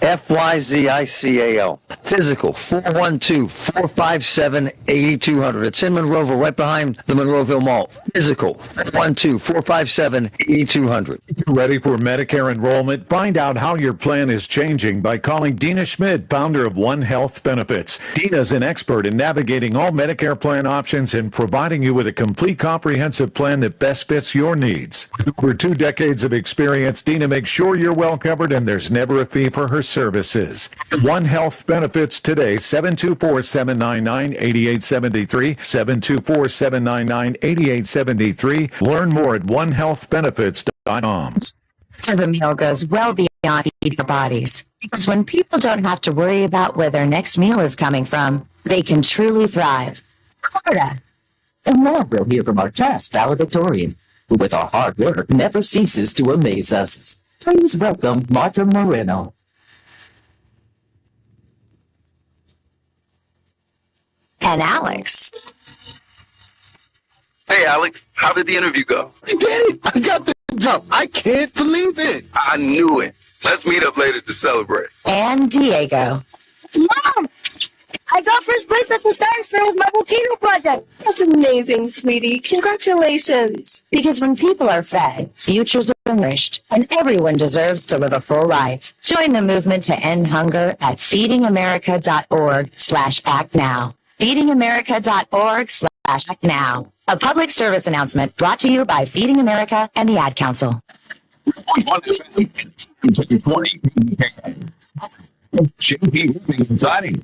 Speaker 8: FYZICAL. Physical. 412-457-8200. It's in Monroeville, right behind the Monroeville Mall. Physical. 412-457-8200.
Speaker 11: Ready for Medicare enrollment? Find out how your plan is changing by calling Dina Schmid, founder of One Health Benefits. Dina's an expert in navigating all Medicare plan options and providing you with a complete comprehensive plan that best fits your needs. With over 2 decades of experience, Dina makes sure you're well covered and there's never a fee for her services. One Health Benefits today, 724-799-8873, 724-799-8873. Learn more at onehealthbenefits.com.
Speaker 6: The meal goes well beyond eating our bodies. Because when people don't have to worry about where their next meal is coming from, they can truly thrive. Florida.
Speaker 9: And now we'll hear from our cast valedictorian, who with our hard work never ceases to amaze us. Please welcome Marta Moreno.
Speaker 6: And Alex.
Speaker 13: Hey, Alex, how did the interview go?
Speaker 19: I did it. I got the job. I can't believe it.
Speaker 13: I knew it. Let's meet up later to celebrate.
Speaker 6: And Diego.
Speaker 27: Mom! I got first place at the science fair with my volcano project.
Speaker 12: That's amazing, sweetie. Congratulations.
Speaker 6: Because when people are fed, futures are enriched, and everyone deserves to live a full life. Join the movement to end hunger at feedingamerica.org/act now. feedingamerica.org/act now. A public service announcement brought to you by Feeding America and the Ad Council.
Speaker 14: JP Roofing and Siding,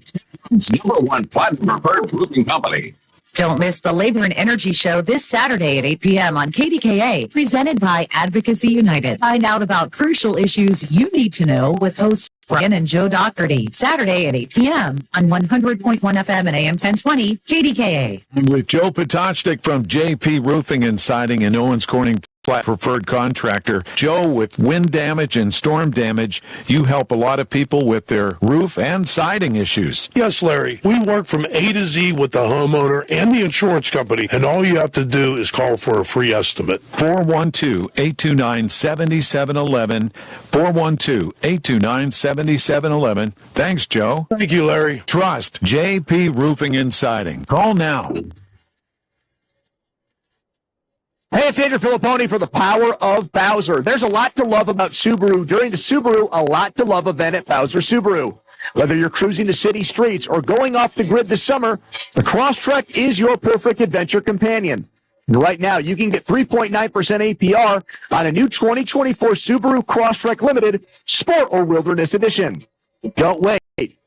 Speaker 14: its #1 platinum preferred roofing company.
Speaker 6: Don't miss the Labor and Energy Show this Saturday at 8 p.m. on KDKA, presented by Advocacy United. Find out about crucial issues you need to know with hosts Brian and Joe Doherty, Saturday at 8 p.m. on 100.1 FM and AM 1020 KDKA.
Speaker 11: And with Joe Potocnik from JP Roofing and Siding and Owens Corning preferred contractor. Joe, with wind damage and storm damage, you help a lot of people with their roof and siding issues.
Speaker 20: Yes, Larry. We work from A to Z with the homeowner and the insurance company, and all you have to do is call for a free estimate.
Speaker 11: 412-829-7711. 412-829-7711. Thanks, Joe.
Speaker 20: Thank you, Larry.
Speaker 11: Trust JP Roofing and Siding. Call now.
Speaker 21: Hey, it's Andrew Filipponi for the Power of Bowser. There's a lot to love about Subaru during the Subaru A Lot to Love event at Bowser Subaru. Whether you're cruising the city streets or going off the grid this summer, the Crosstrek is your perfect adventure companion. And right now, you can get 3.9% APR on a new 2024 Subaru Crosstrek Limited Sport or Wilderness Edition. Don't wait.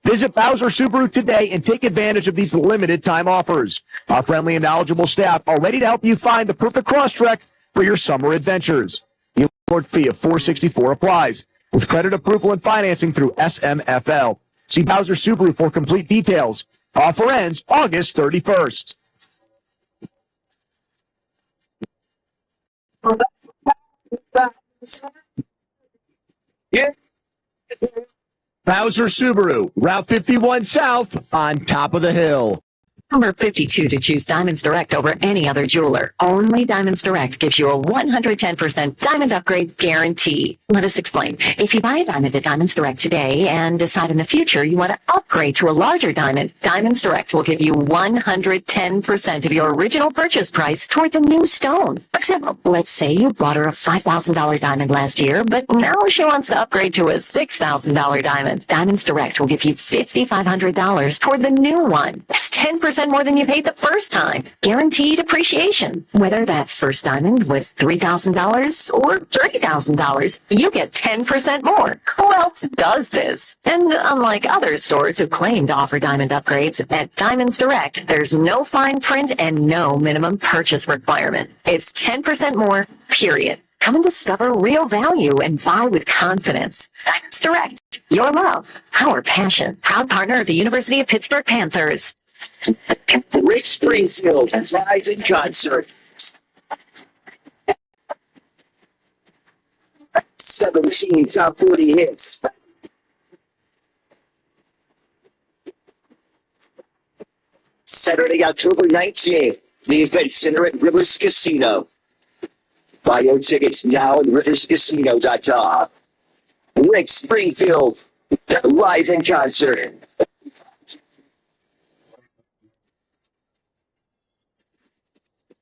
Speaker 21: Visit Bowser Subaru today and take advantage of these limited time offers. Our friendly and knowledgeable staff are ready to help you find the perfect Crosstrek for your summer adventures. The award fee of $464 applies with credit approval and financing through SMFL. See Bowser Subaru for complete details. Offer ends August 31st. Yeah. Bowser Subaru, Route 51 South, on top of the hill.
Speaker 6: Number 52 to choose Diamonds Direct over any other jeweler. Only Diamonds Direct gives you a 110% diamond upgrade guarantee. Let us explain. If you buy a diamond at Diamonds Direct today and decide in the future you want to upgrade to a larger diamond, Diamonds Direct will give you 110% of your original purchase price toward the new stone. For example, let's say you bought her a $5,000 diamond last year, but now she wants to upgrade to a $6,000 diamond. Diamonds Direct will give you $5,500 toward the new one. That's 10% more than you paid the first time. Guaranteed appreciation. Whether that first diamond was $3,000 or $30,000, you get 10% more. Who else does this? And unlike other stores who claim to offer diamond upgrades, at Diamonds Direct, there's no fine print and no minimum purchase requirement. It's 10% more, period. Come and discover real value and buy with confidence. Diamonds Direct. Your love. Our passion. Proud partner of the University of Pittsburgh Panthers.
Speaker 9: Rick Springfield live in concert. 17 top 40 hits. Saturday, October 19th, the event center at Rivers Casino. Buy your tickets now at riverscasino.com. Rick Springfield live in concert.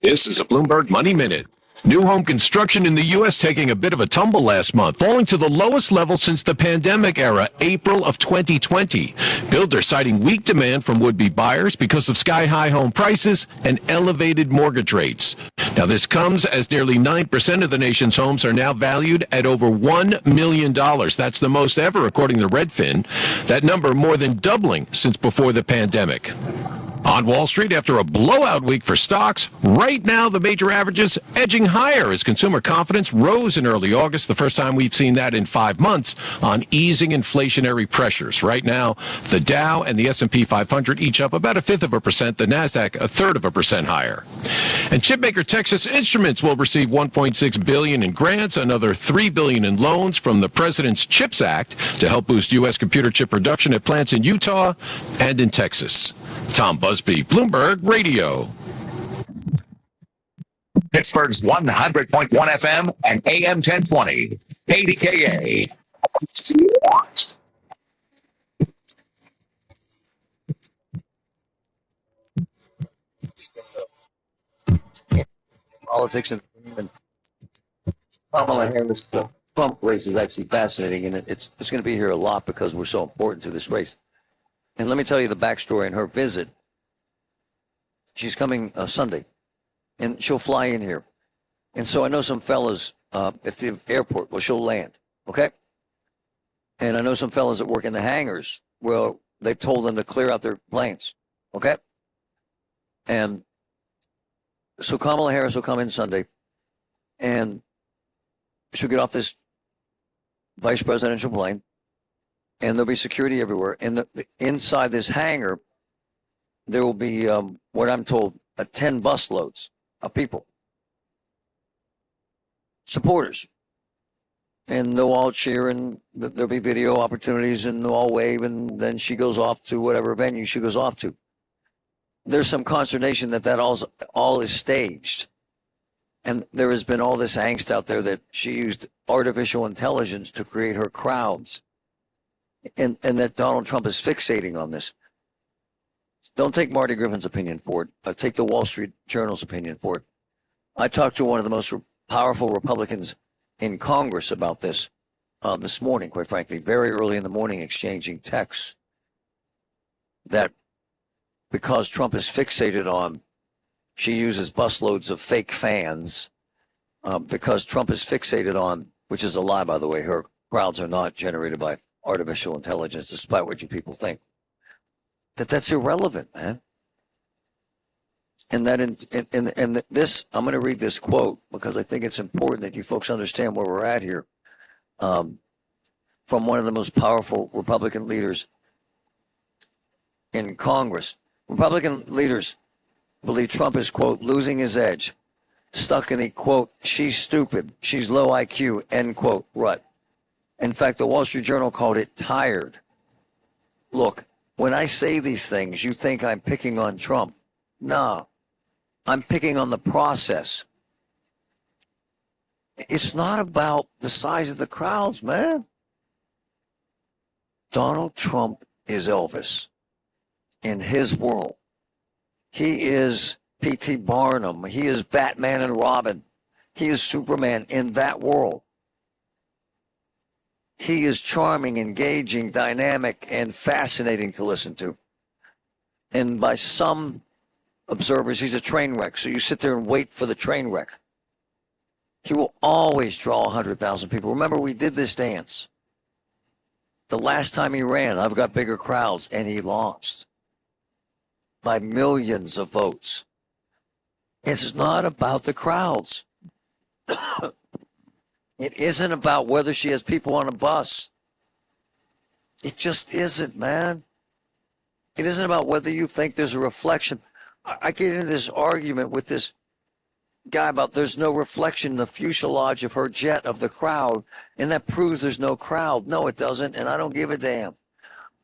Speaker 22: This is a Bloomberg Money Minute. New home construction in the U.S. taking a bit of a tumble last month, falling to the lowest level since the pandemic era, April of 2020. Builders citing weak demand from would-be buyers because of sky-high home prices and elevated mortgage rates. Now, this comes as nearly 9% of the nation's homes are now valued at over $1 million. That's the most ever, according to Redfin. That number more than doubling since before the pandemic. On Wall Street, after a blowout week for stocks, right now the major averages edging higher as consumer confidence rose in early August, the first time we've seen that in 5 months, on easing inflationary pressures. Right now, the Dow and the S&P 500 each up about 1/5%, the NASDAQ 1/3% higher. And chipmaker Texas Instruments will receive $1.6 billion in grants, another $3 billion in loans from the President's CHIPS Act to help boost U.S. computer chip production at plants in Utah and in Texas. Tom Busby, Bloomberg Radio.
Speaker 5: Pittsburgh's 100.1 FM and AM 1020. KDKA.
Speaker 8: Politics and Kamala Harris, the Trump race is actually fascinating, and it's going to be here a lot because we're so important to this race. And let me tell you the backstory on her visit. She's coming Sunday, and she'll fly in here. And so I know some fellas at the airport. Well, she'll land, okay? And I know some fellas that work in the hangars. Well, they've told them to clear out their planes, okay? And So Kamala Harris will come in Sunday, and she'll get off this vice presidential plane, and there'll be security everywhere. And inside this hangar, there will be, what I'm told, 10 busloads of people, supporters. And they'll all cheer, and there'll be video opportunities, and they'll all wave, and then she goes off to whatever venue she goes off to. There's some consternation that all is staged. And there has been all this angst out there that she used artificial intelligence to create her crowds. And that Donald Trump is fixating on this. Don't take Marty Griffin's opinion for it. Take the Wall Street Journal's opinion for it. I talked to one of the most powerful Republicans in Congress about this morning, quite frankly, very early in the morning, exchanging texts that because Trump is fixated on, she uses busloads of fake fans, because Trump is fixated on, which is a lie, by the way, her crowds are not generated by artificial intelligence, despite what you people think, that's irrelevant, man. And that in this, I'm going to read this quote because I think it's important that you folks understand where we're at here, from one of the most powerful Republican leaders in Congress. Republican leaders believe Trump is, quote, losing his edge, stuck in a, quote, she's stupid, she's low IQ, end quote, rut. In fact, the Wall Street Journal called it tired. Look, when I say these things, you think I'm picking on Trump. No, I'm picking on the process. It's not about the size of the crowds, man. Donald Trump is Elvis in his world. He is P.T. Barnum. He is Batman and Robin. He is Superman in that world. He is charming, engaging, dynamic, and fascinating to listen to. And by some observers, he's a train wreck. So you sit there and wait for the train wreck. He will always draw 100,000 people. Remember, we did this dance. The last time he ran, I've got bigger crowds, and he lost by millions of votes. It's not about the crowds. It isn't about whether she has people on a bus. It just isn't, man. It isn't about whether you think there's a reflection. I get into this argument with this guy about there's no reflection in the fuselage of her jet of the crowd, and that proves there's no crowd. No, it doesn't, and I don't give a damn.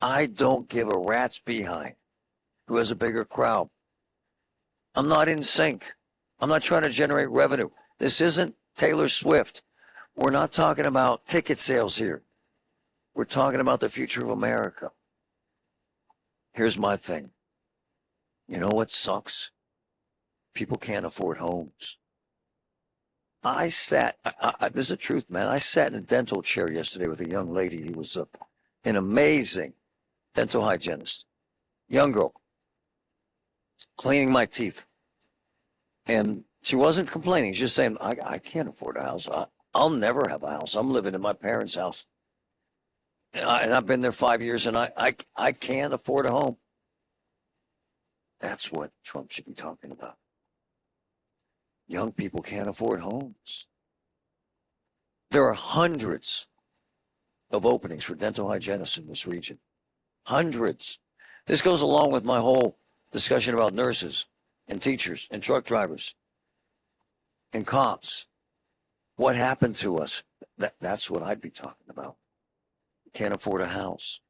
Speaker 8: I don't give a rat's behind who has a bigger crowd. I'm not in sync. I'm not trying to generate revenue. This isn't Taylor Swift. We're not talking about ticket sales here. We're talking about the future of America. Here's my thing. You know what sucks? People can't afford homes. This is the truth, man. I sat in a dental chair yesterday with a young lady who was an amazing dental hygienist. Young girl. Cleaning my teeth. And she wasn't complaining. She's just saying, I can't afford a house. I'll never have a house. I'm living in my parents' house. And I've been there 5 years, and I can't afford a home. That's what Trump should be talking about. Young people can't afford homes. There are hundreds of openings for dental hygienists in this region. Hundreds. This goes along with my whole discussion about nurses and teachers and truck drivers and cops. What happened to us? That's what I'd be talking about. Can't afford a house.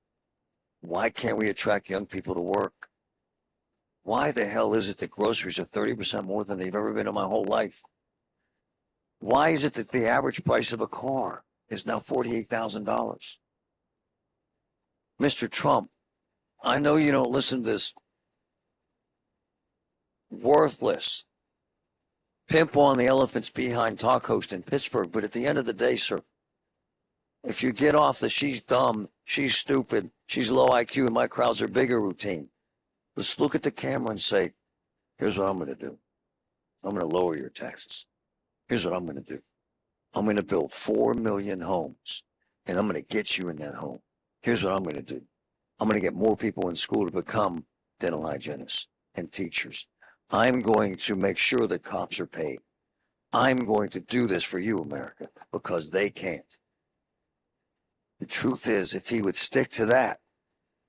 Speaker 8: Why can't we attract young people to work? Why the hell is it that groceries are 30% more than they've ever been in my whole life? Why is it that the average price of a car is now $48,000? Mr. Trump, I know you don't listen to this worthless pimp on the elephant's behind talk host in Pittsburgh, but at the end of the day, sir, if you get off the she's dumb, she's stupid, she's low IQ, and my crowds are bigger routine, let's look at the camera and say, here's what I'm going to do. I'm going to lower your taxes. Here's what I'm going to do. I'm going to build 4 million homes, and I'm going to get you in that home. Here's what I'm going to do. I'm going to get more people in school to become dental hygienists and teachers. I'm going to make sure that cops are paid. I'm going to do this for you, America, because they can't. The truth is, if he would stick to that,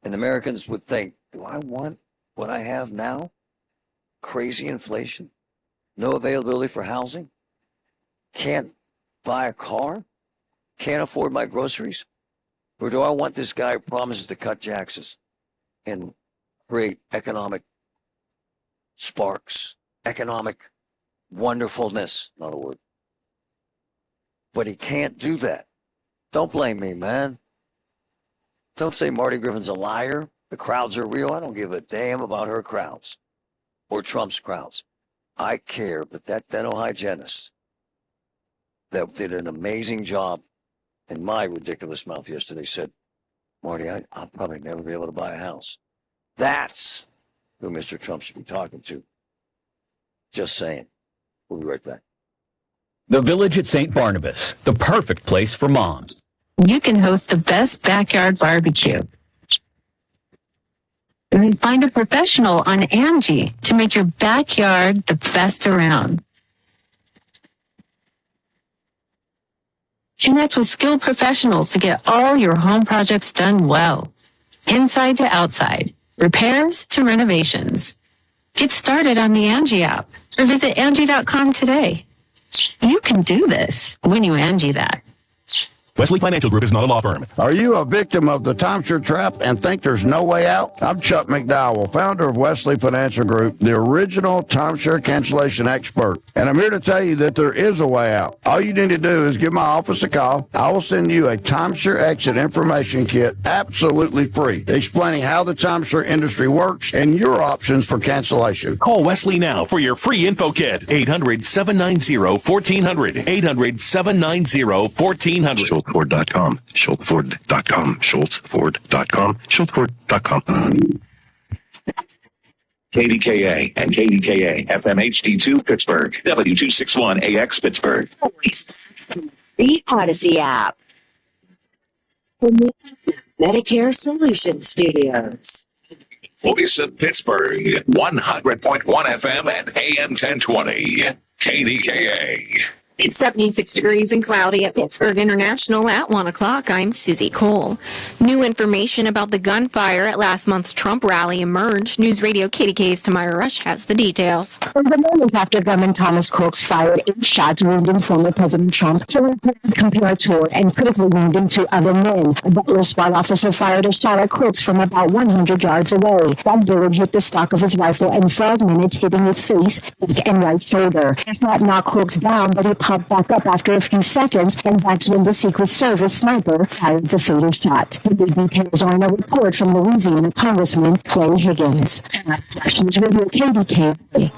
Speaker 8: and Americans would think, do I want what I have now? Crazy inflation, no availability for housing, can't buy a car, can't afford my groceries? Or do I want this guy who promises to cut taxes and create economic sparks, economic wonderfulness, not a word. But he can't do that. Don't blame me, man. Don't say Marty Griffin's a liar. The crowds are real. I don't give a damn about her crowds or Trump's crowds. I care that that dental hygienist that did an amazing job in my ridiculous mouth yesterday said, Marty, I'll probably never be able to buy a house. That's who Mr. Trump should be talking to. Just saying. We'll be right back.
Speaker 1: The Village at St. Barnabas, the perfect place for moms.
Speaker 4: You can host the best backyard barbecue. And then find a professional on Angie to make your backyard the best around. Connect with skilled professionals to get all your home projects done well. Inside to outside, repairs to renovations. Get started on the Angie app or visit Angie.com today. You can do this when you Angie that.
Speaker 10: Wesley Financial Group is not a law firm.
Speaker 23: Are you a victim of the timeshare trap and think there's no way out? I'm Chuck McDowell, founder of Wesley Financial Group, the original timeshare cancellation expert. And I'm here to tell you that there is a way out. All you need to do is give my office a call. I will send you a timeshare exit information kit absolutely free, explaining how the timeshare industry works and your options for cancellation.
Speaker 10: Call Wesley now for your free info kit. 800-790-1400. 800-790-1400.
Speaker 7: SchultzFord.com. SchultzFord.com. SchultzFord.com. SchultzFord.com. KDKA and KDKA FM HD2 Pittsburgh. W261AX Pittsburgh.
Speaker 3: The Odyssey app. Medicare Solution Studios.
Speaker 7: Voice of Pittsburgh. 100.1 FM and AM 1020. KDKA.
Speaker 2: It's 76 degrees and cloudy at Pittsburgh International at 1 o'clock. I'm Susie Cole. New information about the gunfire at last month's Trump rally emerged. News Radio KDK's Tamara Rush has the details.
Speaker 24: The moment after gunman Thomas Crooks fired 8 shots wounding former President Trump, killing comparator and critically wounding 2 other men. A Butler SWAT officer fired a shot at Crooks from about 100 yards away. That bullet hit the stock of his rifle and fragmented, hitting his face, neck, and right shoulder. The shot knocked Crooks down, but he popped back up after a few seconds, and that's when the Secret Service sniper fired the fatal shot. The big details are in a report from Louisiana Congressman Clay Higgins. News Radio KDK.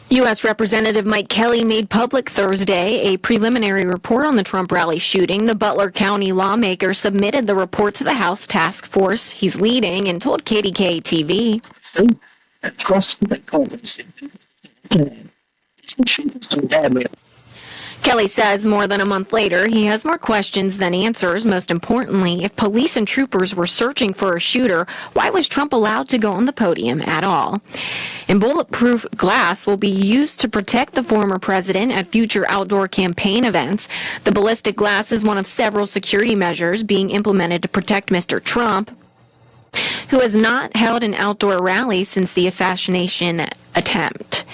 Speaker 2: U.S. Representative Mike Kelly made public Thursday a preliminary report on the Trump rally shooting. The Butler County lawmaker submitted the report to the House task force he's leading and told KDK TV. Kelly says more than a month later, he has more questions than answers. Most importantly, if police and troopers were searching for a shooter, why was Trump allowed to go on the podium at all? And bulletproof glass will be used to protect the former president at future outdoor campaign events. The ballistic glass is one of several security measures being implemented to protect Mr. Trump, who has not held an outdoor rally since the assassination attempt.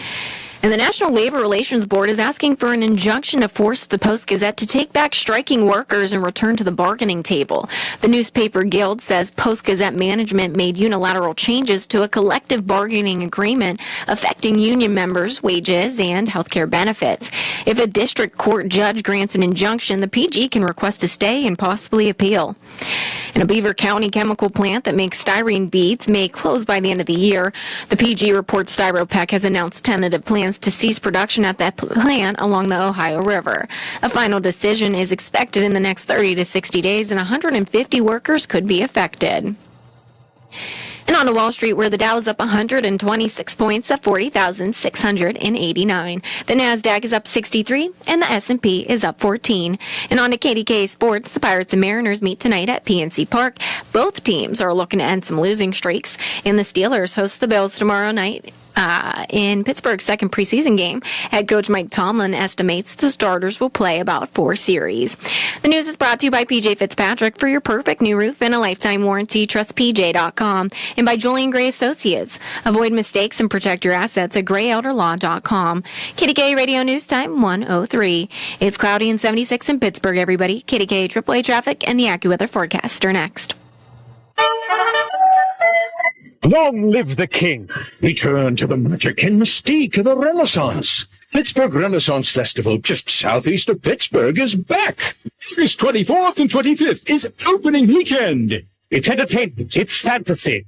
Speaker 2: And the National Labor Relations Board is asking for an injunction to force the Post-Gazette to take back striking workers and return to the bargaining table. The newspaper guild says Post-Gazette management made unilateral changes to a collective bargaining agreement affecting union members' wages and health care benefits. If a district court judge grants an injunction, the PG can request a stay and possibly appeal. And a Beaver County chemical plant that makes styrene beads may close by the end of the year. The PG reports Styropec has announced tentative plans to cease production at that plant along the Ohio River. A final decision is expected in the next 30 to 60 days, and 150 workers could be affected. And on to Wall Street, where the Dow is up 126 points at 40,689. The Nasdaq is up 63, and the S&P is up 14. And on to KDK Sports, the Pirates and Mariners meet tonight at PNC Park. Both teams are looking to end some losing streaks, and the Steelers host the Bills tomorrow night In Pittsburgh's second preseason game, head coach Mike Tomlin estimates the starters will play about 4 series. The news is brought to you by PJ Fitzpatrick. For your perfect new roof and a lifetime warranty, trust PJ.com, and by Julian Gray Associates. Avoid mistakes and protect your assets at GrayOuterLaw.com. KDK Radio News Time 1:03. It's cloudy and 76 in Pittsburgh, everybody. KDK AAA traffic and the AccuWeather forecast are next.
Speaker 5: Long live the king! Return to the magic and mystique of the Renaissance. Pittsburgh Renaissance Festival, just southeast of Pittsburgh, is back. August 24th and 25th is opening weekend. It's entertainment, it's fantasy.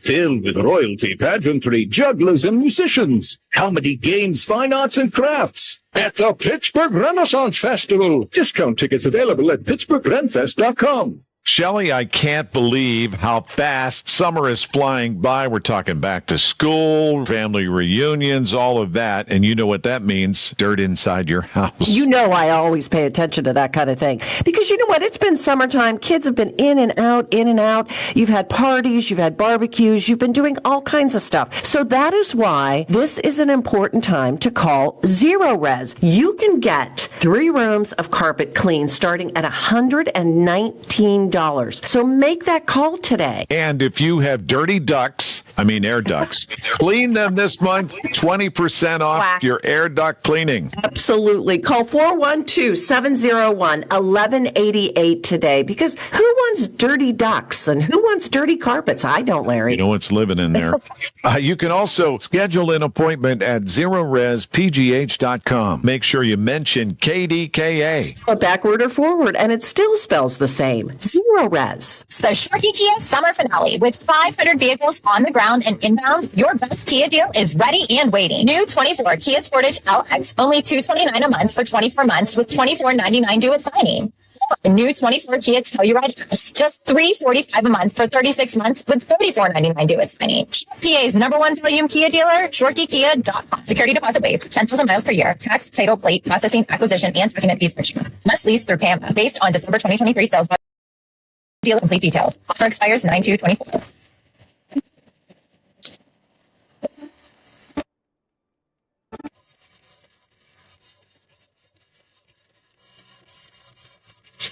Speaker 5: Filled with royalty, pageantry, jugglers, and musicians. Comedy, games, fine arts, and crafts. At the Pittsburgh Renaissance Festival. Discount tickets available at PittsburghRenFest.com.
Speaker 11: Shelley, I can't believe how fast summer is flying by. We're talking back to school, family reunions, all of that. And you know what that means, dirt inside your house.
Speaker 15: You know I always pay attention to that kind of thing. Because you know what? It's been summertime. Kids have been in and out, in and out. You've had parties, you've had barbecues, you've been doing all kinds of stuff. So that is why this is an important time to call Zero Res. You can get 3 rooms of carpet clean starting at $119. So make that call today.
Speaker 11: And if you have dirty ducts, air ducts, clean them this month, 20% off your air duct cleaning.
Speaker 15: Absolutely. Call 412-701-1188 today, because who wants dirty ducts and who wants dirty carpets? I don't, Larry.
Speaker 11: You know what's living in there. You can also schedule an appointment at ZeroResPGH.com. Make sure you mention KDKA.
Speaker 15: Spell it backward or forward, and it still spells the same. Zero Res.
Speaker 16: It's the Shorty Kia summer finale with 500 vehicles on the ground and inbound. Your best Kia deal is ready and waiting. New 24 Kia Sportage LX, only $229 a month for 24 months with $24.99 due at signing. New 24 Kia Telluride S, just $345 a month for 36 months with $34.99 due at signing. PA's #1 volume Kia dealer, ShortyKia.com. Security deposit waived, 10,000 miles per year. Tax, title, plate, processing, acquisition, and document fees issued. Must lease through PAMA based on December 2023 sales volume. Deal complete details. Offer expires 9/2/24.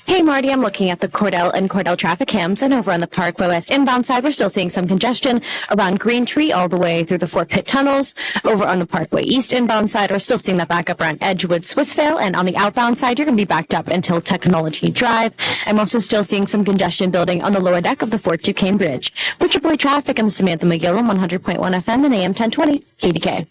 Speaker 12: Hey, Marty, I'm looking at the Cordell and Cordell traffic cams, and over on the Parkway West inbound side, we're still seeing some congestion around Green Tree all the way through the Fort Pitt tunnels. Over on the Parkway East inbound side, we're still seeing that back up around Edgewood, Swissvale, and on the outbound side, you're going to be backed up until Technology Drive. I'm also still seeing some congestion building on the lower deck of the Fort Duquesne Bridge. Richard Boyd Traffic, I'm Samantha McGill on 100.1 FM and AM 1020, KDK.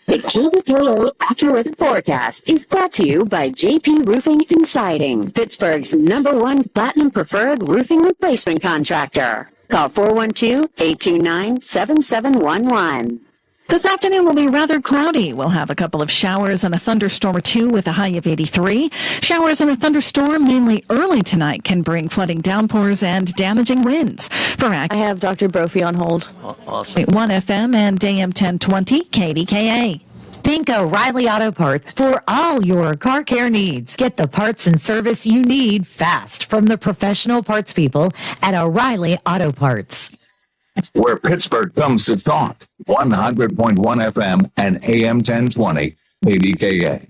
Speaker 3: The KDKA AccuWeather forecast is brought to you by JP Roofing and Siding, Pittsburgh's #1 platinum preferred roofing replacement contractor. Call 412-829-7711.
Speaker 17: This afternoon will be rather cloudy. We'll have a couple of showers and a thunderstorm or two with a high of 83. Showers and a thunderstorm mainly early tonight can bring flooding downpours and damaging winds. I
Speaker 12: have Dr. Brophy on hold.
Speaker 8: Awesome.
Speaker 17: 1 FM and AM 1020 KDKA.
Speaker 6: Think O'Reilly Auto Parts for all your car care needs. Get the parts and service you need fast from the professional parts people at O'Reilly Auto Parts.
Speaker 14: Where Pittsburgh comes to talk. 100.1 FM and AM 1020 KDKA.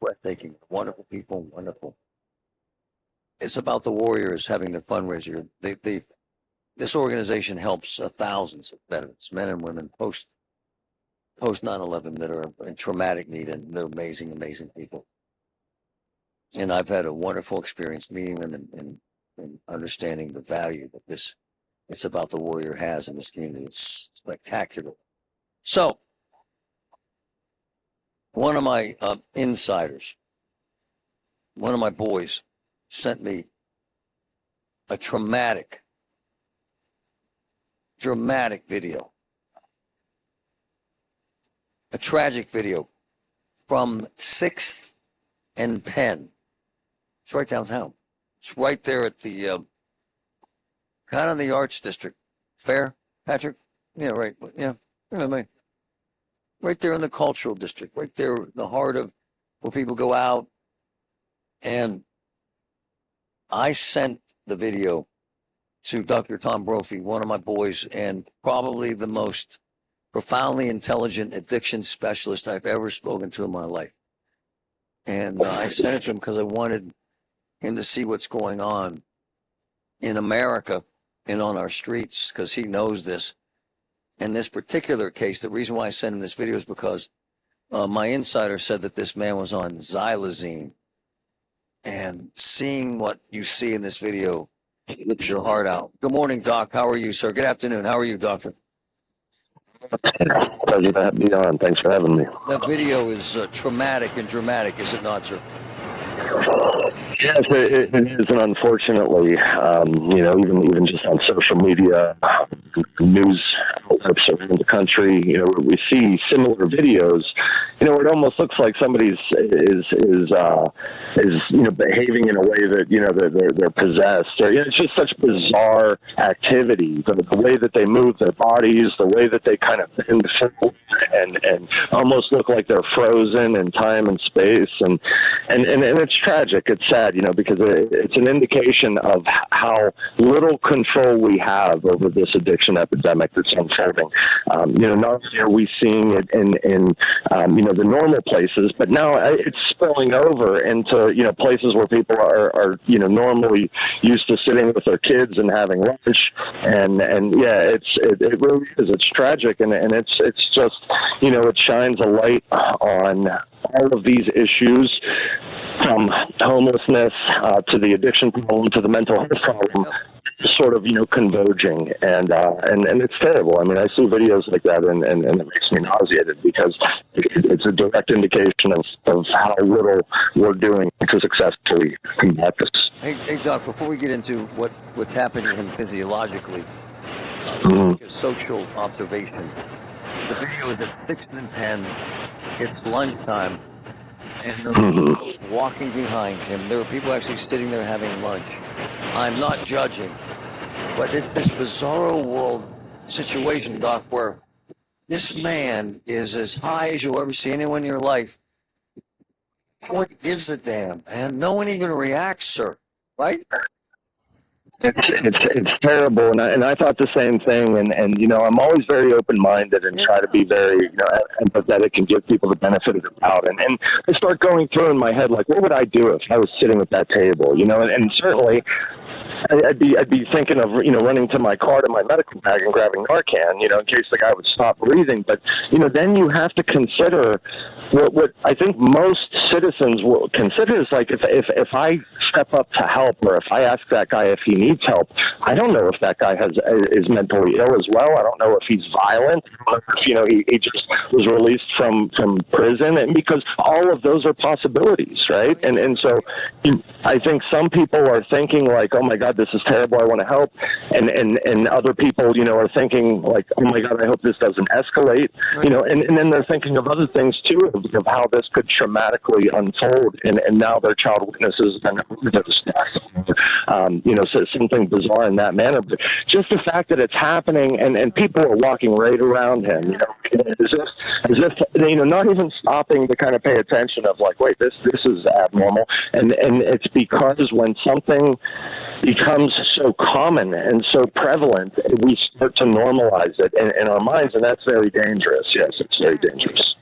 Speaker 8: Breathtaking, wonderful people, wonderful. It's about the Warriors having their fundraiser. This organization helps thousands of veterans, men and women, post 9/11 that are in traumatic need, and they're amazing, amazing people. And I've had a wonderful experience meeting them and understanding the value that It's About the Warrior has in this community. It's spectacular. So, one of my insiders, one of my boys, sent me a dramatic video, a tragic video from 6th and Penn. It's right downtown. It's right there at the kind of the arts district. Fair, Patrick? Yeah, right. Yeah, you know what I mean? Right there in the cultural district, right there, the heart of where people go out. And I sent the video to Dr. Tom Brophy, one of my boys, and probably the most profoundly intelligent addiction specialist I've ever spoken to in my life. And I sent it to him because I wanted him to see what's going on in America and on our streets, because he knows this. In this particular case, the reason why I sent him this video is because my insider said that this man was on xylazine. And seeing what you see in this video lifts your heart out. Good morning, Doc. How are you, sir? Good afternoon. How are you, Doctor?
Speaker 13: Pleasure to be on. Thanks for having me.
Speaker 8: That video is traumatic and dramatic, is it not, sir?
Speaker 13: Yes, it is, and unfortunately, you know, even just on social media, news outlets around the country, you know, we see similar videos, you know, where it almost looks like somebody's is you know, behaving in a way that, you know, they're possessed. Or, you know, it's just such bizarre activity. The way that they move their bodies, the way that they kind of bend forward and almost look like they're frozen in time and space, and it's tragic. It's sad, you know, because it's an indication of how little control we have over this addiction epidemic that's unfolding. You know, not only are we seeing it in you know, the normal places, but now it's spilling over into, you know, places where people are you know, normally used to sitting with their kids and having lunch, and yeah, it really is. It's tragic, and it's just, you know, it shines a light on all of these issues, from homelessness to the addiction problem to the mental health problem, sort of, you know, converging, and it's terrible. I mean, I see videos like that, and it makes me nauseated, because it's a direct indication of how little we're doing to successfully combat this.
Speaker 8: Hey, Doc, before we get into what's happening to him physiologically, social observation. The video is at 6 and 10. It's lunchtime. And there are people walking behind him. There are people actually sitting there having lunch. I'm not judging, but it's this bizarro world situation, Doc, where this man is as high as you'll ever see anyone in your life. No one gives a damn, and no one even reacts, sir. Right?
Speaker 13: It's terrible, and I thought the same thing, and you know, I'm always very open-minded and try to be very, you know, empathetic and give people the benefit of the doubt, and I start going through in my head, like, what would I do if I was sitting at that table, you know, and certainly I'd be thinking of, you know, running to my car, to my medical bag, and grabbing Narcan, you know, in case the guy would stop breathing. But, you know, then you have to consider what I think most citizens will consider is, like, if I step up to help, or if I ask that guy if he needs help, I don't know if that guy is mentally ill as well. I don't know if he's violent. I don't know if, you know, he just was released from prison, and because all of those are possibilities, right? And so I think some people are thinking, like, oh my God, this is terrible, I want to help, and other people, you know, are thinking, like, oh my God, I hope this doesn't escalate, you know, and then they're thinking of other things too, of how this could traumatically unfold, and now they're child witnesses, and you know, so something bizarre in that manner. But just the fact that it's happening, and people are walking right around him, you know, as if you know, not even stopping to kind of pay attention of, like, wait, this is abnormal, and it's because when something becomes so common and so prevalent, we start to normalize it in our minds, and that's very dangerous. Yes, it's very dangerous.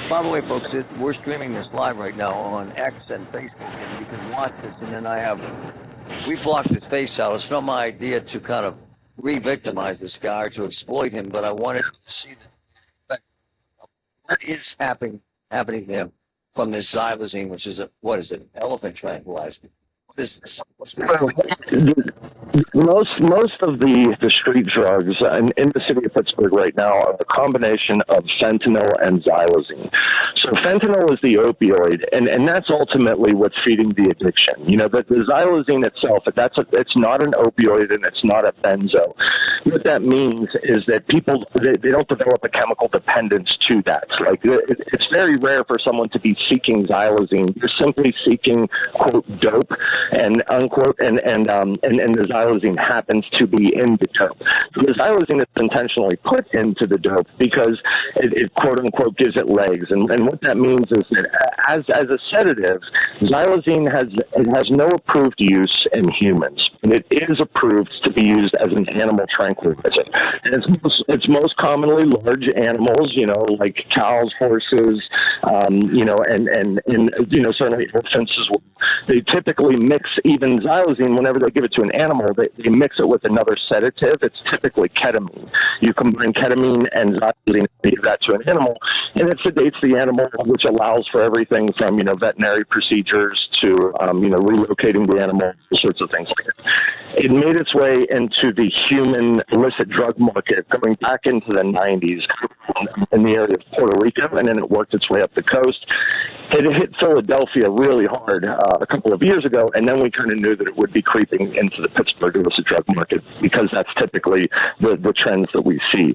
Speaker 8: By the way, folks, we're streaming this live right now on X and Facebook, and you can watch this. And then we blocked his face out. It's not my idea to kind of re-victimize this guy or to exploit him, but I wanted to see what is happening to him from this xylazine, which is what is it? Elephant tranquilizer. What is this? What's going on?
Speaker 13: Most of the street drugs in the city of Pittsburgh right now are a combination of fentanyl and xylazine. So fentanyl is the opioid, and that's ultimately what's feeding the addiction. You know, but the xylazine itself, it's not an opioid and it's not a benzo. What that means is that people, they don't develop a chemical dependence to that. Like, it's very rare for someone to be seeking xylazine. You're simply seeking, quote, dope, and unquote, and the xylazine happens to be in the dope. So the xylazine is intentionally put into the dope because it quote unquote gives it legs, and what that means is that as a sedative, xylazine has no approved use in humans, and it is approved to be used as an animal tranquilizer. And it's most commonly large animals, like cows, horses, and certainly elephants as well. They typically mix even xylazine whenever they give it to an animal. They mix it with another sedative. It's typically ketamine. You combine ketamine and xylazine and give that to an animal, and it sedates the animal, which allows for everything from veterinary procedures to relocating the animal, all sorts of things like that. It made its way into the human illicit drug market going back into the 90s in the area of Puerto Rico, and then it worked its way up the coast. It hit Philadelphia really hard a couple of years ago, and then we kind of knew that it would be creeping into the Pittsburgh illicit drug market because that's typically the trends that we see.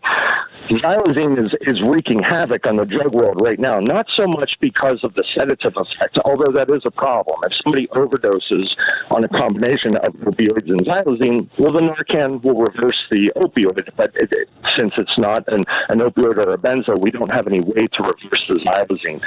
Speaker 13: Xylazine is wreaking havoc on the drug world right now, not so much because of the sedative effect, although that is a problem. If somebody overdoses on a combination of opioids and xylazine, well, the Narcan will reverse the opioid, but since it's not an opioid or a benzo, we don't have any way to reverse the xylazine.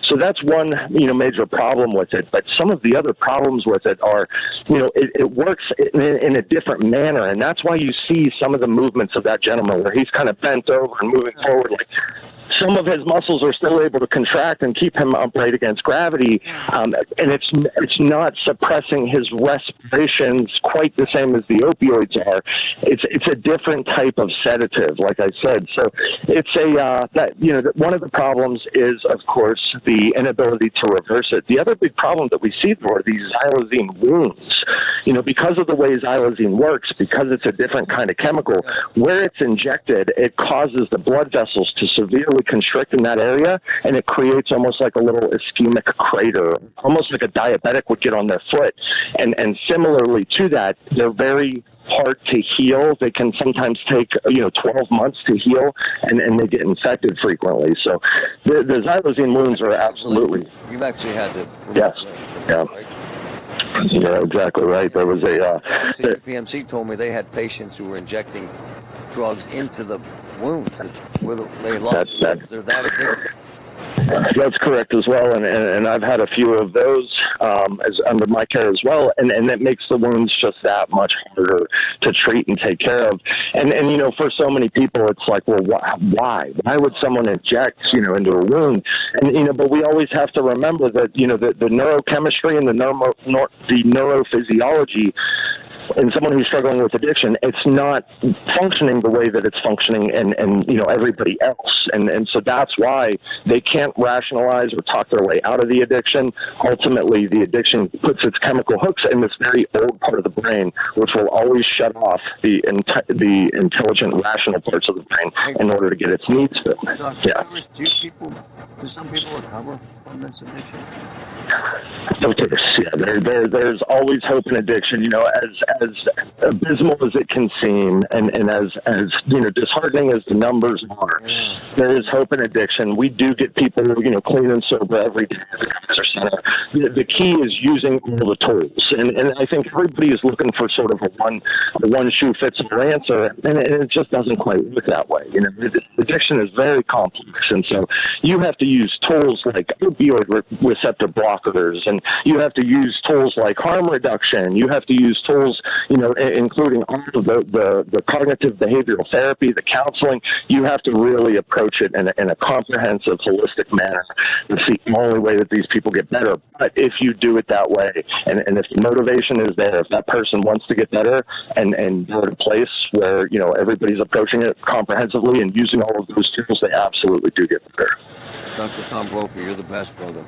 Speaker 13: So that's one major problem with it. But some of the other problems with it are, it works in a different manner, and that's why you see some of the movements of that gentleman where he's kind of bent over and moving forward like some of his muscles are still able to contract and keep him upright against gravity, and it's not suppressing his respirations quite the same as the opioids are. It's a different type of sedative, like I said. So it's one of the problems is, of course, the inability to reverse it. The other big problem that we see are these xylazine wounds. Because of the way xylazine works, because it's a different kind of chemical, where it's injected, it causes the blood vessels to severely constrict in that area, and it creates almost like a little ischemic crater, almost like a diabetic would get on their foot. And similarly to that, they're very hard to heal. They can sometimes take 12 months to heal, and they get infected frequently. So the xylazine wounds are absolutely.
Speaker 8: You've actually had to.
Speaker 13: Yes. Yeah.
Speaker 8: Right?
Speaker 13: Yeah, exactly right. There was a.
Speaker 8: PMC told me they had patients who were injecting drugs into the wounds. They're that addicted.
Speaker 13: That's correct as well, and I've had a few of those as under my care as well, and it makes the wounds just that much harder to treat and take care of. And for so many people, it's like, well, why would someone inject into a wound? And but we always have to remember that the neurochemistry and the neurophysiology in someone who's struggling with addiction, it's not functioning the way that it's functioning in everybody else. And so that's why they can't rationalize or talk their way out of the addiction. Ultimately, the addiction puts its chemical hooks in this very old part of the brain, which will always shut off the intelligent, rational parts of the brain in order to get its needs filled. Yeah.
Speaker 8: Do some people recover from this addiction?
Speaker 13: Yeah, there's always hope in addiction. As abysmal as it can seem, and as disheartening as the numbers are, there is hope in addiction. We do get people clean and sober every day at the cancer center. The key is using all the tools, and I think everybody is looking for sort of a one shoe fits all answer, and it just doesn't quite work that way. Addiction is very complex, and so you have to use tools like opioid receptor blockers, and you have to use tools like harm reduction. You have to use tools, including all of the cognitive behavioral therapy, the counseling. You have to really approach it in a comprehensive, holistic manner. It's the only way that these people get better. But if you do it that way, and if the motivation is there, if that person wants to get better, and you're at a place where everybody's approaching it comprehensively and using all of those tools, they absolutely do get better.
Speaker 8: Dr. Tom Brophy, you're the best, brother.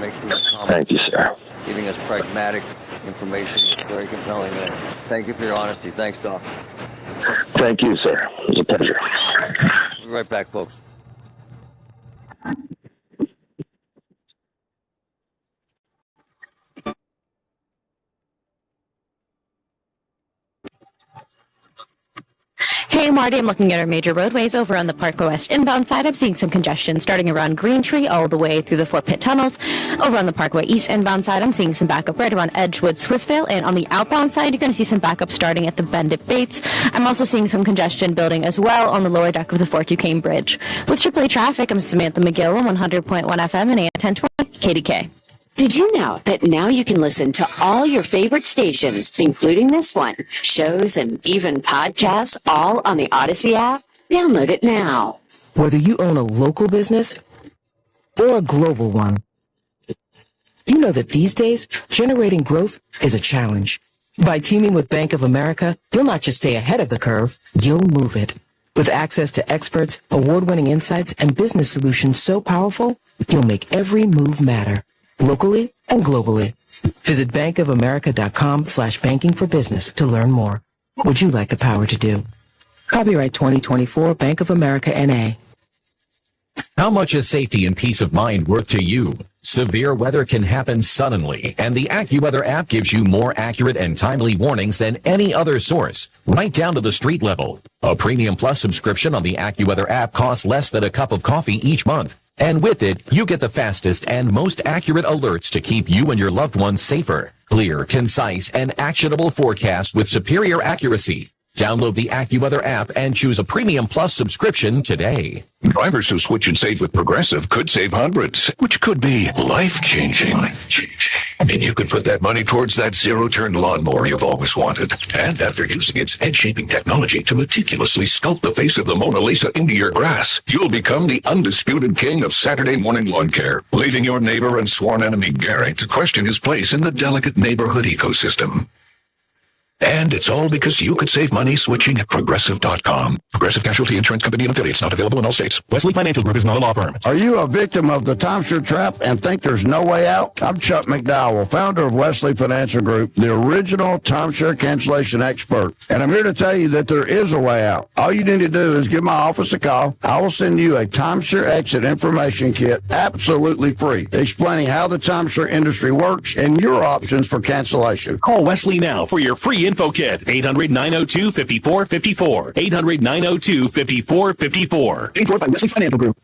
Speaker 8: Making the comments.
Speaker 13: Thank you, sir.
Speaker 8: Giving us pragmatic information. It's very compelling. Thank you for your honesty. Thanks, Doc.
Speaker 13: Thank you, sir. It was a pleasure.
Speaker 8: We'll be right back, folks.
Speaker 18: Hey, Marty, I'm looking at our major roadways over on the Parkway West inbound side. I'm seeing some congestion starting around Green Tree all the way through the Fort Pitt tunnels. Over on the Parkway East inbound side, I'm seeing some backup right around Edgewood, Swissvale. And on the outbound side, you're going to see some backup starting at the bend at Bates. I'm also seeing some congestion building as well on the lower deck of the Fort Duquesne Bridge. With AAA traffic, I'm Samantha McGill on 100.1 FM and AM 1020 KDK.
Speaker 3: Did you know that now you can listen to all your favorite stations, including this one, shows and even podcasts, all on the Odyssey app? Download it now.
Speaker 19: Whether you own a local business or a global one, you know that these days, generating growth is a challenge. By teaming with Bank of America, you'll not just stay ahead of the curve, you'll move it. With access to experts, award-winning insights, and business solutions so powerful, you'll make every move matter. Locally and globally. Visit bankofamerica.com/banking for business to learn more. Would you like the power to do? Copyright 2024 Bank of America N.A.
Speaker 22: How much is safety and peace of mind worth to you? Severe weather can happen suddenly, and the AccuWeather app gives you more accurate and timely warnings than any other source, right down to the street level. A Premium Plus subscription on the AccuWeather app costs less than a cup of coffee each month. And with it, you get the fastest and most accurate alerts to keep you and your loved ones safer. Clear, concise, and actionable forecasts with superior accuracy. Download the AccuWeather app and choose a Premium Plus subscription today.
Speaker 7: Drivers who switch and save with Progressive could save hundreds, which could be life-changing. And you could put that money towards that zero-turn lawnmower you've always wanted. And after using its head-shaping technology to meticulously sculpt the face of the Mona Lisa into your grass, you'll become the undisputed king of Saturday morning lawn care, leaving your neighbor and sworn enemy Gary to question his place in the delicate neighborhood ecosystem. And it's all because you could save money switching at Progressive.com. Progressive Casualty Insurance Company and affiliates, not available in all states.
Speaker 10: Wesley Financial Group is not a law firm.
Speaker 23: Are you a victim of the timeshare trap and think there's no way out? I'm Chuck McDowell, founder of Wesley Financial Group, the original timeshare cancellation expert. And I'm here to tell you that there is a way out. All you need to do is give my office a call. I will send you a timeshare exit information kit absolutely free, explaining how the timeshare industry works and your options for cancellation.
Speaker 10: Call Wesley now for your free info kit. 800-902-5454. 800-902-5454. Paid for by Wesley Financial Group.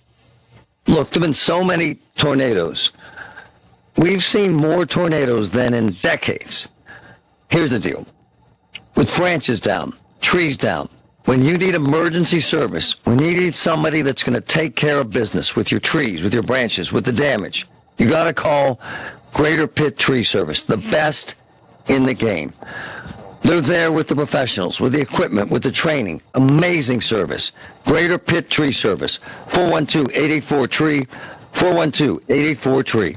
Speaker 8: Look, there have been so many tornadoes. We've seen more tornadoes than in decades. Here's the deal. With branches down, trees down, when you need emergency service, when you need somebody that's going to take care of business with your trees, with your branches, with the damage, you got to call Greater Pitt Tree Service, the best in the game. They're there with the professionals, with the equipment, with the training. Amazing service. Greater Pitt Tree Service. 412-884-TREE. 412-884-TREE.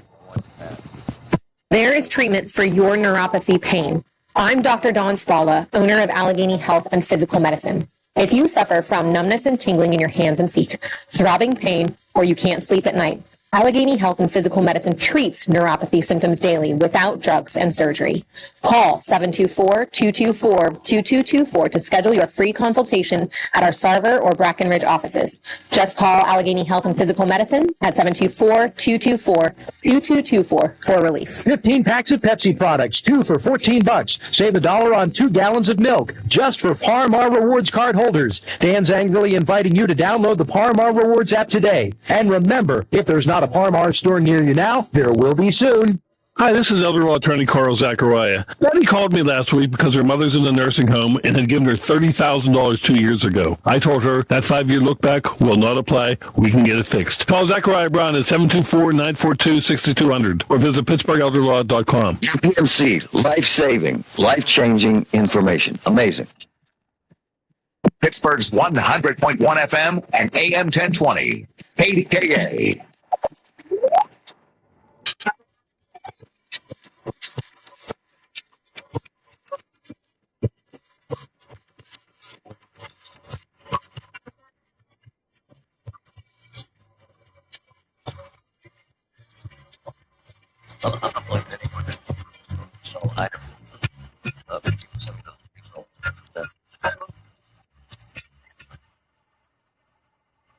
Speaker 12: There is treatment for your neuropathy pain. I'm Dr. Dawn Spalla, owner of Allegheny Health and Physical Medicine. If you suffer from numbness and tingling in your hands and feet, throbbing pain, or you can't sleep at night, Allegheny Health and Physical Medicine treats neuropathy symptoms daily without drugs and surgery. Call 724-224-2224 to schedule your free consultation at our Sarver or Brackenridge offices. Just call Allegheny Health and Physical Medicine at 724-224-2224 for relief.
Speaker 20: 15 packs of Pepsi products, 2 for $14. Save $1 on 2 gallons of milk, just for Par Mar Rewards card holders. Dan's angrily inviting you to download the Par Mar Rewards app today. And remember, if there's not a Par Mar store near you now, there will be soon.
Speaker 21: Hi, this is elder law attorney Carl Zachariah. Betty called me last week because her mother's in a nursing home and had given her $30,000 2 years ago. I told her that 5-year look back will not apply. We can get it fixed. Call Zachariah Brown at 724-942-6200 or visit PittsburghElderLaw.com.
Speaker 8: PMC, life-saving, life-changing information. Amazing.
Speaker 25: Pittsburgh's 100.1 FM and AM 1020. KDKA.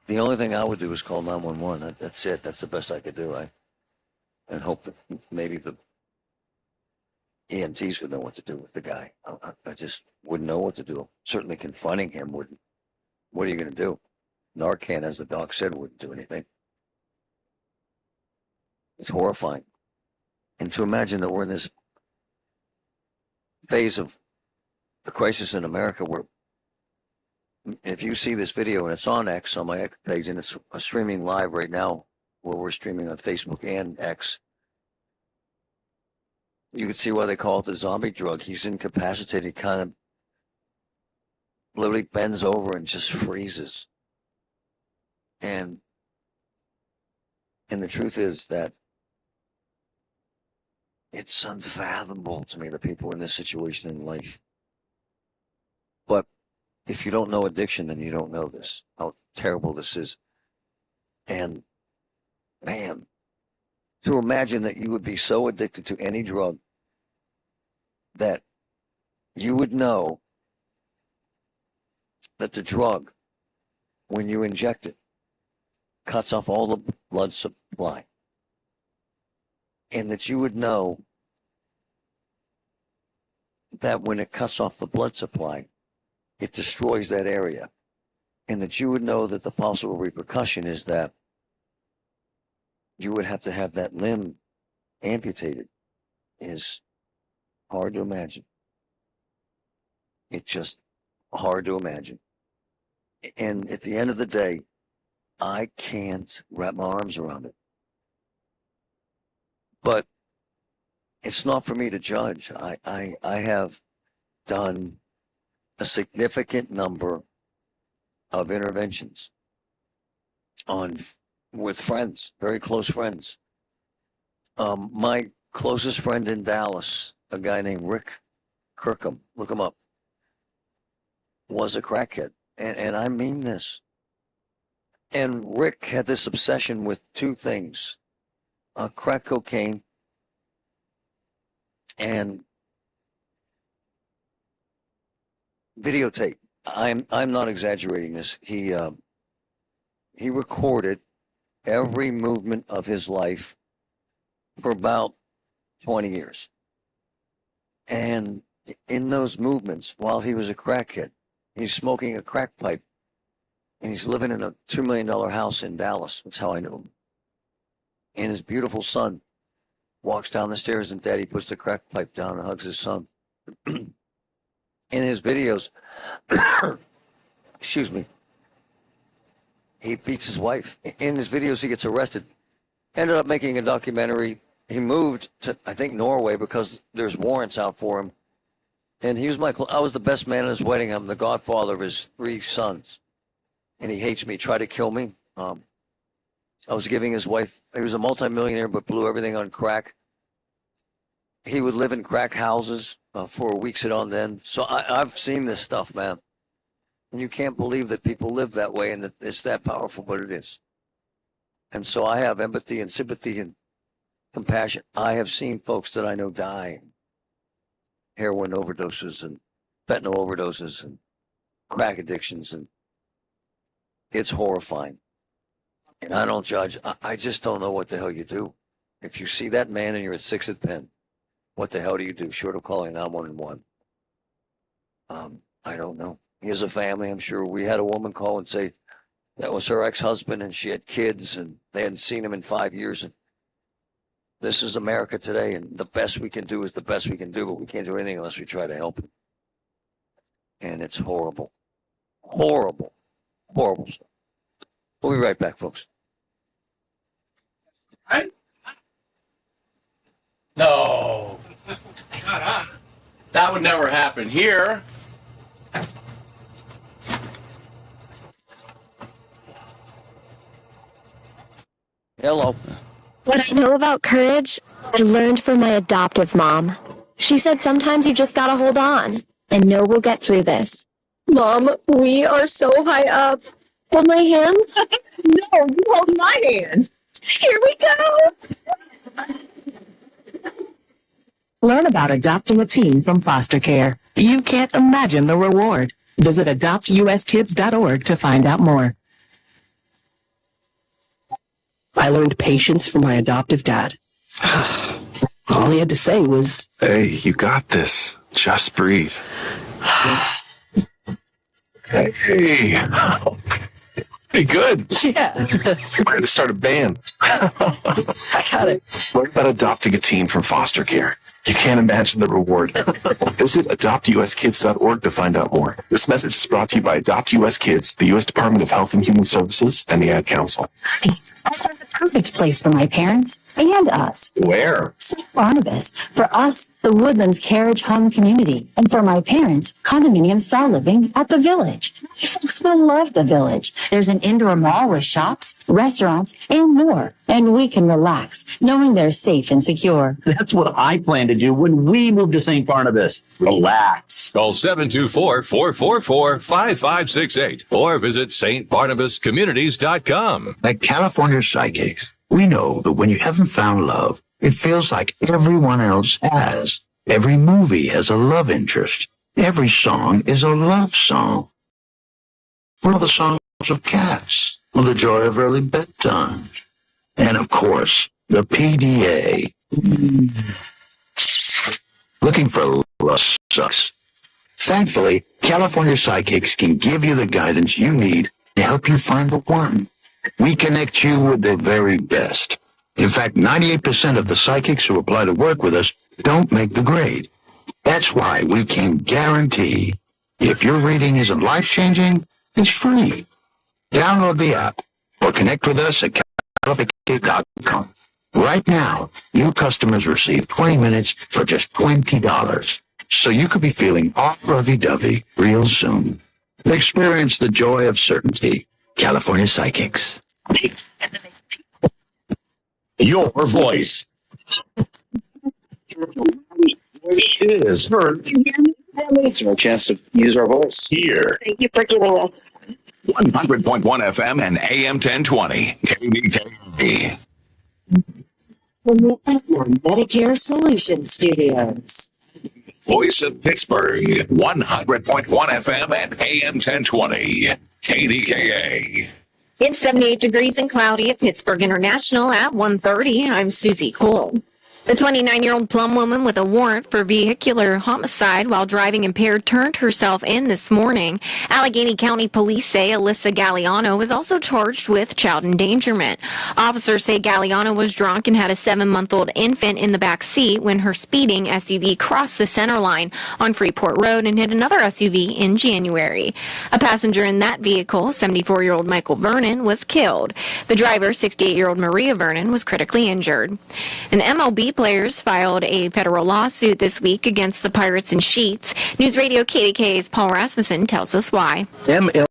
Speaker 8: The only thing I would do is call 911. That's it. That's the best I could do. And hope that maybe the EMTs would know what to do with the guy. I just wouldn't know what to do. Certainly confronting him what are you going to do? Narcan, as the doc said, wouldn't do anything. It's horrifying. And to imagine that we're in this phase of the crisis in America where, if you see this video, and it's on X, on my X page, and it's streaming live right now, where we're streaming on Facebook and X, you can see why they call it the zombie drug. He's incapacitated, kind of literally bends over and just freezes. And the truth is that it's unfathomable to me that people are in this situation in life. But if you don't know addiction, then you don't know this, how terrible this is. And man, to imagine that you would be so addicted to any drug that you would know that the drug, when you inject it, cuts off all the blood supply. And that you would know that when it cuts off the blood supply, it destroys that area. And that you would know that the possible repercussion is that you would have to have that limb amputated is hard to imagine. It's just hard to imagine. And at the end of the day, I can't wrap my arms around it. But it's not for me to judge. I have done a significant number of interventions with friends, very close friends. My closest friend in Dallas, a guy named Rick Kirkham, look him up, was a crackhead. And I mean this. And Rick had this obsession with two things, crack cocaine and videotape. I'm not exaggerating this. He recorded every movement of his life for about 20 years. And in those movements, while he was a crackhead, he's smoking a crack pipe, and he's living in a $2 million house in Dallas. That's how I knew him. And his beautiful son walks down the stairs, and Daddy puts the crack pipe down and hugs his son. In his videos, excuse me, he beats his wife. In his videos, he gets arrested. Ended up making a documentary. He moved to, I think, Norway because there's warrants out for him. And he was I was the best man at his wedding. I'm the godfather of his 3 sons. And he hates me, tried to kill me. I was giving his wife, he was a multimillionaire, but blew everything on crack. He would live in crack houses for a week, sit on end. So I've seen this stuff, man. And you can't believe that people live that way and that it's that powerful, but it is. And so I have empathy and sympathy and compassion. I have seen folks that I know die. Heroin overdoses and fentanyl overdoses and crack addictions. And it's horrifying. And I don't judge. I just don't know what the hell you do. If you see that man and you're at 6th and Penn, what the hell do you do short of calling 911? I don't know. He has a family, I'm sure. We had a woman call and say that was her ex-husband and she had kids and they hadn't seen him in 5 years. And this is America today, and the best we can do is the best we can do, but we can't do anything unless we try to help him. And it's horrible. Horrible. Horrible stuff. We'll be right back, folks.
Speaker 1: Right? No. That would never happen here.
Speaker 8: Hello.
Speaker 2: What I know about courage, I learned from my adoptive mom. She said sometimes you just gotta hold on and know we'll get through this. Mom, we are so high up. Hold my hand? No, you hold my hand. Here we go.
Speaker 4: Learn about adopting a teen from foster care. You can't imagine the reward. Visit adoptuskids.org to find out more.
Speaker 19: I learned patience from my adoptive dad. All he had to say was,
Speaker 9: "Hey, you got this. Just breathe."
Speaker 10: Hey. Hey, good.
Speaker 19: Yeah.
Speaker 10: You're ready to start a band.
Speaker 19: I got it.
Speaker 10: Learn about adopting a teen from foster care. You can't imagine the reward. Visit adoptuskids.org to find out more. This message is brought to you by Adopt US Kids, the U.S. Department of Health and Human Services, and the Ad Council.
Speaker 5: I found the perfect place for my parents and us.
Speaker 10: Where?
Speaker 5: St. Barnabas. For us, the Woodlands Carriage Home Community. And for my parents, condominium style living at the Village. You folks will love the Village. There's an indoor mall with shops, restaurants, and more. And we can relax, knowing they're safe and secure.
Speaker 14: That's what I plan to do when we move to St. Barnabas. Relax.
Speaker 22: Call 724-444-5568 or visit stbarnabascommunities.com.
Speaker 9: At California Psychics, we know that when you haven't found love, it feels like everyone else has. Every movie has a love interest. Every song is a love song. What are the songs of cats? Well, the joy of early bedtime. And of course, the PDA. Looking for love sucks. Thankfully, California Psychics can give you the guidance you need to help you find the one. We connect you with the very best. In fact, 98% of the psychics who apply to work with us don't make the grade. That's why we can guarantee if your reading isn't life-changing, it's free. Download the app or connect with us at calificate.com. Right now, new customers receive 20 minutes for just $20. So you could be feeling all lovey-dovey real soon. Experience the joy of certainty. California Psychics.
Speaker 10: Your voice. Is heard.
Speaker 11: It's our chance to use our voice.
Speaker 10: Here.
Speaker 5: Thank you for giving us
Speaker 25: 100.1 FM and AM 1020. KDKA.
Speaker 3: From the Medicare Solution Studios.
Speaker 25: Voice of Pittsburgh. 100.1 FM and AM 1020. KDKA.
Speaker 12: It's 78 degrees and cloudy at Pittsburgh International at 1:30. I'm Susie Cole. The 29-year-old plum woman with a warrant for vehicular homicide while driving impaired turned herself in this morning. Allegheny County Police say Alyssa Galliano was also charged with child endangerment. Officers say Galliano was drunk and had a 7-month-old infant in the back seat when her speeding SUV crossed the center line on Freeport Road and hit another SUV in January. A passenger in that vehicle, 74-year-old Michael Vernon, was killed. The driver, 68-year-old Maria Vernon, was critically injured. An MLB players filed a federal lawsuit this week against the Pirates and Sheets. News Radio KDK's Paul Rasmussen tells us why.
Speaker 10: MLB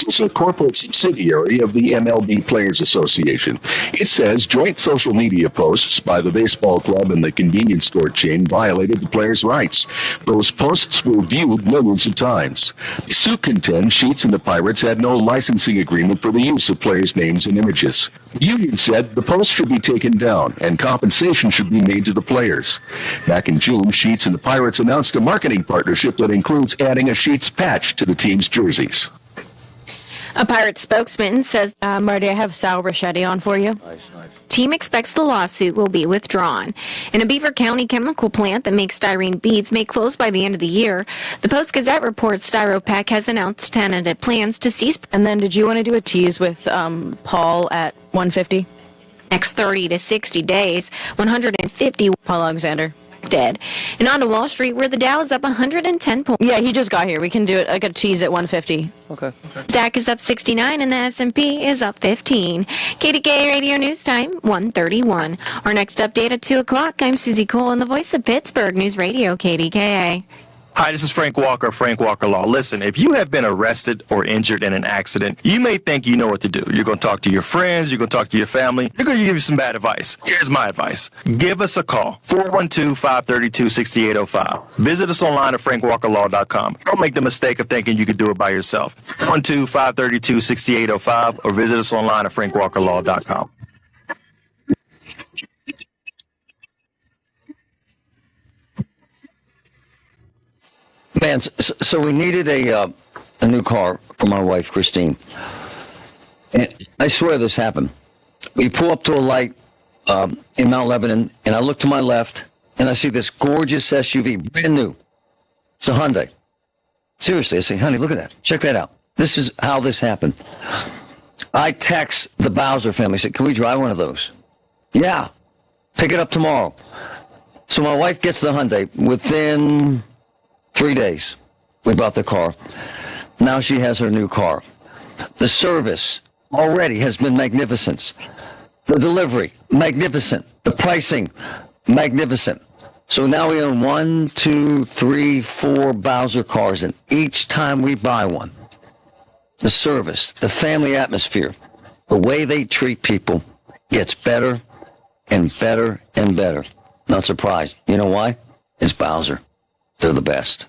Speaker 10: is a corporate subsidiary of the MLB Players Association. It says joint social media posts by the baseball club and the convenience store chain violated the players' rights. Those posts were viewed millions of times. The suit contends Sheets and the Pirates had no licensing agreement for the use of players' names and images. The union said the posts should be taken down and compensation should be made to the players. Back in June, Sheets and the Pirates announced a marketing partnership that includes adding a Sheets patch to the team's jerseys.
Speaker 12: A Pirates spokesman says, Marty, I have Sal Rachetti on for you.
Speaker 8: Nice.
Speaker 12: Team expects the lawsuit will be withdrawn. And a Beaver County chemical plant that makes styrene beads may close by the end of the year. The Post-Gazette reports Styropec has announced tentative plans to cease.
Speaker 15: And then did you want to do a tease with Paul at 150?
Speaker 12: Next 30 to 60 days, 150
Speaker 15: Paul Alexander.
Speaker 12: dead. And on to Wall Street, where the Dow is up 110 points.
Speaker 15: Yeah, he just got here. We can do it. I got a tease at 150.
Speaker 11: Okay.
Speaker 12: Stack is up 69 and the S&P is up 15. KDKA Radio News Time, 1:31. Our next update at 2 o'clock. I'm Susie Cole and the voice of Pittsburgh News Radio, KDKA.
Speaker 24: Hi, this is Frank Walker, Frank Walker Law. Listen, if you have been arrested or injured in an accident, you may think you know what to do. You're going to talk to your friends, you're going to talk to your family, they're going to give you some bad advice. Here's my advice. Give us a call, 412-532-6805. Visit us online at frankwalkerlaw.com. Don't make the mistake of thinking you could do it by yourself. 412-532-6805 or visit us online at frankwalkerlaw.com.
Speaker 8: Man, so we needed a new car for my wife, Christine. And I swear this happened. We pull up to a light in Mount Lebanon, and I look to my left, and I see this gorgeous SUV, brand new. It's a Hyundai. Seriously, I say, honey, look at that. Check that out. This is how this happened. I text the Bowser family. I said, can we drive one of those? Yeah. Pick it up tomorrow. So my wife gets the Hyundai. Within 3 days, we bought the car. Now she has her new car. The service already has been magnificent. The delivery, magnificent. The pricing, magnificent. So now we own 1, 2, 3, 4 Bowser cars, and each time we buy one, the service, the family atmosphere, the way they treat people gets better and better and better. Not surprised. You know why? It's Bowser. They're the best.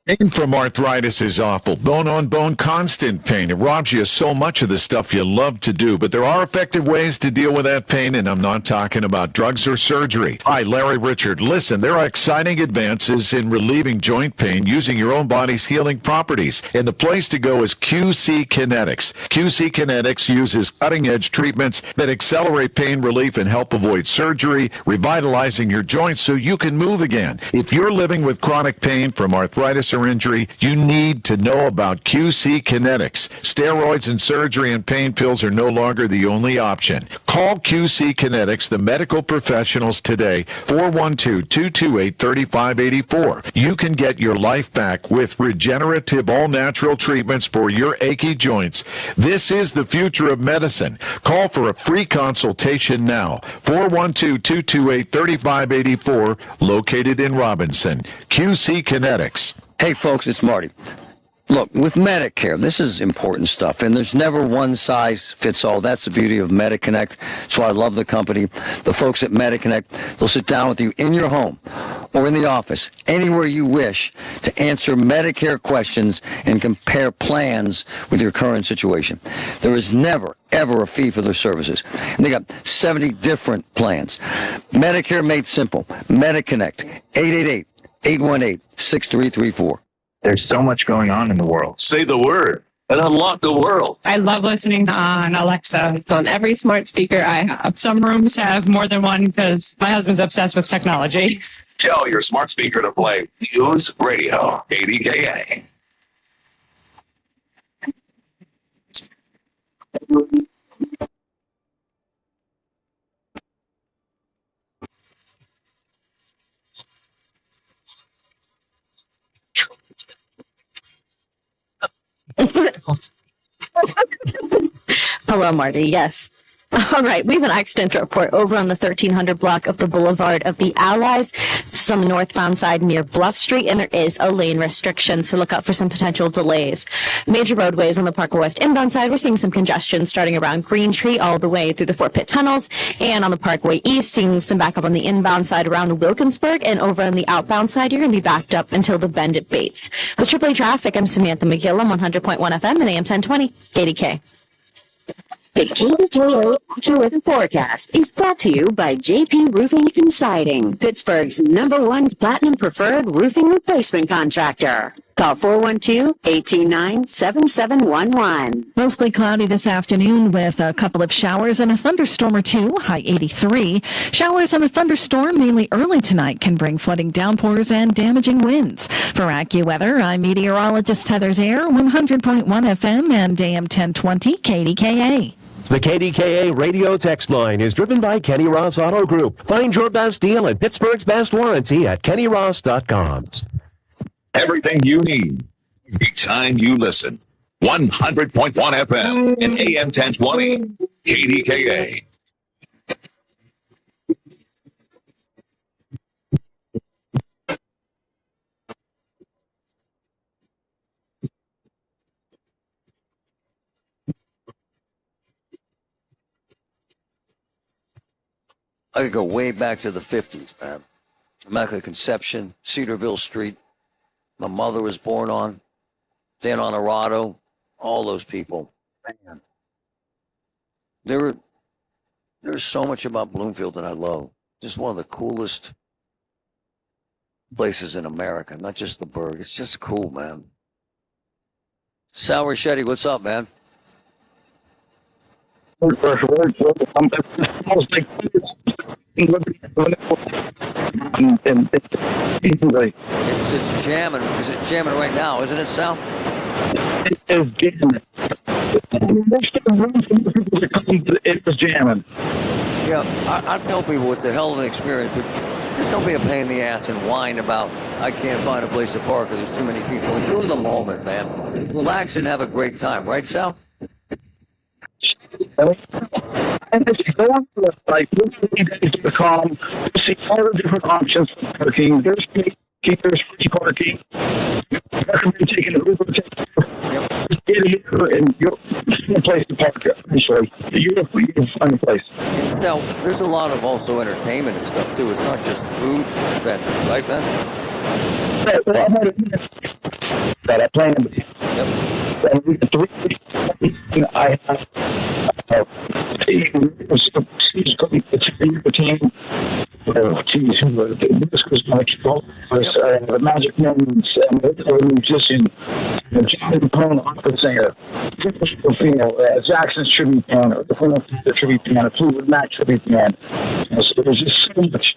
Speaker 22: Pain from arthritis is awful. Bone-on-bone constant pain. It robs you of so much of the stuff you love to do. But there are effective ways to deal with that pain, and I'm not talking about drugs or surgery. Hi, Larry Richard. Listen, there are exciting advances in relieving joint pain using your own body's healing properties. And the place to go is QC Kinetics. QC Kinetics uses cutting-edge treatments that accelerate pain relief and help avoid surgery, revitalizing your joints so you can move again. If you're living with chronic pain from arthritis or injury, you need to know about QC Kinetics. Steroids and surgery and pain pills are no longer the only option. Call QC Kinetics, the medical professionals today, 412-228-3584. You can get your life back with regenerative all-natural treatments for your achy joints. This is the future of medicine. Call for a free consultation now. 412-228-3584, located in Robinson. QC Kinetics.
Speaker 8: Hey, folks, it's Marty. Look, with Medicare, this is important stuff, and there's never one size fits all. That's the beauty of MediConnect. That's why I love the company. The folks at MediConnect, they'll sit down with you in your home or in the office, anywhere you wish, to answer Medicare questions and compare plans with your current situation. There is never, ever a fee for their services. And they got 70 different plans. Medicare made simple. MediConnect, 888-818-6334.
Speaker 25: There's so much going on in the world. Say the word and unlock the world.
Speaker 6: I love listening on Alexa. It's on every smart speaker I have. Some rooms have more than one because my husband's obsessed with technology.
Speaker 25: Tell your smart speaker to play News Radio 80KA.
Speaker 15: Hello, Marty. Yes. All right. We have an accident report over on the 1300 block of the Boulevard of the Allies, just on the northbound side near Bluff Street, and there is a lane restriction, so look out for some potential delays. Major roadways on the Parkway West inbound side, we're seeing some congestion starting around Green Tree all the way through the Fort Pitt tunnels, and on the Parkway East, seeing some backup on the inbound side around Wilkinsburg, and over on the outbound side, you're going to be backed up until the bend at Bates. With AAA Traffic, I'm Samantha McGill on 100.1 FM and AM 1020, KDK.
Speaker 3: The KDKA Weather Forecast is brought to you by JP Roofing and Siding, Pittsburgh's #1 Platinum Preferred Roofing Replacement Contractor. Call 412-829-7711.
Speaker 13: Mostly cloudy this afternoon with a couple of showers and a thunderstorm or two, high 83. Showers and a thunderstorm mainly early tonight can bring flooding downpours and damaging winds. For AccuWeather, I'm meteorologist Heather Zaire, 100.1 FM and AM 1020 KDKA.
Speaker 16: The KDKA radio text line is driven by Kenny Ross Auto Group. Find your best deal and Pittsburgh's best warranty at kennyross.com.
Speaker 25: Everything you need, every time you listen. 100.1 FM and AM 1020, KDKA.
Speaker 8: I could go way back to the 50s, man. Immaculate Conception, Cedarville Street. My mother was born on. Dan Honorado, all those people. Man. There's so much about Bloomfield that I love. Just one of the coolest places in America, not just the burg. It's just cool, man. Sal Ricchetti, what's up, man?
Speaker 14: and easily.
Speaker 8: It's jamming. Is it jamming right now? Isn't it, Sal?
Speaker 14: It's jamming. It was jamming.
Speaker 8: Yeah, I tell people it's a hell of an experience, but just don't be a pain in the ass and whine about I can't find a place to park or there's too many people. Enjoy the moment, man. Relax and have a great time, right, Sal?
Speaker 14: And if you go on to like literally.com, you see all the different options for parking. There's free parking. Recommend taking an Uber. Just get here and you'll find a place to park. Eventually, you'll find a place.
Speaker 8: Now, there's a lot of also entertainment and stuff too. It's not just food vendors, right, Ben?
Speaker 14: Well, I had a that I planned. And we I have the Magic Moments, and the musician, Johnny Capone, opera singer, Jackson's tribute band, the tribute band, Fleetwood Mac tribute band. So there's just so much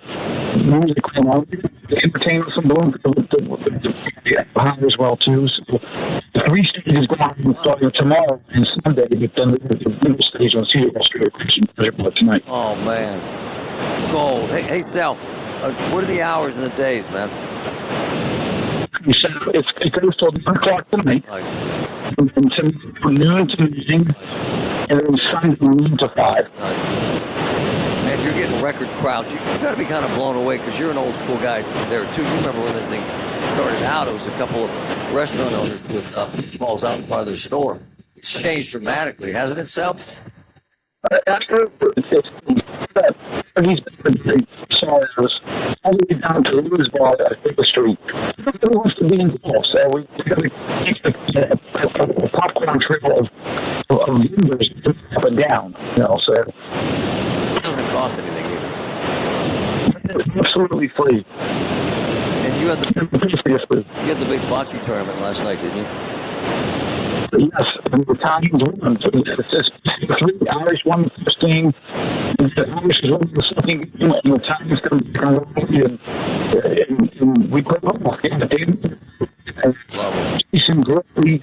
Speaker 14: music going on. The entertainment from behind as well too. So the 3 stages going on starting tomorrow and Sunday, but then the middle stage on Cedar Street tonight.
Speaker 8: Oh man, gold. Hey Sal, what are the hours and the days, man?
Speaker 14: It goes till 9 o'clock tonight.
Speaker 8: Nice.
Speaker 14: From noon to evening, and then Sunday from noon to 5.
Speaker 8: Man, you're getting record crowds. You got to be kind of blown away because you're an old school guy there too. You remember when the thing started out? It was a couple of restaurant owners with meatballs out in front of their store. It's changed dramatically, hasn't it, Sal?
Speaker 14: He's sorrows all the way down to the Lou's Bar at Baker Street. Nobody wants to be involved, so we got to keep the popcorn trail of members up and down, so.
Speaker 8: It doesn't cost anything either.
Speaker 14: It's absolutely free.
Speaker 8: And you had the big bocce tournament last night, didn't you?
Speaker 14: Yes, and the Italians won. So it's just 3 Irish won the first game, and the Irish won the second game, and the Italians come and we put them off in the game. And Jason Gray,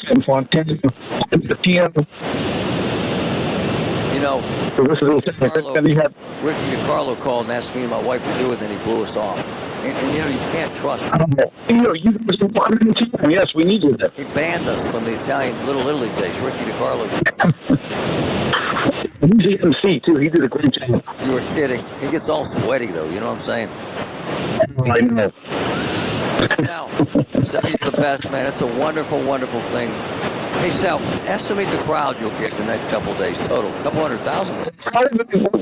Speaker 14: the Fontana, the piano.
Speaker 8: You know, Ricky DiCarlo called and asked me and my wife to do it, and then he blew us off. And you can't trust him.
Speaker 14: Yes, we needed it.
Speaker 8: He banned us from the Italian Little Italy days, Ricky DiCarlo.
Speaker 14: He's the MC, too. He did a great job.
Speaker 8: You were kidding. He gets all sweaty, though. You know what I'm saying?
Speaker 14: I know.
Speaker 8: Now, Sal, you're the best, man. It's a wonderful, wonderful thing. Hey, Sal, estimate the crowd you'll get the next couple of days total. A couple 100,000.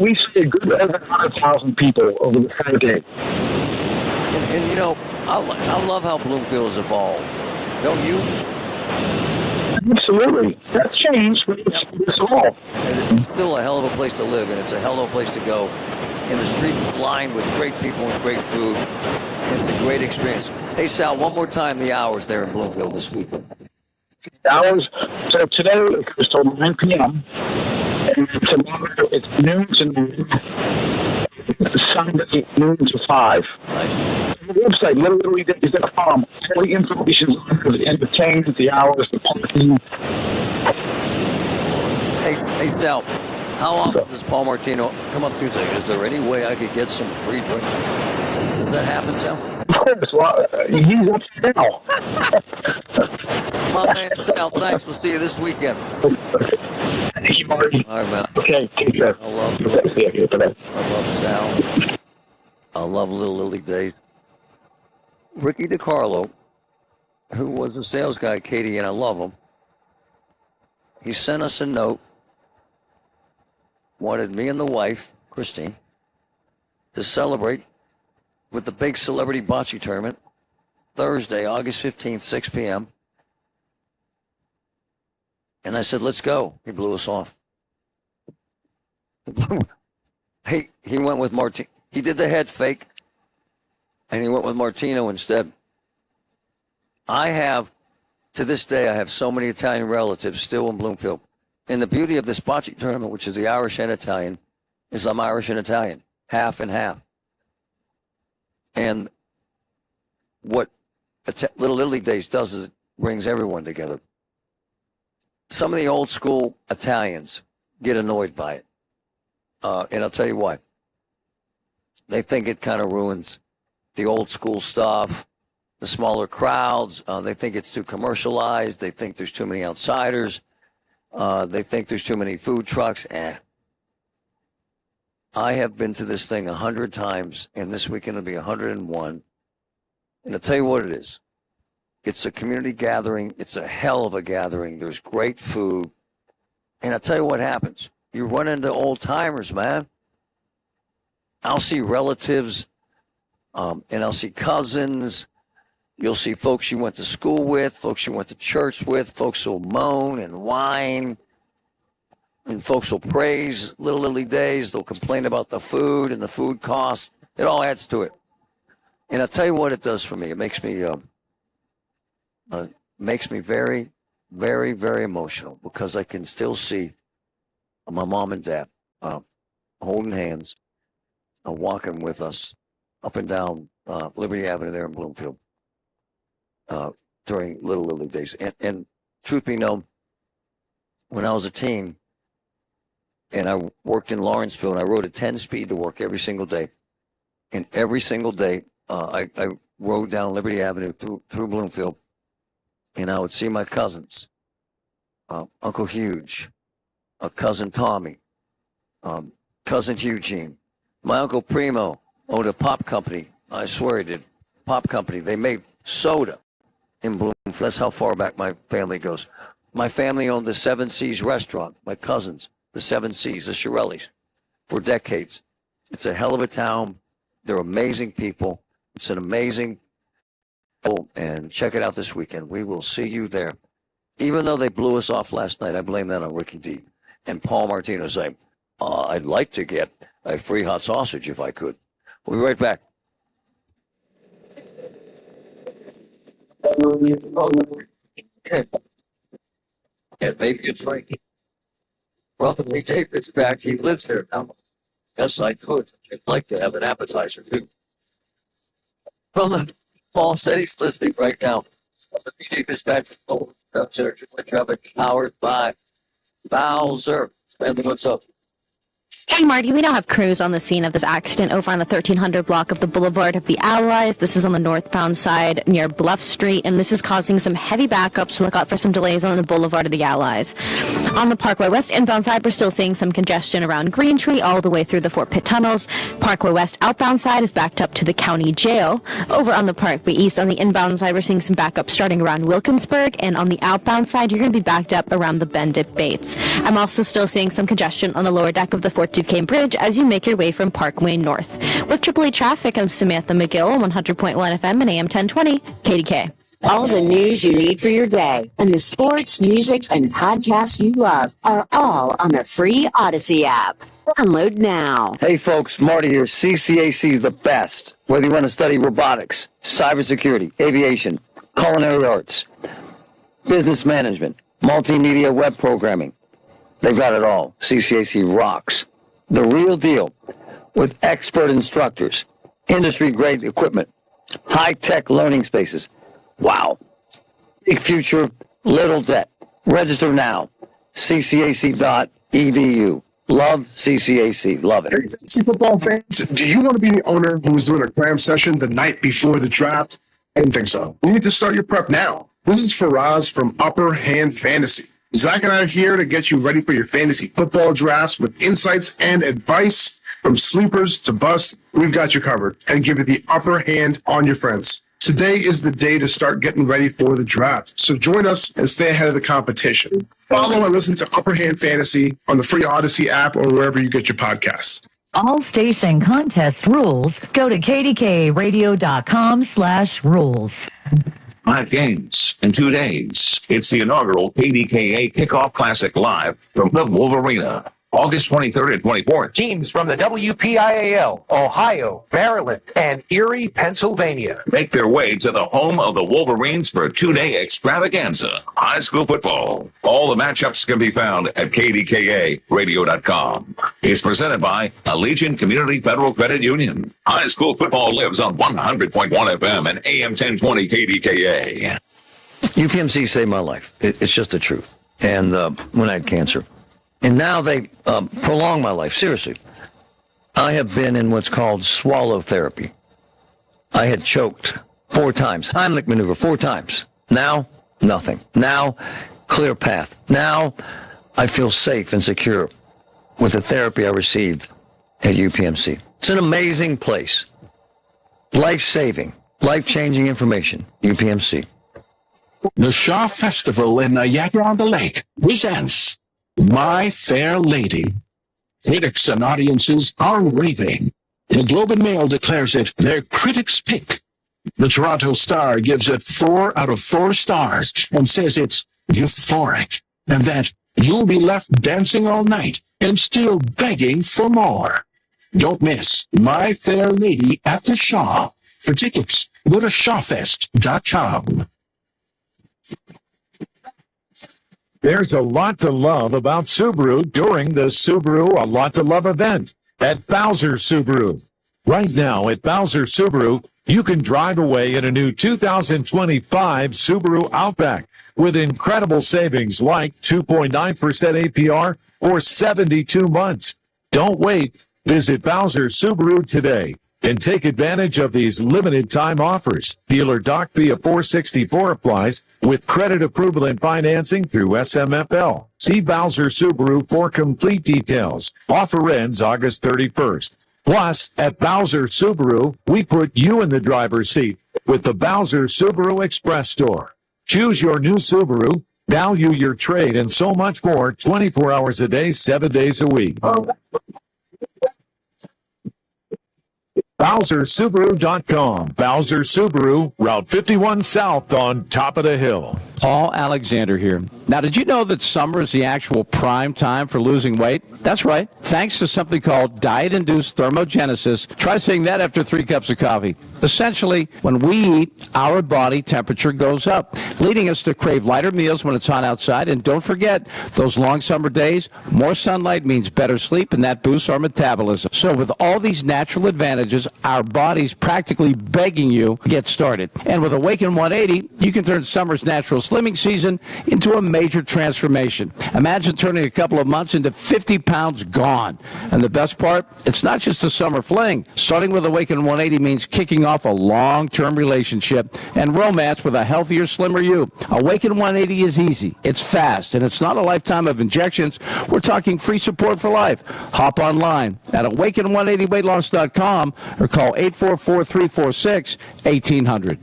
Speaker 14: We see a good 100,000 people over the 5 days.
Speaker 8: And you know, I love how Bloomfield has evolved. Don't you?
Speaker 14: Absolutely. That's changed, but it's all.
Speaker 8: And it's still a hell of a place to live, and it's a hell of a place to go. And the streets lined with great people and great food. It's a great experience. Hey, Sal, one more time the hours there in Bloomfield this weekend.
Speaker 14: Hours. So today it goes till 9 p.m. And tomorrow it's noon to noon. Sunday noon to 5.
Speaker 8: Right.
Speaker 14: The website, literally.com, all the information on the entertainment, the hours, the parking.
Speaker 8: Hey, Sal, how often does Paul Martino come up to you and say, is there any way I could get some free drinks? Does that happen, Sal?
Speaker 14: Of course. Well, he's up now.
Speaker 8: My man, Sal, thanks. We'll see you this weekend.
Speaker 14: Thank you, Marty.
Speaker 8: All right, man.
Speaker 14: Okay, take care.
Speaker 8: I love Sal. I love Little League days. Ricky DiCarlo, who was a sales guy, Katie, and I love him. He sent us a note, wanted me and the wife, Christine, to celebrate with the big celebrity bocce tournament Thursday, August 15th, 6 p.m. And I said, let's go. He blew us off. He went with Martino. He did the head fake, and he went with Martino instead. To this day, I have so many Italian relatives still in Bloomfield. And the beauty of this bocce tournament, which is the Irish and Italian, is I'm Irish and Italian, half and half. And what Little Italy Days does is it brings everyone together. Some of the old school Italians get annoyed by it. And I'll tell you why. They think it kind of ruins the old school stuff, the smaller crowds. They think it's too commercialized. They think there's too many outsiders. They think there's too many food trucks. I have been to this thing 100 times, and this weekend will be 101. And I'll tell you what it is. It's a community gathering. It's a hell of a gathering. There's great food. And I'll tell you what happens. You run into old timers, man. I'll see relatives, and I'll see cousins. You'll see folks you went to school with, folks you went to church with, folks who'll moan and whine. And folks will praise Little Italy Days. They'll complain about the food and the food costs. It all adds to it. And I'll tell you what it does for me. It makes me very, very, very emotional because I can still see my mom and dad holding hands, walking with us up and down Liberty Avenue there in Bloomfield during Little Italy Days. And truth be known, when I was a teen, and I worked in Lawrenceville, and I rode a 10-speed to work every single day. And every single day, I rode down Liberty Avenue through Bloomfield, and I would see my cousins, Uncle Huge, cousin Tommy, cousin Eugene. My Uncle Primo owned a pop company. I swear he did. Pop company. They made soda in Bloomfield. That's how far back my family goes. My family owned the Seven Seas restaurant, my cousins. The Seven Seas, the Shirellis, for decades. It's a hell of a town. They're amazing people. It's an amazing, and check it out this weekend. We will see you there. Even though they blew us off last night, I blame that on Ricky D. And Paul Martino saying, I'd like to get a free hot sausage if I could. We'll be right back. Yeah, maybe it's right. Well, we take this back. He lives there now. Yes, I could. I'd like to have an appetizer, too. Well, Paul said he's listening right now. The BJ Dispatch traffic powered by Bowser. Stanley, what's up?
Speaker 15: Hey, Marty, we now have crews on the scene of this accident over on the 1300 block of the Boulevard of the Allies. This is on the northbound side near Bluff Street, and this is causing some heavy backups. So look out for some delays on the Boulevard of the Allies. On the Parkway West inbound side, we're still seeing some congestion around Green Tree all the way through the Fort Pitt tunnels. Parkway West outbound side is backed up to the county jail. Over on the Parkway East on the inbound side, we're seeing some backups starting around Wilkinsburg, and on the outbound side, you're going to be backed up around the Bend at Bates. I'm also still seeing some congestion on the lower deck of the Fort Duquesne Bridge as you make your way from Parkway North. With Triple E traffic, I'm Samantha McGill on 100.1 FM and AM 1020, KDK.
Speaker 3: All the news you need for your day and the sports, music, and podcasts you love are all on the free Odyssey app. Download now.
Speaker 8: Hey folks, Marty here. CCAC is the best. Whether you want to study robotics, cybersecurity, aviation, culinary arts, business management, multimedia web programming, they've got it all. CCAC rocks. The real deal with expert instructors, industry-grade equipment, high-tech learning spaces. Wow. Big future, little debt. Register now. ccac.edu. Love CCAC. Love it.
Speaker 7: Fantasy football fans, do you want to be the owner who was doing a cram session the night before the draft? I didn't think so. You need to start your prep now. This is Faraz from Upper Hand Fantasy. Zach and I are here to get you ready for your fantasy football drafts with insights and advice. From sleepers to busts, we've got you covered and give you the upper hand on your friends. Today is the day to start getting ready for the draft. So join us and stay ahead of the competition. Follow and listen to Upper Hand Fantasy on the free Odyssey app or wherever you get your podcasts.
Speaker 17: All station contest rules go to kdkradio.com/rules.
Speaker 25: 5 games in 2 days. It's the inaugural KDKA Kickoff Classic live from the Wolverina. August 23rd and 24th.
Speaker 1: Teams from the WPIAL, Ohio, Maryland, and Erie, Pennsylvania
Speaker 25: Make their way to the home of the Wolverines for a 2-day extravaganza, high school football. All the matchups can be found at KDKARadio.com. It's presented by Allegiant Community Federal Credit Union. High school football lives on 100.1 FM and AM 1020 KDKA.
Speaker 8: UPMC saved my life. It's just the truth. And when I had cancer. And now they prolong my life. Seriously. I have been in what's called swallow therapy. I had choked 4 times. Heimlich maneuver 4 times. Now, nothing. Now, clear path. Now, I feel safe and secure with the therapy I received at UPMC. It's an amazing place. Life-saving, life-changing information. UPMC.
Speaker 10: The Shaw Festival in Niagara-on-the-Lake presents My Fair Lady. Critics and audiences are raving. The Globe and Mail declares it their critics' pick. The Toronto Star gives it 4 out of 4 stars and says it's euphoric and that you'll be left dancing all night and still begging for more. Don't miss My Fair Lady at the Shaw. For tickets, go to shawfest.com.
Speaker 18: There's a lot to love about Subaru during the Subaru A Lot to Love event at Bowser Subaru. Right now at Bowser Subaru, you can drive away in a new 2025 Subaru Outback with incredible savings like 2.9% APR or 72 months. Don't wait. Visit Bowser Subaru today and take advantage of these limited time offers. Dealer doc fee of $464 applies with credit approval and financing through SMFL. See Bowser Subaru for complete details. Offer ends August 31st. Plus, at Bowser Subaru, we put you in the driver's seat with the Bowser Subaru Express Store. Choose your new Subaru, value your trade, and so much more 24 hours a day, 7 days a week. BowserSubaru.com. Bowser Subaru, Route 51 South on top of the hill.
Speaker 20: Paul Alexander here. Now, did you know that summer is the actual prime time for losing weight? That's right. Thanks to something called diet-induced thermogenesis. Try saying that after 3 cups of coffee. Essentially, when we eat, our body temperature goes up, leading us to crave lighter meals when it's hot outside. And don't forget, those long summer days, more sunlight means better sleep, and that boosts our metabolism. So with all these natural advantages, our body's practically begging you to get started. And with Awaken 180, you can turn summer's natural slimming season into a major transformation. Imagine turning a couple of months into 50 pounds gone. And the best part, it's not just a summer fling. Starting with Awaken 180 means kicking off a long-term relationship and romance with a healthier, slimmer you. Awaken 180 is easy, it's fast, and it's not a lifetime of injections. We're talking free support for life. Hop online at awaken180weightloss.com or call 844-346-1800.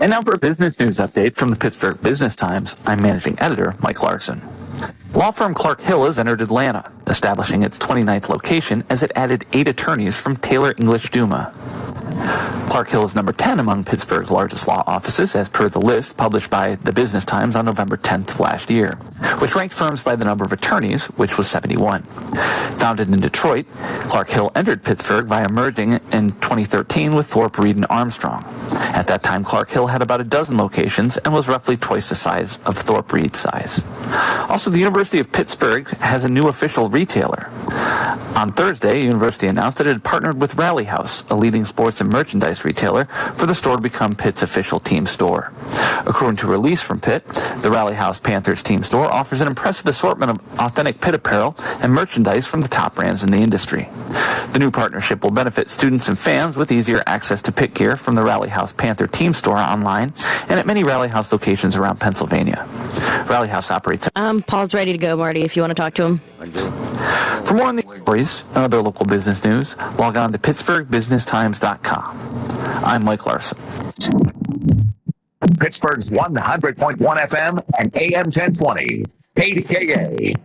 Speaker 21: And now for a business news update from the Pittsburgh Business Times. I'm managing editor Mike Larson. Law firm Clark Hill has entered Atlanta, establishing its 29th location as it added 8 attorneys from Taylor English Duma. Clark Hill is number 10 among Pittsburgh's largest law offices, as per the list published by the Business Times on November 10th last year, which ranked firms by the number of attorneys, which was 71. Founded in Detroit, Clark Hill entered Pittsburgh by merging in 2013 with Thorpe Reed and Armstrong. At that time, Clark Hill had about a dozen locations and was roughly twice the size of Thorpe Reed's size. Also, the University of Pittsburgh has a new official retailer. On Thursday, the university announced that it had partnered with Rally House, a leading sports and merchandise retailer, for the store to become Pitt's official team store. According to a release from Pitt, the Rally House Panthers team store offers an impressive assortment of authentic Pitt apparel and merchandise from the top brands in the industry. The new partnership will benefit students and fans with easier access to Pitt gear from the Rally House Panther team store online and at many Rally House locations around Pennsylvania. Rally House operates...
Speaker 15: Paul's ready to go, Marty, if you want to talk to him.
Speaker 21: For more on the stories and other local business news, log on to PittsburghBusinessTimes.com. I'm Mike Larson.
Speaker 25: Pittsburgh's 100.1 FM and AM 1020. KDKA.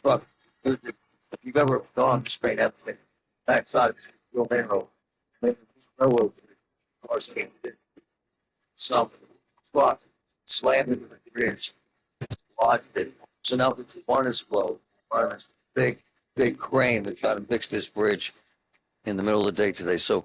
Speaker 8: Truck. If you've ever gone straight up the backside, it's real narrow. Railroad cars came in. Some truck slammed into the bridge. Lodged it. So now it's harness blow. Harness big crane to try to fix this bridge in the middle of the day today. So,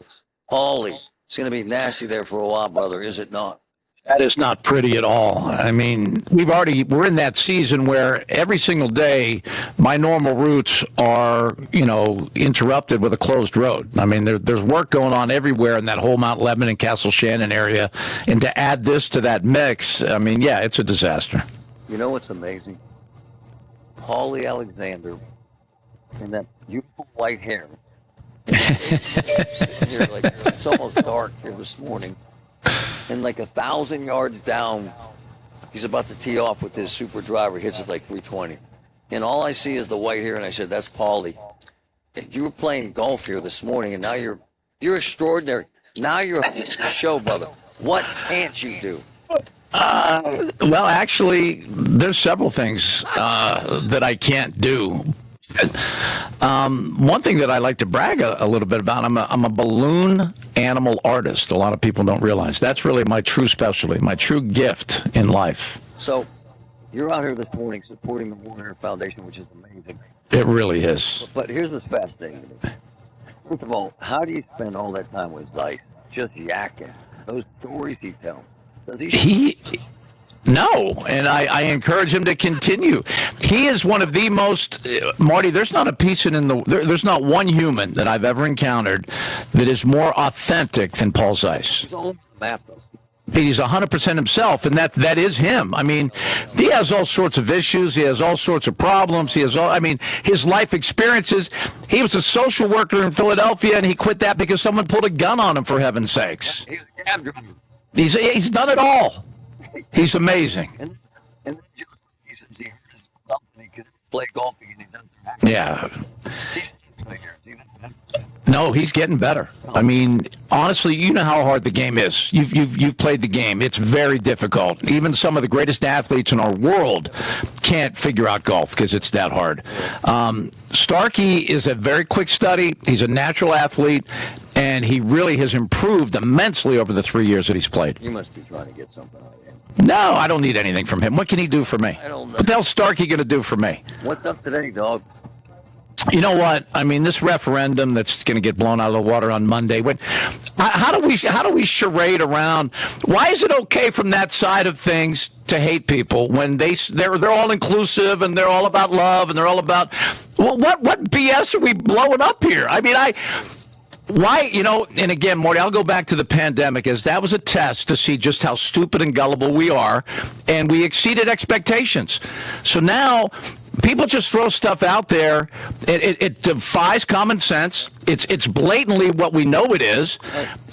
Speaker 8: Paulie, it's going to be nasty there for a while, brother, is it not?
Speaker 20: That is not pretty at all. I mean, we're in that season where every single day my normal routes are, interrupted with a closed road. I mean, there's work going on everywhere in that whole Mount Lebanon, Castle Shannon area. And to add this to that mix, I mean, yeah, it's a disaster.
Speaker 8: You know what's amazing? Paulie Alexander and that beautiful white hair. Here, it's almost dark here this morning. And 1,000 yards down, he's about to tee off with his super driver. Hits it 320. And all I see is the white hair, and I said, that's Paulie. And you were playing golf here this morning, and now you're extraordinary. Now you're a show, brother. What can't you do?
Speaker 20: Well, actually, there's several things that I can't do. One thing that I like to brag a little bit about, I'm a balloon animal artist. A lot of people don't realize that's really my true specialty, my true gift in life.
Speaker 8: So you're out here this morning supporting the Warner Foundation, which is amazing.
Speaker 20: It really is.
Speaker 8: But here's what's fascinating to me. First of all, how do you spend all that time with Zeiss just yakking? Those stories he tells. Does he?
Speaker 20: No, and I encourage him to continue. He is one of the most, Marty, there's not there's not one human that I've ever encountered that is more authentic than Paul Zeiss.
Speaker 8: He's all over the map, though.
Speaker 20: He's 100% himself, and that is him. I mean, he has all sorts of issues. He has all sorts of problems. His life experiences. He was a social worker in Philadelphia, and he quit that because someone pulled a gun on him, for heaven's sakes. He's done it all. He's amazing.
Speaker 8: And he says he could play golf again.
Speaker 20: Yeah. No, he's getting better. I mean, honestly, you know how hard the game is. You've played the game. It's very difficult. Even some of the greatest athletes in our world can't figure out golf because it's that hard. Starkey is a very quick study. He's a natural athlete, and he really has improved immensely over the 3 years that he's played.
Speaker 8: You must be trying to get something out of him.
Speaker 20: No, I don't need anything from him. What can he do for me?
Speaker 8: I don't know.
Speaker 20: What the hell's Starkey going to do for me?
Speaker 8: What's up today, dog?
Speaker 20: You know what? I mean, this referendum that's going to get blown out of the water on Monday. How do we charade around? Why is it okay from that side of things to hate people when they're all inclusive and they're all about love and they're all about what BS are we blowing up here? I mean, why, and again, Marty, I'll go back to the pandemic, as that was a test to see just how stupid and gullible we are, and we exceeded expectations. So now people just throw stuff out there. It defies common sense. It's blatantly what we know it is,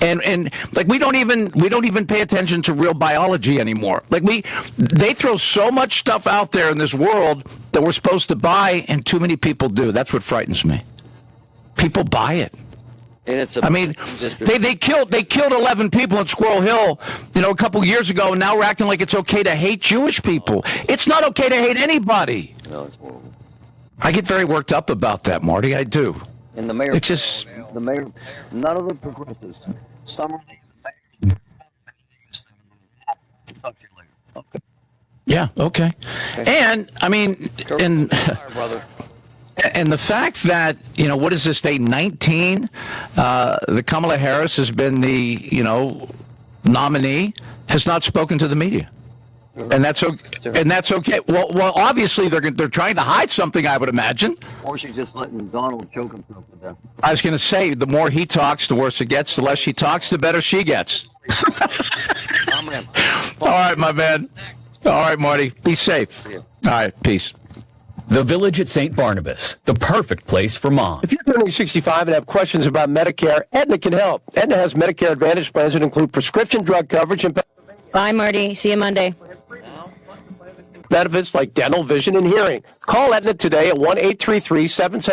Speaker 20: and we don't even pay attention to real biology anymore. They throw so much stuff out there in this world that we're supposed to buy, and too many people do. That's what frightens me. People buy it.
Speaker 8: And
Speaker 20: they killed 11 people in Squirrel Hill, a couple years ago, and now we're acting like it's okay to hate Jewish people. It's not okay to hate anybody.
Speaker 8: No, it's horrible.
Speaker 20: I get very worked up about that, Marty. I do.
Speaker 8: And the mayor, none of the progressives. Some are the mayor. Talk to you later. Okay.
Speaker 20: Yeah. Okay. And I mean,
Speaker 8: brother.
Speaker 20: And the fact that, what is this date, 19? The Kamala Harris has been the, nominee, has not spoken to the media. And that's okay. Well, obviously they're trying to hide something, I would imagine.
Speaker 8: Or she's just letting Donald choke himself to death.
Speaker 20: I was going to say, the more he talks, the worse it gets. The less she talks, the better she gets. All right, my man. All right, Marty. Be safe. All right. Peace.
Speaker 2: The Village at St. Barnabas, the perfect place for mom.
Speaker 4: If you're turning 65 and have questions about Medicare, Aetna can help. Aetna has Medicare Advantage plans that include prescription drug coverage and
Speaker 15: Bye, Marty. See you Monday.
Speaker 4: Benefits like dental, vision, and hearing. Call Aetna today at 1-833-77...